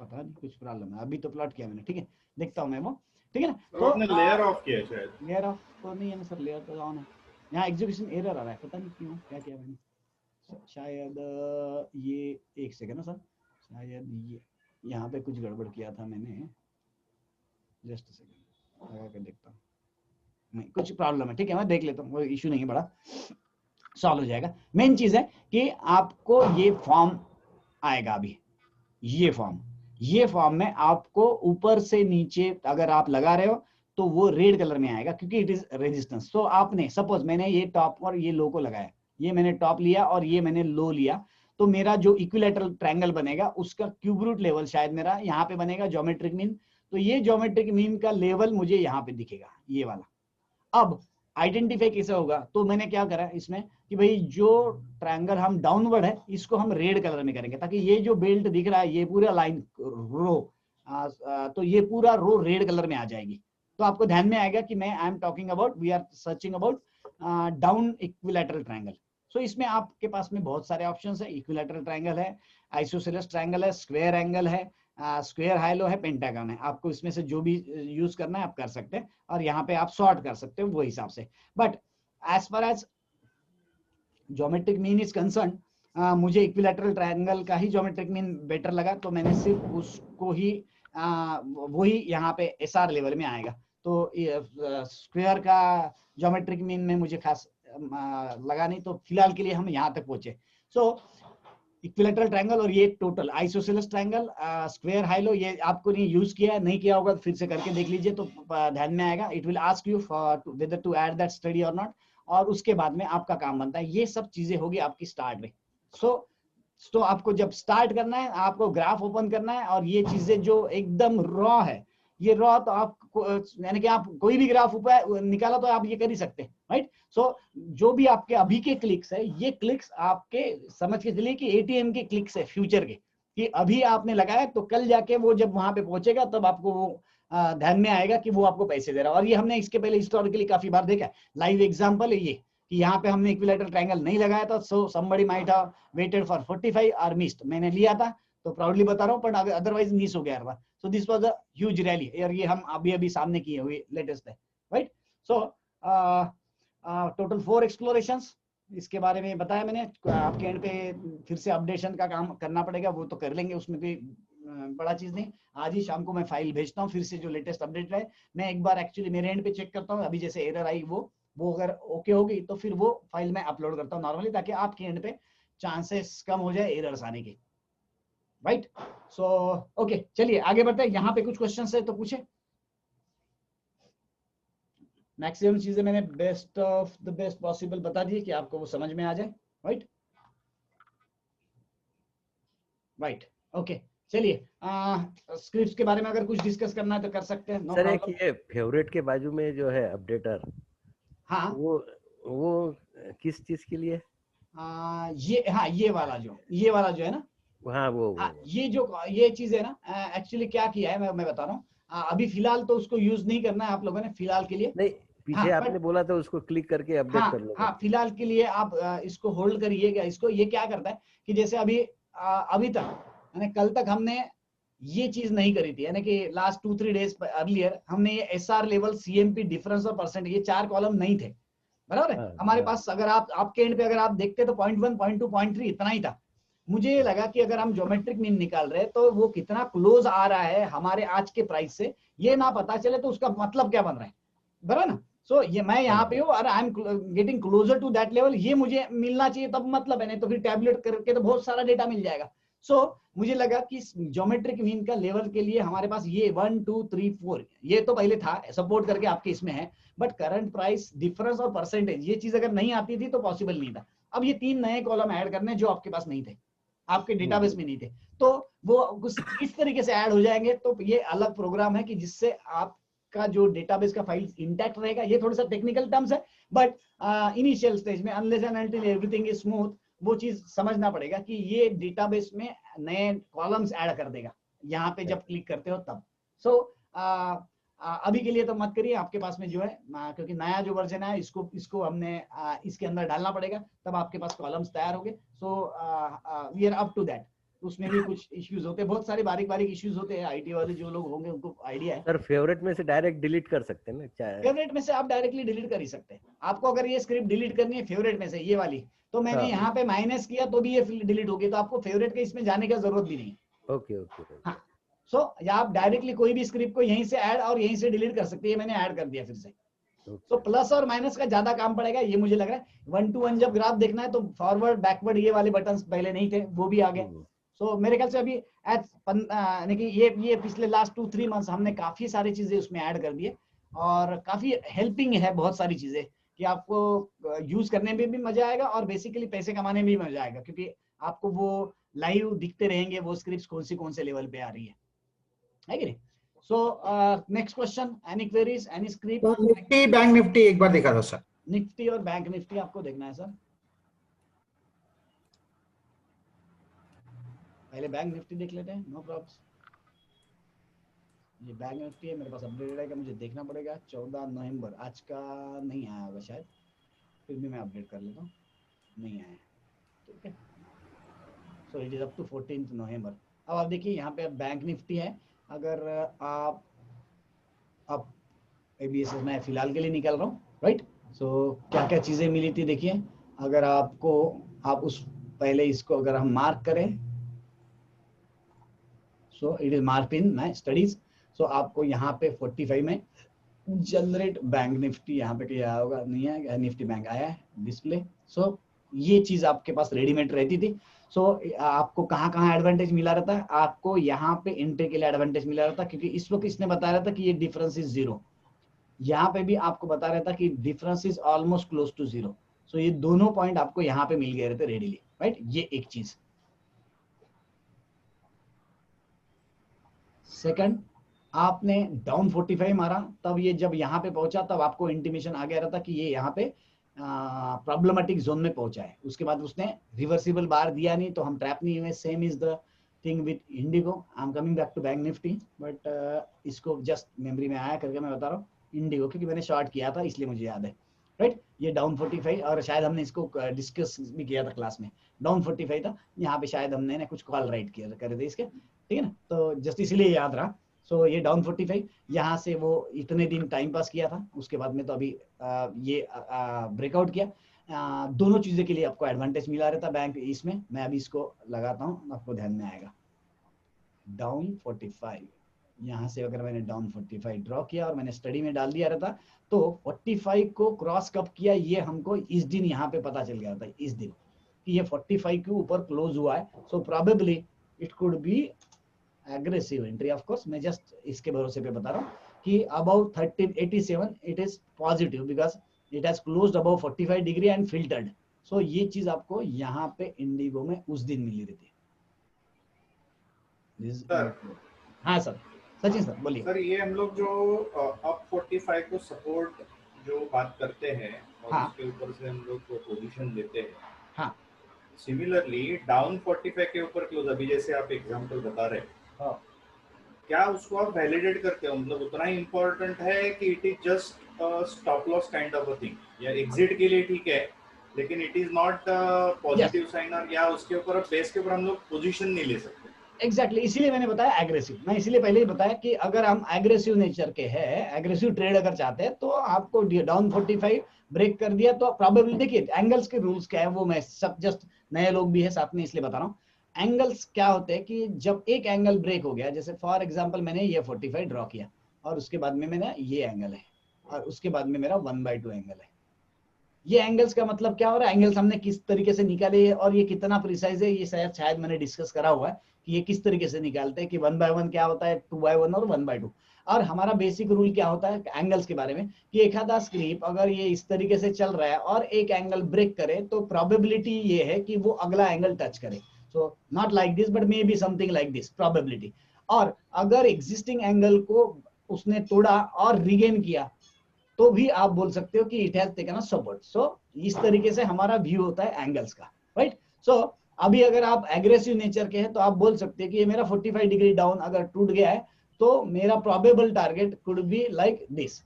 पता नहीं कुछ प्रॉब्लम है, अभी तो प्लॉट किया मैंने, ठीक है, देखता हूँ मैं वो, ठीक है ना। तो आपने लेयर ऑफ किया शायद, लेयर ऑफ तो नहीं है ना सर, लेयर तो ऑन है, यहाँ एग्जीक्यूशन एरर आ रहा है, पता नहीं क्यों, क्या किया मैंने, शायद ये, एक सेकंड ना सर, शायद ये यहाँ पे कुछ गड़बड़ किया था मैंने, जस्ट सेकंड लगा के देखता हूँ, नहीं कुछ प्रॉब्लम है, ठीक है, मैं देख लेता हूँ, वो इशू नहीं है बड़ा, सॉल्व हो जाएगा। मेन चीज है कि आपको ये फॉर्म आएगा, अभी ये फॉर्म में आपको ऊपर से नीचे अगर आप लगा रहे हो तो वो रेड कलर में आएगा, क्योंकि इट इज रेजिस्टेंस। तो आपने सपोज मैंने ये टॉप और ये लो को लगाया, ये मैंने टॉप लिया और ये मैंने लो लिया, तो मेरा जो इक्विलैटरल ट्रायंगल बनेगा उसका क्यूब रूट लेवल शायद मेरा यहाँ पे बनेगा ज्योमेट्रिक मीन। तो ये ज्योमेट्रिक मीन का लेवल मुझे यहाँ पे दिखेगा, ये वाला। अब आइडेंटिफाई कैसे होगा, तो मैंने क्या करा इसमें कि भाई जो ट्रायंगल हम डाउनवर्ड है इसको हम रेड कलर में करेंगे, ताकि ये जो बेल्ट दिख रहा है, ये पूरा लाइन रो, तो ये पूरा रो रेड कलर में आ जाएगी। तो आपको ध्यान में आएगा कि मैं I am talking about, we are searching about down equilateral triangle. So इसमें आपके पास में बहुत सारे ऑप्शंस है, इक्विलैटरल ट्रायंगल है, आइसोसेलेस ट्रायंगल है, स्क्वायर एंगल है, स्क्वायर हाइलो है, पेंटागन है। आपको इसमें से जो भी यूज करना है आप कर सकते हैं, और यहाँ पे आप सॉर्ट कर सकते हो वो हिसाब से। But as far as geometric mean is concern, मुझे इक्विलैटरल ट्रायंगल का ही ज्योमेट्रिक मीन बेटर लगा, तो मैंने सिर्फ उसको ही वही यहाँ पे SR लेवल में आएगा। तो स्क्वायर का ज्योमेट्रिक मीन में मुझे खास लगा नहीं, तो फिलहाल के लिए हम यहाँ तक पहुंचे। सो इक्विलेटरल ट्रायंगल और ये total isosceles triangle, square high-low, ये आपको नहीं यूज किया है, नहीं किया होगा तो फिर से करके देख लीजिए तो ध्यान में आएगा। It will ask you whether to add that study और नॉट, और उसके बाद में आपका काम बनता है। ये सब चीजें होगी आपकी स्टार्ट में। सो आपको जब स्टार्ट करना है, आपको ग्राफ ओपन करना है, और ये चीजें जो एकदम रॉ है, ये रॉ तो आपको यानी कि आप कोई भी ग्राफ ऊपर निकाला तो आप ये कर ही सकते हैं, राइट। सो जो भी आपके अभी के क्लिक्स है, ये क्लिक्स आपके समझ के चलिए कि एटीएम के क्लिक्स है फ्यूचर के, कि अभी आपने लगाया तो कल जाके वो जब वहां पे पहुंचेगा तब आपको वो ध्यान में आएगा कि वो आपको पैसे दे रहा है। और ये हमने इसके पहले हिस्टोरिकली काफी बार देखा है। लाइव एग्जांपल है ये कि यहाँ पे हमने इक्विलेटरल ट्रायंगल नहीं लगाया था, so somebody might have waited for 45 और मिस्ड। मैंने लिया था तो प्राउडली बता रहा हूँ, बट अदरवाइज मिस हो गया था। So this was a huge rally, और ये हम अभी सामने किए हुए लेटेस्ट है, राइट। सो टोटल 4 एक्सप्लोरेशंस, इसके बारे में बताया मैंने। आपके एंड पे फिर से अपडेशन का काम करना पड़ेगा, वो तो कर लेंगे, उसमें कोई बड़ा चीज नहीं। आज ही शाम को मैं फाइल भेजता हूँ फिर से, जो लेटेस्ट अपडेट है। मैं एक बार एक्चुअली मेरे एंड पे चेक करता हूँ, अभी जैसे एरर आई वो अगर ओके होगी तो फिर वो फाइल में अपलोड करता हूँ नॉर्मली, ताकि आपके एंड पे चांसेस कम हो जाए एरर्स आने के, राइट। सो ओके, चलिए आगे बढ़ते हैं। यहाँ पे कुछ क्वेश्चंस है तो पूछे। मैक्सिमम चीजें मैंने best of the best possible बता दी कि आपको वो समझ में आ जाए, राइट राइट। ओके, चलिए स्क्रिप्ट्स के बारे में अगर कुछ डिस्कस करना है तो कर सकते हैं, नो सर। एक प्रॉब्लम। ये फेवरेट के बाजू में जो है अपडेटर, हाँ वो किस चीज के लिए? ये वाला जो है ना, हाँ ये चीज है ना, एक्चुअली क्या किया है मैं बता रहा हूँ। अभी फिलहाल तो उसको यूज नहीं करना है आप लोगों ने, फिलहाल के लिए नहीं। पीछे आपने बोला था उसको क्लिक करके अपडेट कर लो। हाँ, फिलहाल के लिए आप इसको होल्ड करिएगा। इसको ये क्या करता है कि जैसे अभी तक यानी कल तक हमने ये चीज नहीं करी थी, यानी कि लास्ट 2-3 डेज अर्लियर हमने ये एसआर लेवल, सीएमपी, डिफरेंस और परसेंट, ये 4 कॉलम नहीं थे, बराबर है। हमारे पास अगर आपके एंड पे अगर आप देखते तो 0.1, 0.2, 0.3 इतना ही था। मुझे लगा कि अगर हम ज्योमेट्रिक मीन निकाल रहे हैं तो वो कितना क्लोज आ रहा है हमारे आज के प्राइस से, ये ना पता चले तो उसका मतलब क्या बन रहा है, बराबर ना। सो ये मैं यहाँ पे हूँ और I am getting closer to that level, ये मुझे मिलना चाहिए तब मतलब है, नहीं तो फिर टैबलेट करके तो बहुत सारा डेटा मिल जाएगा। सो मुझे लगा कि ज्योमेट्रिक मीन का लेवल के लिए हमारे पास ये 1, 2, 3, 4 ये तो पहले था, सपोर्ट करके आपके इसमें है, बट करंट प्राइस, डिफरेंस और परसेंटेज, ये चीज अगर नहीं आती थी तो पॉसिबल नहीं था। अब ये 3 नए कॉलम ऐड करने जो आपके पास नहीं थे, आपके डेटाबेस में नहीं थे, तो वो कुछ इस तरीके से ऐड हो जाएंगे। तो ये अलग प्रोग्राम है कि जिससे आपका जो डेटाबेस का फाइल इंटैक्ट रहेगा। ये थोड़ा सा टेक्निकल टर्म्स है, बट इनिशियल स्टेज में unless and until everything is smooth, वो चीज समझना पड़ेगा कि ये डेटाबेस में नए कॉलम्स ऐड कर देगा यहाँ पे जब क्लिक करते हो तब। सो अभी के लिए तो मत करिए, आपके पास में जो है क्योंकि नया जो वर्जन है इसको हमने इसके अंदर डालना पड़ेगा, तब आपके पास कॉलम्स तैयार होंगे। So we are up to that. उसमें भी कुछ इश्यूज होते हैं, बहुत सारे बारीक बारीक इश्यूज होते हैं। आईटी वाले जो लोग होंगे उनको आइडिया है। सर फेवरेट में से डायरेक्ट डिलीट कर सकते हैं ना? फेवरेट में से आप डायरेक्टली डिलीट कर ही सकते हैं। आपको अगर ये स्क्रिप्ट डिलीट करनी है फेवरेट में से, ये वाली, तो मैंने यहाँ पे माइनस किया तो भी ये डिलीट होगी, तो आपको फेवरेट के इसमें जाने का जरूरत भी नहीं है। ओके। हाँ, सो आप डायरेक्टली कोई भी स्क्रिप्ट को यहीं से ऐड और यहीं से डिलीट कर सकते हैं। मैंने ऐड कर दिया फिर से। तो प्लस और माइनस का ज्यादा काम पड़ेगा, ये मुझे लग रहा है। 1 to 1 जब ग्राफ देखना है तो फॉरवर्ड बैकवर्ड ये वाले बटन पहले नहीं थे, वो भी आ गए। सो मेरे ख्याल से अभी यानी कि ये पिछले लास्ट 2-3 मंथ्स हमने काफी सारी चीजें उसमें ऐड कर दिए, और काफी हेल्पिंग है बहुत सारी चीजें, कि आपको यूज करने में भी मजा आएगा और बेसिकली पैसे कमाने में भी मजा आएगा, क्योंकि आपको वो लाइव दिखते रहेंगे वो स्क्रिप्ट कौन से लेवल पे आ रही है कि नहीं। So next question, any queries, any script? Nifty, bank Nifty एक बार देखा था सर। निफ्टी और बैंक निफ्टी आपको देखना है सर। पहले बैंक निफ्टी देख लेते हैं, नो प्रॉब्लम। ये बैंक निफ्टी है, मेरे पास अपडेटेड है कि मुझे देखना पड़ेगा। 14 नवंबर आज का नहीं आया होगा शायद, फिर भी मैं अपडेट कर लेता हूँ। नहीं आया, ठीक है। So it is up to 14 November. अब आप देखिए यहाँ पे बैंक निफ्टी है। अगर आप ABSS में फिलहाल के लिए निकाल रहा हूँ, राइट। सो क्या क्या चीजें मिली थी देखिए। अगर आप उस पहले इसको अगर हम मार्क करें, so it is mark in my studies. So आपको यहाँ पे 45 में जनरेट बैंक निफ्टी यहाँ पे क्या होगा, नहीं आएगा, निफ्टी बैंक आया है डिस्प्ले। सो ये चीज आपके पास रेडीमेड रहती थी। सो आपको कहाँ कहाँ एडवांटेज मिला रहता है, आपको यहाँ पे एंट्री के लिए एडवांटेज मिला रहता है, क्योंकि इस वक्त इसने बताया रहता कि ये डिफरेंस इज 0। यहाँ पे भी आपको बता रहता कि difference is almost close to 0। सो ये दोनों पॉइंट आपको यहाँ पे मिल गए रहते रेडीली, राइट। ये एक चीज। सेकंड, आपने डाउन 45 मारा, तब ये जब यहाँ पे पहुंचा तब आपको इंटीमेशन आ गया रहता कि ये यहाँ पे प्रॉब्लमेटिक जोन में पहुंचा है। उसके बाद उसने रिवर्सिबल बार दिया नहीं, तो हम ट्रैप नहीं हुए। Same is the thing with IndiGo. I am coming back to bank Nifty, but इसको जस्ट मेमोरी में आया करके मैं बता रहा हूँ इंडिगो, क्योंकि मैंने शॉर्ट किया था इसलिए मुझे याद है, राइट। ये डाउन 45, और शायद हमने इसको डिस्कस भी किया था क्लास में। डाउन 45 था, यहाँ पे शायद हमने कुछ कॉल राइट किया करे थे इसके, ठीक है ना, तो जस्ट इसीलिए याद रहा। सो ये डाउन 45, यहाँ से वो इतने दिन टाइम पास किया था, उसके बाद में तो अभी ये ब्रेकआउट किया। दोनों चीजें के लिए आपको एडवांटेज मिला रहता बैंक इसमें। मैं अभी इसको लगाता हूँ, आपको ध्यान में आएगा। डाउन 45, यहाँ से अगर मैंने डाउन 45 ड्रॉ किया और मैंने स्टडी में डाल दिया रहता, तो 45 को क्रॉस कब किया ये हमको इस दिन यहाँ पे पता चल गया था, इस दिन कि ये 45 के ऊपर क्लोज हुआ है। So probably it could be aggressive entry. Of course मैं जस्ट इसके भरोसे पे बता रहा हूँ कि about 1387 it is positive because it has closed about 45 degree and filtered. So ये चीज आपको यहाँ पे इंडिगो में उस दिन मिली रहती है। हाँ सर, सचिन सर बोलिए। सर ये हम लोग जो अप 45 को सपोर्ट जो बात करते हैं और हाँ, उसके ऊपर से हम लोग पोजीशन लेते हैं, हाँ, सिमिलरली डाउन 45 के ऊपर क्लोज, अभी जैसे आप एग्जांपल बता रहे हैं, हाँ, क्या उसको आप वैलिडेट करते हो? मतलब उतना ही इम्पोर्टेंट है कि it is just stop loss kind of a thing, या एग्जिट के लिए ठीक है लेकिन it is not positive sign, और या उसके ऊपर बेस के ऊपर हम लोग पोजीशन नहीं ले सकते? एग्जैक्टली इसीलिए मैंने बताया एग्रेसिव। मैं इसीलिए पहले ही बताया कि अगर हम एग्रेसिव नेचर के हैं, एग्रेसिव ट्रेड अगर चाहते हैं, तो आपको डाउन 45 ब्रेक कर दिया तो प्रोबेबली, देखिए एंगल्स के रूल्स क्या है वो मैं सब जस्ट नए लोग भी है साथ में इसलिए बता रहा हूँ। एंगल्स क्या होते हैं कि जब एक एंगल ब्रेक हो गया, जैसे फॉर एग्जांपल मैंने ये 45 ड्रॉ किया और उसके बाद में मैंने ये एंगल है और उसके बाद में मेरा 1/2 एंगल है। ये एंगल्स का मतलब क्या हो रहा है, एंगल्स हमने किस तरीके से निकाले है और ये कितना प्रिसाइज है, ये शायद मैंने डिस्कस करा हुआ है कि ये किस तरीके से निकालते हैं कि 1/1 क्या होता है, 2/1 और 1/2। और हमारा बेसिक रूल क्या होता है एंगल्स के बारे में कि एक आधा स्क्रिप अगर ये इस तरीके से चल रहा है और एक एंगल ब्रेक करे तो प्रोबेबिलिटी ये है कि वो अगला एंगल टच करे। So not like this but may be something like this probability. और अगर एग्जिस्टिंग एंगल को उसने तोड़ा और रिगेन किया तो भी आप बोल सकते हो कि it has taken a support. So इस तरीके से हमारा व्यू होता है एंगल्स का, राइट। सो अभी अगर आप एग्रेसिव नेचर के हैं तो आप बोल सकते हैं कि ये मेरा 45 डिग्री डाउन अगर टूट गया है तो मेरा probable target could be like this,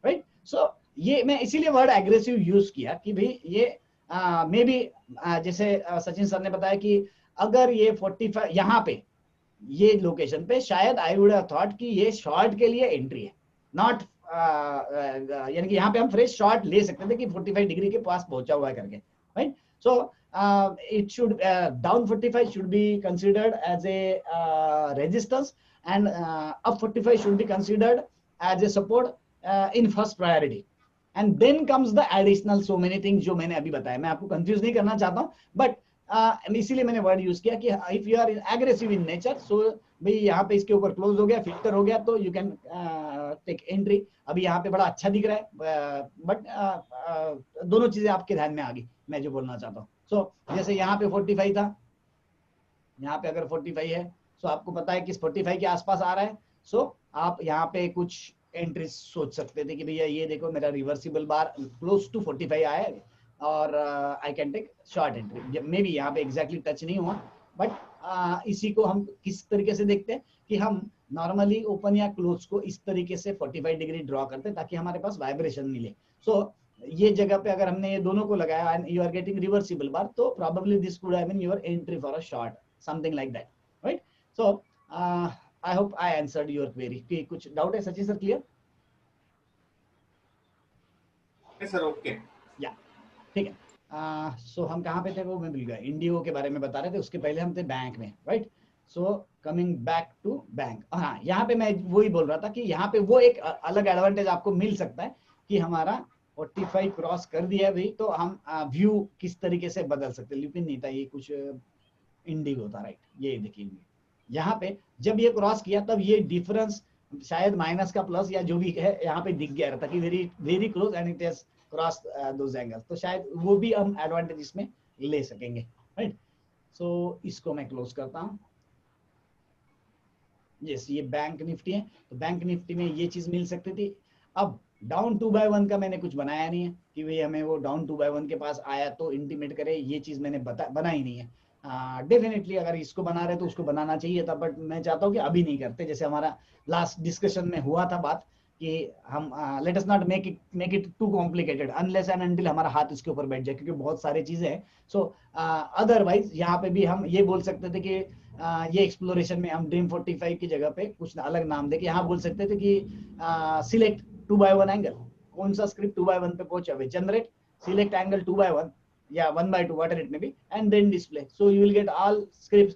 right. So ये मैं इसीलिए वर्ड एग्रेसिव यूज किया कि भाई ये मे बी जैसे सचिन सर ने बताया कि अगर ये 45 यहाँ पे ये लोकेशन पे शायद आई वुड हैव थॉट कि ये शॉर्ट के लिए एंट्री है, नॉट यानी कि यहाँ पे हम फ्रेश शॉर्ट ले सकते थे कि 45 डिग्री के पास पहुंचा हुआ है करके, right. So it should down 45 should be considered as a resistance and up 45 should be considered as a support in first priority, and then comes the additional so many things जो मैंने अभी बताया। मैं आपको कंफ्यूज नहीं करना चाहता हूँ बट इसीलिए मैंने वर्ड यूज किया कि if you are aggressive in nature, so भाई यहाँ पे इसके ऊपर क्लोज हो गया, फिल्टर हो गया, तो यू कैन टेक एंट्री। अभी यहाँ पे बड़ा अच्छा दिख रहा है बट दोनों चीजें आपके ध्यान में आ गई मैं जो बोलना चाहता हूँ। सो जैसे यहाँ पे 45 था, यहाँ पे अगर 45 है सो आपको पता है कि 45 के आसपास आ रहा है। सो आप यहाँ पे कुछ एंट्री सोच सकते थे कि भैया ये देखो मेरा रिवर्सिबल बार क्लोज टू 45 आया है और I can take short entry. Maybe यहाँ पे एग्जैक्टली टच नहीं हुआ बट इसी को हम किस तरीके से देखते हैं कि हम नॉर्मली ओपन या क्लोज को इस तरीके से 45 डिग्री ड्रॉ करते हैं ताकि हमारे पास वाइब्रेशन मिले। सो ये जगह पे अगर हमने ये दोनों को लगाया and you are getting reversible bar तो probably this could have been your entry for a short, something like that, right. So I hope I answered your query. कि कुछ डाउट है Sachin sir? Clear? Sir okay, या ठीक है। सो हम कहाँ पे थे वो मैं भूल गया, इंडिगो के बारे में बता रहे थे, उसके पहले हम थे बैंक में, right. So coming back to bank, हाँ यहाँ पे मैं वही बोल रहा था कि यहाँ पे वो एक अलग एडवांटेज आपको मिल सकता है कि हमारा 45 क्रॉस कर दिया भाई, तो हम व्यू किस तरीके से बदल सकते हैं। लेकिन नहीं था, ये कुछ इंडिगो था, राइट। ये देखिए यहाँ पे जब ये क्रॉस किया तब ये डिफरेंस शायद माइनस का प्लस या जो भी है यहाँ पे दिख गया रहता कि very very close and it has cross those angles, तो शायद वो भी हम एडवांटेज इसमें ले सकेंगे, राइट। सो इसको मैं क्लोज करता हूँ। यस, ये बैंक निफ्टी है, तो बैंक निफ्टी में ये चीज मिल सकती थी। अब डाउन 2/1 का मैंने कुछ बनाया नहीं है कि भाई हमें वो डाउन 2/1 के पास आया तो इंटीमेट करे, ये चीज मैंने बनाई नहीं है। डेफिनेटली अगर इसको बना रहे तो उसको बनाना चाहिए था, बट मैं चाहता हूँ कि अभी नहीं करते। जैसे हमारा लास्ट डिस्कशन में हुआ था बात कि हम let us not make it too complicated unless and until हमारा हाथ इसके ऊपर बैठ जाए, क्योंकि बहुत सारी चीजें हैं। सो अदरवाइज यहाँ पे भी हम ये बोल सकते थे कि ये एक्सप्लोरेशन में हम ड्रीम 45 की जगह पे कुछ अलग नाम देके यहाँ बोल सकते थे कि सिलेक्ट 2/1 एंगल। कौन सा स्क्रिप्ट 2/1 पे पहुंचा हुआ, जनरेट सिलेक्ट एंगल 2/1 या 1/2 whatever it may be and then display, so you will get all scripts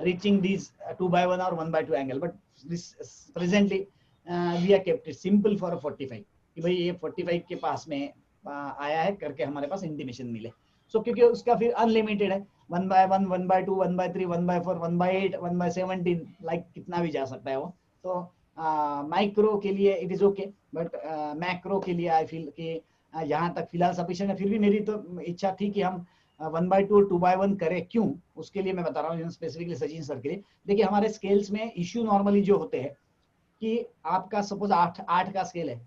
reaching these 2/1 or 1/2 angle, but this presently we are kept it simple for a 45 कि भाई ये 45 के पास में आया है करके हमारे पास इंटीमेशन मिले। सो क्योंकि उसका फिर अनलिमिटेड है, 1/1 1/2 1/3 1/4 1/8 1/17 लाइक कितना भी जा सकता है वो। तो माइक्रो के लिए it is okay, but macro के लिए आई फील कि यहाँ तक फिलहाल सफिशिएंट है। फिर भी मेरी तो इच्छा थी कि हम 1/2 और 2/1 करें। क्यों, उसके लिए मैं बता रहा हूँ स्पेसिफिकली सचिन सर के लिए। देखिए हमारे स्केल्स में इश्यू नॉर्मली जो होते हैं कि आपका सपोज 8 का स्केल है,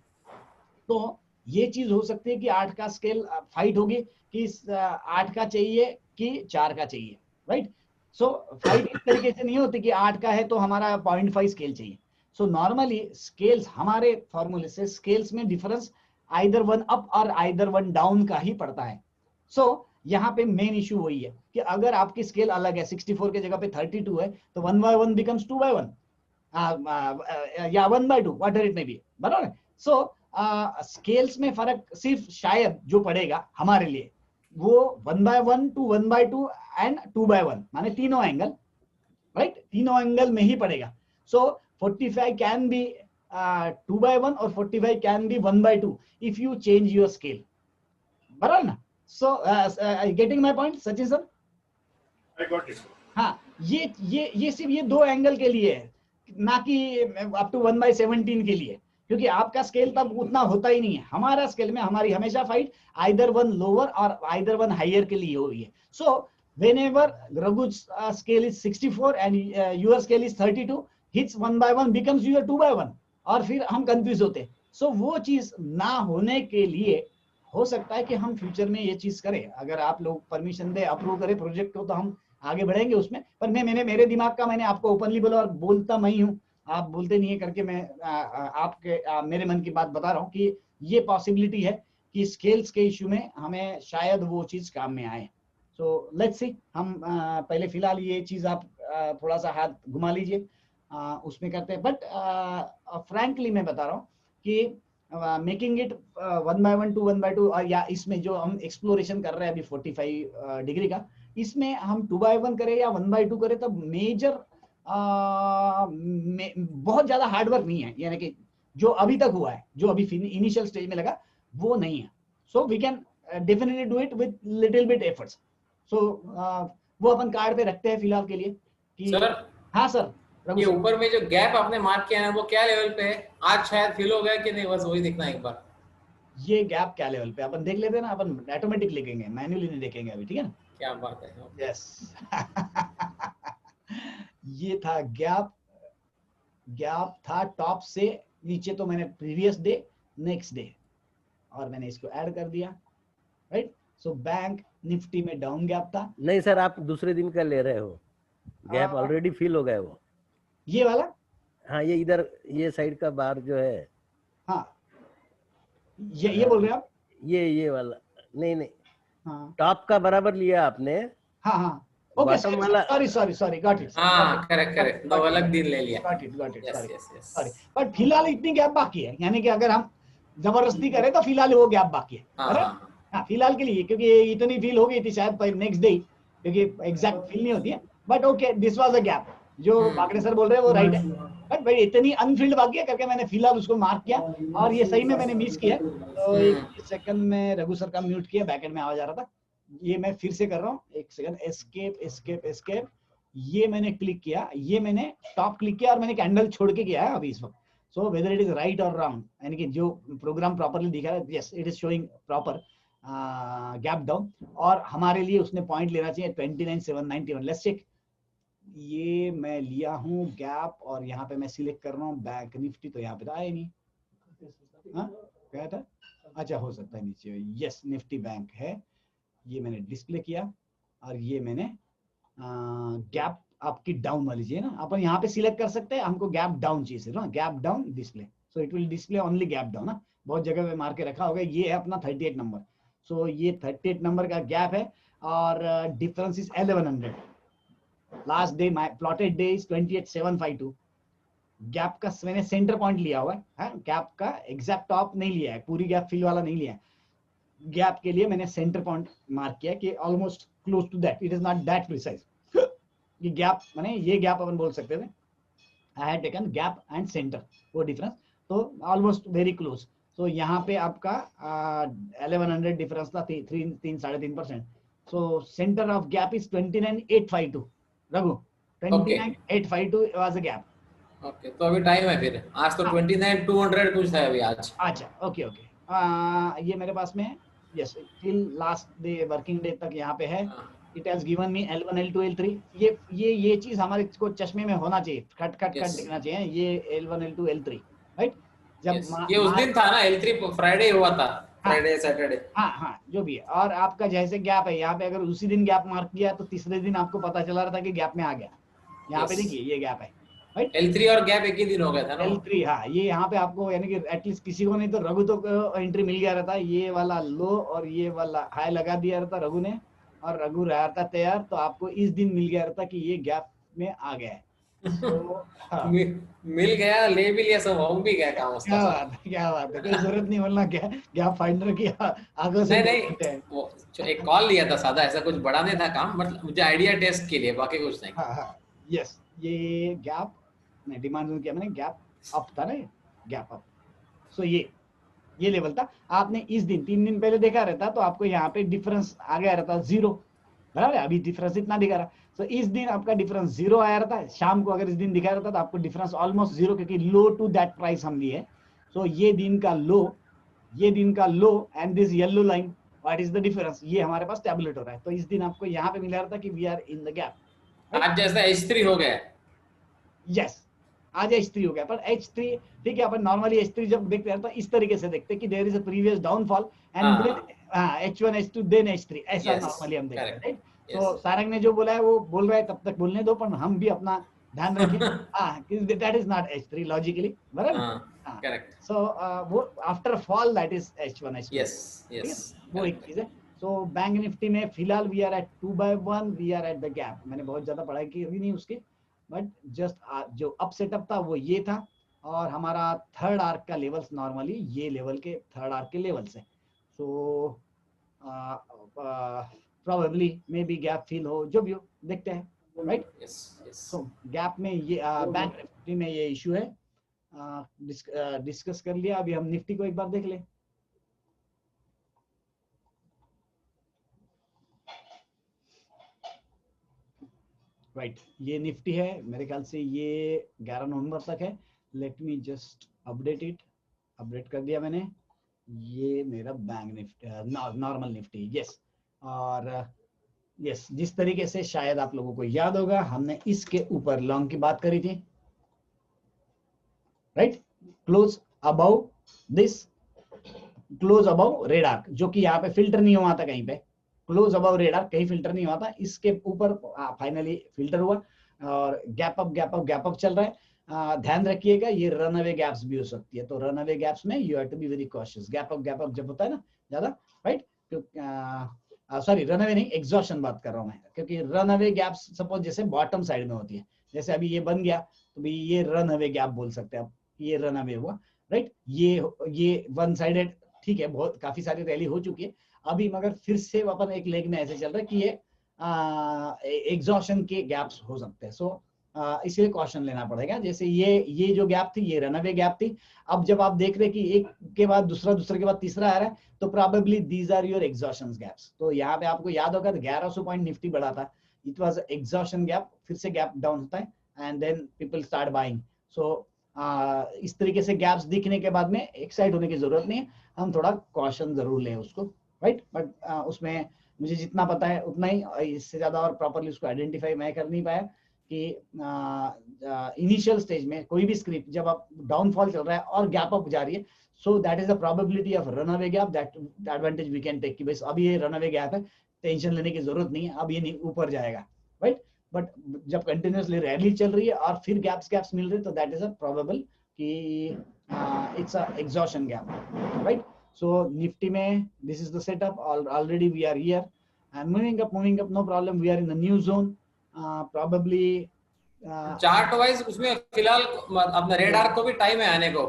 तो ये चीज हो सकती है कि 8 का स्केल फाइट होगी कि 8 का चाहिए कि 4 का चाहिए, राइट। सो फाइट इस तरीके से नहीं होती कि 8 का है तो हमारा 0.5 स्केल चाहिए। सो नॉर्मली स्केल्स हमारे फॉर्मूले से स्केल्स में डिफरेंस आइदर 1 अप और आइदर 1 डाउन का ही पड़ता है। सो यहाँ पे मेन इश्यू वही है कि अगर आपकी स्केल अलग है, 64 के जगह पे 32 है, तो 1/1 becomes 2/1 या 1/2 whatever it may be, बराबर है। सो स्केल्स में फर्क सिर्फ शायद जो पड़ेगा हमारे लिए वो 1/1 to 1/2 एंड 2/1 माने तीनों एंगल, राइट, तीनों एंगल में ही पड़ेगा। सो 45 कैन बी 2/1 और 45 can be 1/2 if you change your scale, बराबर ना। So getting my point Sachin sir? I got it. हाँ, ये सिर्फ ये 2 एंगल के लिए है, ना कि अप टू 1/17 के लिए, क्योंकि आपका स्केल तब उतना होता ही नहीं है। हमारा स्केल में हमारी हमेशा फाइट आइदर 1 लोअर और आइदर 1 हायर के लिए हुई है। सो whenever Raghu's scale is 64 and your scale is 32, his 1/1 becomes your 2/1 और फिर हम कंफ्यूज होते हैं। सो वो चीज ना होने के लिए हो सकता है कि हम फ्यूचर में ये चीज करें। अगर आप लोग परमिशन दे, अप्रूव करें प्रोजेक्ट को, तो हम आगे बढ़ेंगे उसमें। पर मेरे दिमाग का मैंने आपको ओपनली बोला और बोलता मैं ही हूँ, आप बोलते नहीं है करके मैं आपके मेरे मन की बात बता रहा हूँ कि ये पॉसिबिलिटी है कि स्केल्स के इश्यू में हमें शायद वो चीज काम में आए। सो लेट्स सी, हम पहले फिलहाल ये चीज आप थोड़ा सा हाथ घुमा लीजिए, उसमें करते हैं। बट फ्रैंकली मैं बता रहा हूँ कि मेकिंग इट 1/1 to 1/2 और या इसमें जो हम एक्सप्लोरेशन कर रहे हैं अभी 45 डिग्री का, इसमें हम 2/1 करें या 1/2 करें, तब मेजर बहुत ज्यादा हार्डवर्क नहीं है, यानी कि जो अभी तक हुआ है, जो अभी इनिशियल स्टेज में लगा वो नहीं है। So we can definitely do it with little bit efforts. So वो अपन कार्ड पे रखते हैं फिलहाल के लिए कि सर, हाँ सर, ये ऊपर में जो गैप आपने मार्क किया है वो क्या लेवल पे है? आज शायद फील हो गया कि नहीं, बस वही देखना एक बार। ये गैप क्या लेवल पे अपन देख लेते हैं ना, अपन ऑटोमेटिक लिखेंगे, मैन्युअली नहीं देखेंगे अभी, ठीक है ना। क्या बात है, यस ये था गैप था टॉप से नीचे, तो मैंने प्रीवियस डे नेक्स्ट डे और मैंने इसको ऐड कर दिया, राइट। सो बैंक निफ्टी में डाउन गैप था। नहीं सर, आप दूसरे दिन का ले रहे हो, गैप ऑलरेडी फिल हो गया वो। ये वाला, हाँ, ये इधर ये साइड का बार जो है, हाँ ये बोल रहे हैं आप? ये वाला नहीं, हाँ, टॉप का बराबर लिया आपने। हाँ ओके, सॉरी गॉट इट। हाँ करेक्ट, दो अलग दिन ले लिया, गॉट इट सॉरी। बट फिलहाल इतनी गैप बाकी है, यानी कि अगर हम जबरदस्ती करें तो फिलहाल वो गैप बाकी है। हाँ फिलहाल के लिए, क्योंकि इतनी फील हो गई थी शायद नेक्स्ट डे, क्योंकि एग्जैक्ट फील नहीं होती है, but okay this was a gap. जो बाकड़े सर बोल रहे हैं वो राइट है, बट भाई इतनी अनफील्ड बाकी है करके मैंने फिलहाल उसको मार्क किया और ये सही में मैंने मिस किया। तो एक सेकंड में रघु सर का म्यूट किया, बैकएंड में आवाज आ रहा था। ये मैं फिर से कर रहा हूँ, एक सेकंड, एस्केप एस्केप एस्केप, ये मैंने क्लिक किया, ये मैंने टॉप क्लिक किया और मैंने कैंडल छोड़ के किया है अभी इस वक्त। So whether it is right और रॉन्ग, यानी कि जो प्रोग्राम प्रॉपरली दिखा है, yes it is showing proper gap down, और हमारे लिए उसने पॉइंट लेना चाहिए 29,791। लेट्स चेक, ये मैं लिया हूँ गैप और यहाँ पे मैं सिलेक्ट कर रहा हूँ बैंक निफ्टी, तो यहाँ पे तो आया नहीं। हाँ क्या था, अच्छा हो सकता है नीचे, यस निफ्टी बैंक है, ये मैंने डिस्प्ले किया और ये मैंने गैप आपकी डाउन वाली चाहिए ना, अपन यहाँ पे सिलेक्ट कर सकते हैं, हमको गैप डाउन चाहिए सिर्फ ना, gap down display, so it will display only gap down ना, बहुत जगह पे मार के रखा होगा। ये है अपना 38 नंबर, सो ये 38 नंबर का गैप है और difference is 1100। Last day my plotted day is 28,752। Gap का मैंने सेंटर पॉइंट लिया हुआ है, गैप का एग्जैक्ट टॉप नहीं लिया है, पूरी गैप फिल वाला नहीं लिया है, गैप के लिए मैंने सेंटर पॉइंट मार्क किया कि almost close to that, it is not that precise. ये गैप माने ये गैप अपन बोल सकते थे, I had taken gap and centre, वो डिफरेंस, तो ऑलमोस्ट वेरी क्लोज। तो यहाँ पे आपका 1100 डिफरेंस था, 3.5%। So centre of gap is 29,852। Raghu 29,852 was a gap. Okay, तो अभी टाइम है फिर, आज तो 29,200 कुछ है अभी आज। अच्छा ओके ओके, ये मेरे पास में है, yes till last day working day तक यहाँ पे है। It has given me L1 L2 L3, ये चीज हमारे को चश्मे में होना चाहिए, कट दिखना चाहिए, ये L1 L2 L3 राइट। जब ये उस दिन था ना L3, फ्राइडे हुआ था, फ्राइडे सैटरडे, हाँ जो भी है। और आपका जैसे गैप है यहाँ पे, अगर उसी दिन गैप मार्क किया तो तीसरे दिन आपको पता चला रहा था कि गैप में आ गया, यहाँ पे देखिए ये गैप है राइट। L3 और गैप एक ही दिन हो गया था ना, L3 हाँ, ये यहाँ पे आपको यानी कि एटलीस्ट किसी को नहीं तो रघु तो एंट्री मिल गया रहता, ये वाला लो और ये वाला हाई लगा दिया रहता रघु ने, और रघु रहा था तैयार, तो आपको इस दिन मिल गया रहता कि ये गैप में आ गया है। तो हाँ। मिल गया, ले भी लिया, सब हो भी गया काम उसका। क्या बात है, कोई जरूरत नहीं बोलना गैप फाइंडर की आगे से नहीं वो एक कॉल लिया था सादा, ऐसा कुछ बड़ा नहीं था काम, मतलब मुझे आइडिया टेस्ट के लिए, बाकी कुछ नहीं। हाँ यस, ये गैप नहीं डिमांड किया मैंने, गैप अप था ना, गैप अप। सो ये लेवल था, आपने इस दिन 3 दिन पहले देखा रहता तो आपको यहाँ पे डिफरेंस आ गया रहता 0, बराबर है, अभी डिफरेंस इतना दिखा रहा। तो इस दिन आपका डिफरेंस 0 आया रहता, शाम को अगर इस दिन दिखा रहता तो आपको डिफरेंस ऑलमोस्ट 0, क्योंकि लो टू दैट प्राइस हम लिए। सो ये दिन का low and this yellow line, what is the difference, ये हमारे पास टैबुलेट हो रहा है। तो इस दिन आपको यहाँ पे मिला रहता कि we are in the gap. आज जैसा H3 हो गया, यस आज H3 हो गया, पर H3 ठीक है, अपन नॉर्मली H3 जब देखते हैं तो इस तरीके से देखते हैं कि there is a previous downfall and H1 H2 then H3, ऐसा नॉर्मली हम देखते हैं राइट। तो सारंग ने जो बोला है वो बोल रहा है, तब तक बोलने दो, पर हम भी अपना ध्यान रखें that is not H3 logically, बराबर। करेक्ट। सो वो after fall that is H1 H2, yes वो एक चीज है। सो बैंक निफ्टी में फिलहाल we are at 2/1, we are at the gap. मैंने बहुत ज्यादा पढ़ाई की नहीं उसकी, बट जस्ट जो अप सेटअप था वो ये था, और हमारा थर्ड आर्क का लेवल्स नॉर्मली ये लेवल के थर्ड आर्क के लेवल्स है। So probably maybe gap fill हो, जो भी हो देखते हैं राइट। सो गैप में ये बैंक निफ्टी में ये इशू है, डिस्कस कर लिया। अभी हम निफ्टी को एक बार देख लें। राइट ये निफ्टी है, मेरे ख्याल से ये 11 नवंबर तक है। लेट मी जस्ट अपडेट कर दिया मैंने। ये मेरा bank Nifty normal Nifty, yes. और यस जिस तरीके से शायद आप लोगों को याद होगा, हमने इसके ऊपर लॉन्ग की बात करी थी right. Close about this, close about red arc, जो कि यहाँ पे फिल्टर नहीं हुआ था कहीं पे, क्लोज अबाउ रेडार कहीं फिल्टर नहीं हुआ था, इसके ऊपर फाइनली फिल्टर हुआ और गैप अप चल रहा है। ध्यान रखिएगा ये रन अवे गैप्स भी हो सकती है, तो रन अवे गैप्स में you have to be very cautious. Gap up जब होता है ना ज्यादा राइट, सॉरी रन अवे नहीं, एग्जॉशन बात कर रहा हूँ मैं, क्योंकि रन अवे गैप्स सपोज जैसे बॉटम साइड में होती है, जैसे अभी ये बन गया तो भी ये रन अवे गैप बोल सकते हैं आप, ये रन अवे हुआ राइट। ये वन साइडेड ठीक है, बहुत काफी सारी रैली हो चुकी है अभी, मगर फिर से अपन एक लेग में ऐसे चल रहा है कि ये एग्जॉशन के गैप्स हो सकते हैं। सो इसलिए कॉशन लेना पड़ेगा। जैसे ये जो गैप थी ये रनअवे गैप थी। अब जब आप देख रहे हैं कि एक के बाद दूसरा, दूसरे के बाद तीसरा आ रहा है, तो probably these are your exhaustion gaps. तो यहाँ पे आपको याद होगा 1100 पॉइंट निफ्टी बढ़ा था, इट वाज एग्जॉशन गैप, फिर से गैप डाउन होता है and then people start buying. So इस तरीके से गैप्स दिखने के बाद में एक्साइट होने की जरूरत नहीं है, हम थोड़ा कॉशन जरूर लें उसको, राइट। बट उसमें मुझे जितना पता है उतना ही, इससे ज्यादा और प्रॉपरली उसको आइडेंटिफाई मैं कर नहीं पाया कि इनिशियल स्टेज में कोई भी स्क्रिप्ट जब आप डाउनफॉल चल रहा है और गैप अप जा रही है, so that is the probability of run away gap, that advantage we can take कि बस अभी ये रन अवे गैप है, टेंशन लेने की जरूरत नहीं है, अब ये ऊपर जाएगा, राइट। बट जब कंटिन्यूसली रैली चल रही है और फिर गैप्स मिल रहे हैं, तो दैट इज अ प्रोबेबल कि it's a exhaustion gap, right. So Nifty में this is the setup, already we are here and moving up, no problem, we are in the new zone, probably chart wise उसमें फिलहाल अपना red arc को भी time है आने को,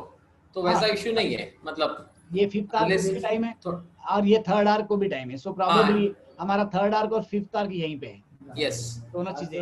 तो वैसा इश्यू नहीं है, मतलब ये फिफ्थ आर्क को भी टाइम है और ये थर्ड आर्क को भी टाइम है। सो प्रोबेबली हमारा थर्ड आर्क और फिफ्थ आर्क यहीं पे है, यस दोनों चीजें।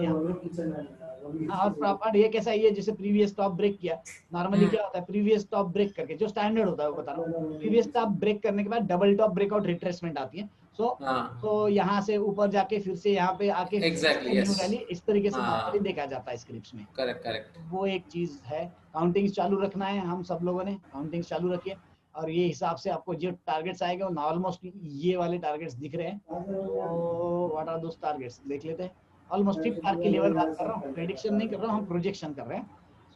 और प्रॉपर ये कैसा है, ये जैसे प्रीवियस टॉप ब्रेक किया, नॉर्मली क्या होता है प्रीवियस टॉप ब्रेक करके जो स्टैंडर्ड होता है वो बता रहा हूँ, प्रीवियस टॉप ब्रेक करने के बाद डबल टॉप ब्रेकआउट रिट्रेसमेंट आती है। तो यहाँ से ऊपर जाके फिर से यहाँ पे आके एग्जैक्टली रैली इस तरीके से नॉर्मली देखा जाता है स्क्रिप्ट्स में। करेक्ट वो एक चीज है। काउंटिंग चालू रखना है, हम सब लोगों ने काउंटिंग चालू रखिए और ये हिसाब से आपको जो टारगेट्स आएंगे वो ऑलमोस्ट ये वाले टारगेट्स दिख रहे हैं। तो व्हाट आर दोस टारगेट्स देख लेते हैं। ऑलमोस्ट फिफ्थ आर्क की लेवल बात कर रहा हूँ, प्रेडिक्शन नहीं कर रहा हूँ, हम प्रोजेक्शन कर रहे हैं।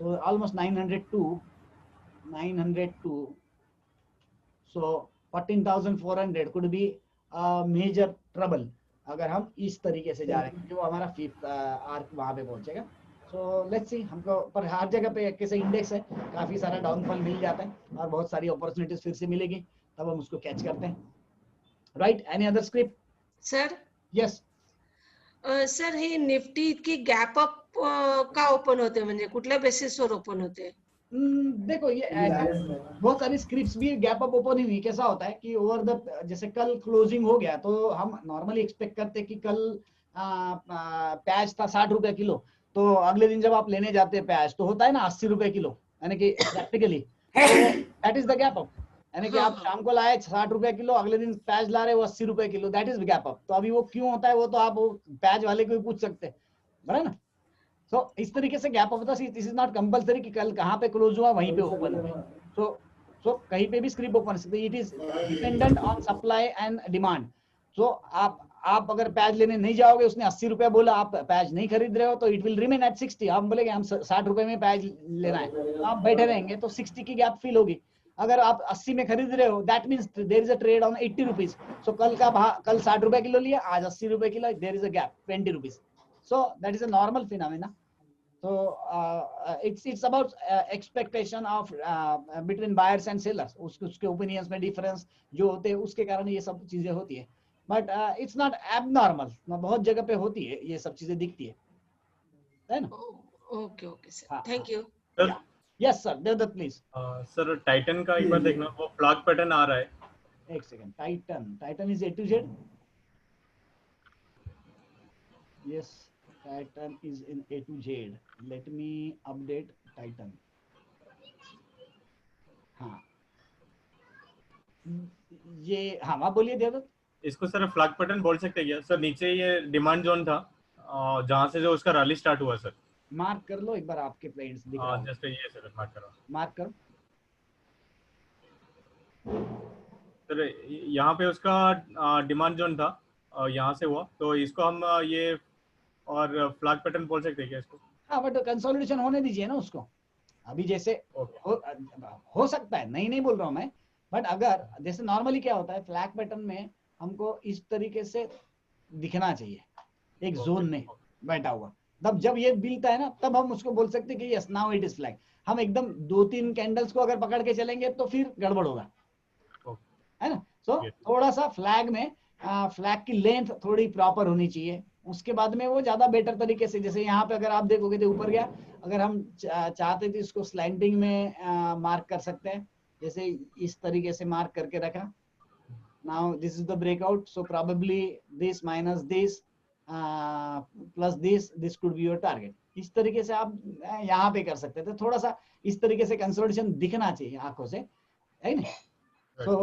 So almost 902, so 14,400 could be major trouble अगर हम इस तरीके से जा रहे हैं, जो हमारा फिफ्थ आर्क वहां पे पहुंचेगा। सो लेट्स सी, हमको पर हर जगह पे कैसे इंडेक्स है, काफी सारा डाउनफॉल मिल जाता है और बहुत सारी अपॉर्चुनिटीज फिर से मिलेगी, तब हम उसको कैच करते हैं, right. Any other script sir? Yes sir, हे निफ्टी इतकी गॅप अप का ओपन होते, म्हणजे कुठल्या बेसिसवर ओपन होते? देखो ये बहुत सारी स्क्रिप्ट्स भी गैप अप ओपन हुई। कैसा होता है कि ओवर द, जैसे कल क्लोजिंग हो गया तो हम नॉर्मली एक्सपेक्ट करते हैं कि कल प्याज था 60 रुपए किलो, तो अगले दिन जब आप लेने जाते हैं प्याज तो होता है ना 80 रुपए किलो, यानी कि practically that is the gap up. यानी कि आप शाम को लाए 60 रुपए किलो, अगले दिन प्याज ला रहे वो 80 रुपए kilo, that is gap up. तो अभी वो क्यों होता है वो तो आप प्याज वाले को भी पूछ सकते हैं, बराबर ना। तो इस तरीके से गैप अप होता है। दिस इज नॉट कंपलसरी कि कल कहाँ पे क्लोज हुआ वहीं पे ओपन हुआ। सो कहीं पे भी स्क्रिप्ट ओपन सकते, it is dependent on supply and demand. So आप अगर प्याज लेने नहीं जाओगे, उसने 80 रुपए बोला, आप प्याज नहीं खरीद रहे हो, तो इट विल रिमेन एट 60। आप बोलेंगे हम 60 रुपए में प्याज लेना है, तो आप बैठे रहेंगे तो 60 की गैप फील होगी। अगर आप 80 में खरीद रहे हो, that means there is a trade on 80 rupees. So कल 60 रुपए किलो लिया, आज 80 रुपए किलो, there is a gap 20 rupees. So that is a normal phenomena. So it's about expectation of between buyers and sellers. उसके opinions में difference जो होते हैं उसके कारण ये सब चीजें होती है। But it's not abnormal. बहुत जगह पे होती है, ये सब चीजें दिखती है ना? Okay sir, thank you. Yes sir, Devdutt please. Sir Titan का एक बार देखना, वो फ्लैग पैटर्न आ रहा है। एक second, Titan is A to Z? Yes, Titan is in A to Z. Let me update Titan. हाँ, ये हाँ आप बोलिए देवदत्त। इसको सर फ्लैग पैटर्न बोल सकते हैं क्या सर? नीचे ये डिमांड जोन था जहाँ से जो उसका रैली स्टार्ट हुआ सर। मार्क कर लो एक बार, आपके फ्रेंड्स दिख रहा है। जस्ट ये सर मार्क करो। मार्क करो सर, यहाँ पे उसका डिमांड जोन था, यहाँ से हुआ, तो इसको हम ये और फ्लैग पैटर्न बोल सकते हैं क्या इसको? हाँ, बट कंसोलिडेशन होने दीजिए ना उसको। अभी जैसे हो सकता है, नहीं बोल रहा हूँ मैं, बट अगर जैसे नॉर्मली क्या होता है फ्लैग पैटर्न में हमको इस तरीके से दिखना चाहिए, एक जोन में बैठा हुआ, तब जब ये मिलता है ना तब हम उसको बोल सकते हैं कि yes now it is flag. हम एकदम 2-3 कैंडल्स को अगर पकड़ के चलेंगे तो फिर गड़बड़ होगा, है ना। सो थोड़ा सा फ्लैग में फ्लैग की लेंथ थोड़ी प्रॉपर होनी चाहिए, उसके बाद में वो ज्यादा बेटर तरीके से, जैसे यहाँ पे अगर आप देखोगे तो ऊपर गया, अगर हम चाहते थे इसको स्लैंटिंग में मार्क कर सकते हैं, जैसे इस तरीके से मार्क करके रखा। Now this is the breakout, so probably this minus this plus this could be your target. इस तरीके से आप यहाँ पे कर सकते थे, थोड़ा सा इस तरीके से कंसोलिडेशन दिखना चाहिए आंखों से, है ना। तो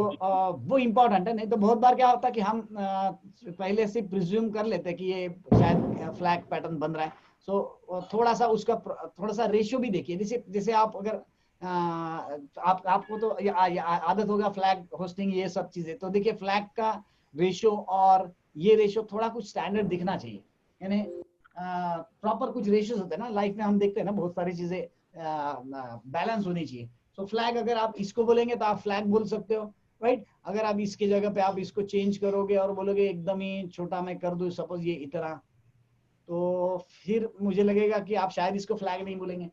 वो इम्पोर्टेंट है। नहीं तो बहुत बार क्या होता है कि हम पहले से प्रिज्यूम कर लेते हैं कि ये शायद फ्लैग पैटर्न बन रहा है। सो थोड़ा सा उसका थोड़ा सा रेशियो भी देखिए। जैसे जैसे आप अगर आपको तो आदत होगा फ्लैग होस्टिंग ये सब चीजें, तो देखिए फ्लैग का रेशियो और ये रेशियो थोड़ा कुछ स्टैंडर्ड दिखना चाहिए। यानी प्रॉपर कुछ रेशियोज होते हैं ना लाइफ में, हम देखते हैं ना बहुत सारी चीजें बैलेंस होनी चाहिए। सो फ्लैग अगर आप इसको बोलेंगे तो आप फ्लैग बोल सकते हो, राइट। अगर आप इसके जगह पे आप इसको चेंज करोगे और बोलोगे एकदम ही छोटा मैं कर दूं, सपोज ये इतना, तो फिर मुझे लगेगा कि आप शायद इसको फ्लैग नहीं बोलेंगे।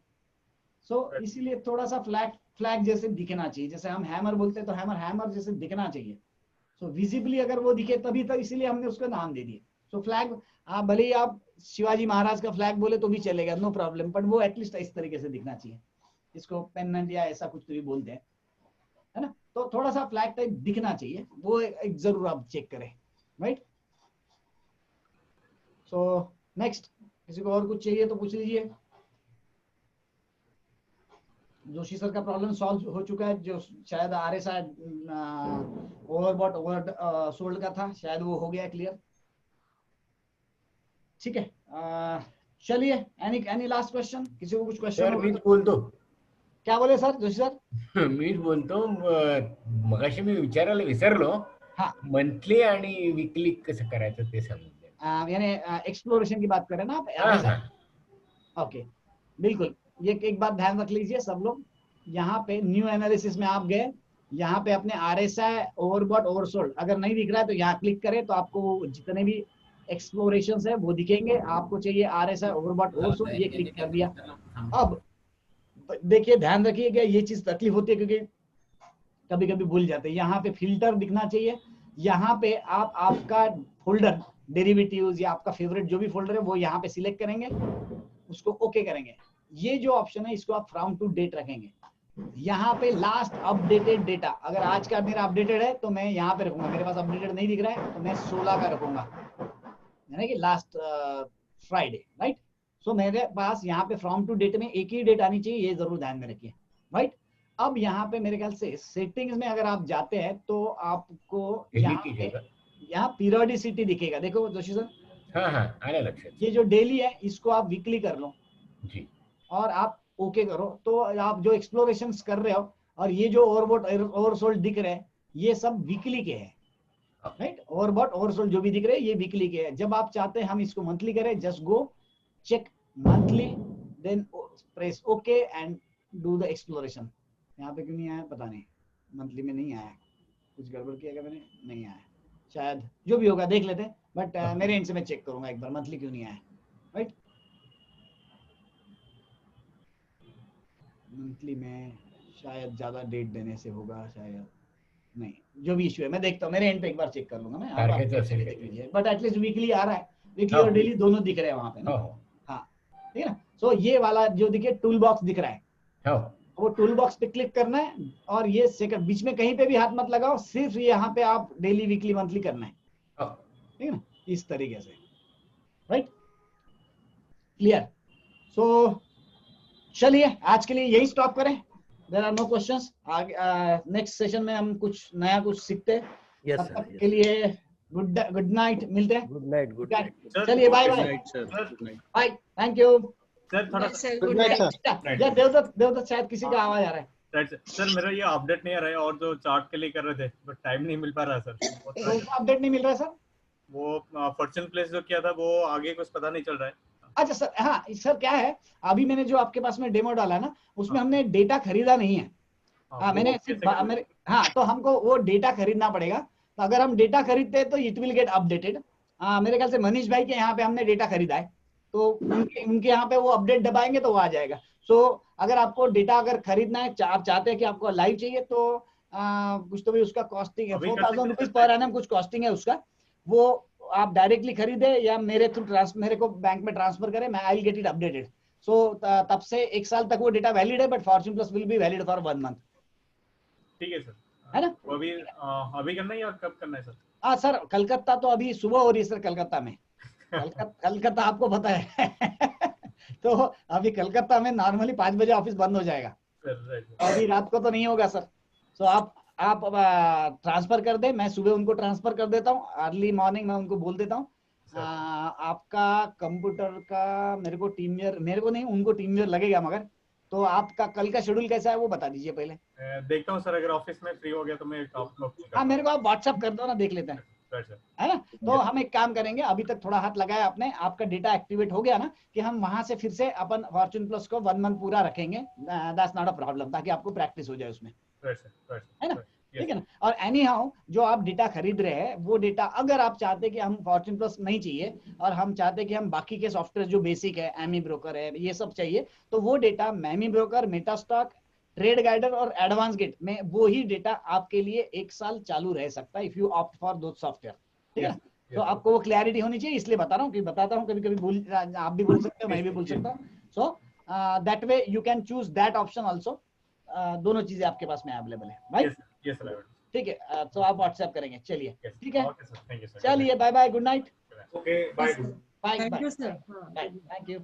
सो इसीलिए थोड़ा सा फ्लैग जैसे दिखना चाहिए। जैसे हम हैमर बोलते हैं तो हैमर जैसे दिखना चाहिए। सो विजिबली अगर वो दिखे तभी तो, इसीलिए हमने उसका नाम दे दिया। सो फ्लैग आप भले ही आप शिवाजी महाराज का फ्लैग बोले तो भी चलेगा, नो प्रॉब्लम, बट वो एटलीस्ट इस तरीके से दिखना चाहिए। इसको पेनेंट या ऐसा कुछ तो भी बोलते हैं, है ना। तो थोड़ा सा फ्लैग टाइप दिखना चाहिए, वो एक जरूर आप चेक करें, राइट। सो नेक्स्ट, किसी को और कुछ चाहिए तो पूछ लीजिए। जोशी सर का प्रॉब्लम सॉल्व हो चुका है, जो शायद RSI ओवरबॉट ओवर सोल्ड का था, शायद वो हो गया क्लियर। ठीक है, चलिए एनी लास्ट क्वेश्चन, किसी को कुछ क्वेश्चन? सर मीच बोलतो. क्या बोले सर जोशी सर? मीच बोलतो, मगाशी मी विचारायला विसरलो. मंथली आणि वीकली कसं करायचं ते सांगून द्या. यानी एक्सप्लोरेशन की बात करें ना आप? ओके, बिल्कुल। ये एक बात ध्यान रख लीजिए सब लोग, यहाँ पे न्यू एनालिसिस में आप गए, यहाँ पे अपने RSI ओवरबॉट ओवरसोल्ड अगर नहीं दिख रहा है तो यहाँ क्लिक करें तो आपको जितने भी एक्सप्लोरेशंस है वो दिखेंगे। आपको चाहिए RSI ओवरबॉट ओवरसोल्ड, ये क्लिक कर दिया। अब देखिए ध्यान रखिएगा, ये चीज तकलीफ होती है क्योंकि कभी कभी भूल जाते हैं। यहाँ पे फिल्टर दिखना चाहिए, यहाँ पे आप आपका फोल्डर डेरिवेटिव्स या आपका फेवरेट जो भी फोल्डर है वो यहाँ पे सिलेक्ट करेंगे, उसको ओके करेंगे। ये जो ऑप्शन है इसको आप फ्रॉम टू डेट रखेंगे। यहाँ पे लास्ट अपडेटेड डेटा, अगर आज का मेरा अपडेटेड है तो मैं यहाँ पे रखूंगा। मेरे पास अपडेटेड नहीं दिख रहा है तो मैं 16 का रखूंगा, यानी कि लास्ट फ्राइडे, राइट। सो मेरे पास यहाँ पे फ्रॉम टू डेट में एक ही डेट आनी चाहिए, ये जरूर ध्यान में रखिए, राइट। अब यहाँ पे मेरे ख्याल से सेटिंग्स में अगर आप जाते हैं तो आपको यहाँ पीरियोडिसिटी दिखेगा। देखो जोशी सर, आने लक्षात। ये जो डेली है इसको आप वीकली कर लो जी, और आप ओके करो, तो आप जो एक्सप्लोरेशंस कर रहे हो और ये जो ओवरबॉट ओवरसोल्ड दिख रहे हैं ये सब वीकली के हैं, राइट। ओवरबॉट ओवरसोल्ड जो भी दिख रहे हैं ये वीकली के हैं। जब आप चाहते हैं हम इसको मंथली करें, just go check monthly, then press okay and do the exploration. यहाँ पे क्यों नहीं आया पता नहीं, मंथली में नहीं आया, कुछ गड़बड़ किया क्या मैंने? नहीं आया, शायद जो भी होगा देख लेते हैं, बट मेरे एंड से मैं चेक करूंगा एक बार मंथली क्यों नहीं आया, राइट। मंथली में शायद ज्यादा डेट देने से होगा, शायद नहीं, जो भी इश्यू है मैं देखता हूँ, मेरे एंड पे एक बार चेक कर लूंगा मैं। बट एटलीस्ट वीकली आ रहा है, वीकली और डेली दोनों दिख रहे हैं वहां पे ना। हाँ ठीक है ना। सो ये वाला जो दिखे टूल बॉक्स दिख रहा है, वो टूल बॉक्स पे क्लिक करना है और ये सेकंड बीच में कहीं पे भी हाथ मत लगाओ, सिर्फ यहाँ पे आप डेली वीकली मंथली करना है, ठीक है ना, इस तरीके से, राइट, क्लियर। सो चलिए आज के लिए यही स्टॉप करें, देयर आर नो क्वेश्चंस। आगे नेक्स्ट सेशन में हम कुछ नया कुछ सीखते हैं। तब तक के लिए गुड नाइट, मिलते हैं। Good night. चलिए bye bye, thank you sir. थोड़ा गुड नाइट या देवदत्त शायद किसी का आवाज आ रहा है। सर मेरा ये अपडेट नहीं आ रहा है, और जो चार्ट के लिए कर रहे थे बट टाइम नहीं मिल पा रहा है सर। अपडेट नहीं मिल रहा है सर, वो फॉर्चून प्लेस जो किया था वो आगे कुछ पता नहीं चल रहा है। अच्छा सर, हाँ सर क्या है, अभी मैंने जो आपके पास में डेमो डाला ना उसमें हमने डेटा खरीदा नहीं है। मैंने हाँ, तो हमको वो डेटा खरीदना पड़ेगा। तो अगर हम डेटा खरीदते हैं तो इट विल गेट अपडेटेड। मेरे ख्याल से मनीष भाई के यहाँ पे हमने डेटा खरीदा है, तो उनके यहाँ पे वो अपडेट दबाएंगे तो वो आ जाएगा। सो अगर आपको डेटा अगर खरीदना है, आप चाहते हैं कि आपको लाइव चाहिए, तो कुछ तो भी उसका कॉस्टिंग है, 4000 रुपीज पर एनम कुछ कॉस्टिंग है उसका। वो आप डायरेक्टली खरीदे या मेरे थ्रू मेरे को बैंक में ट्रांसफर करें, मैं I will get it updated. So तब से 1 साल तक वो डेटा वैलिड है, but fortune plus will be valid for 1 month. ठीक है सर, है ना। वो अभी करना है या कब करना है सर? सर कलकत्ता तो अभी सुबह हो रही है सर, कलकत्ता में कलकत्ता आपको पता है तो अभी कलकत्ता में नॉर्मली 5 बजे ऑफिस बंद हो जाएगा, अभी रात को तो नहीं होगा सर। तो आप ट्रांसफर कर दे, मैं सुबह उनको ट्रांसफर कर देता हूँ, अर्ली मॉर्निंग मैं उनको बोल देता हूँ आपका कंप्यूटर का मेरे को नहीं, उनको टीम लगेगा, मगर तो आपका कल का शेड्यूल कैसा है वो बता दीजिए पहले। देखता हूँ सर, अगर ऑफिस में फ्री हो गया तो मैं हाँ मेरे को आप व्हाट्सएप कर दो ना, देख लेते हैं, है ना। तो हम एक काम करेंगे, अभी तक थोड़ा हाथ लगाया आपने, आपका डेटा एक्टिवेट हो गया ना, कि हम वहां से फिर से अपन फॉर्च्यून प्लस को 1 मंथ पूरा रखेंगे, दैट्स नॉट अ प्रॉब्लम, ताकि आपको प्रैक्टिस हो जाए उसमें, है ना, ठीक है ना। और एनी हाउ जो आप डेटा खरीद रहे हैं वो डेटा अगर आप चाहते हैं कि हम फॉर्च्यून प्लस नहीं चाहिए और हम चाहते हैं कि हम बाकी के सॉफ्टवेयर जो बेसिक है, एमी ब्रोकर है, ये सब चाहिए, तो वो डेटा मैमी ब्रोकर, मेटास्टॉक, ट्रेड गाइडर और एडवांस गेट में वो ही डेटा आपके लिए 1 साल चालू रह सकता है, if you opt for those software, ठीक है। तो आपको वो क्लैरिटी होनी चाहिए, इसलिए बता रहा हूँ, कि बताता हूँ कभी कभी आप भी बोल सकते हो, मैं भी बोल सकता हूँ। So that way you can choose that option also, दोनों चीजें आपके पास में अवेलेबल है भाई, ठीक है। तो आप व्हाट्सएप करेंगे, चलिए ठीक है, चलिए bye bye, good night, okay bye, bye thank you sir. Bye, thank you.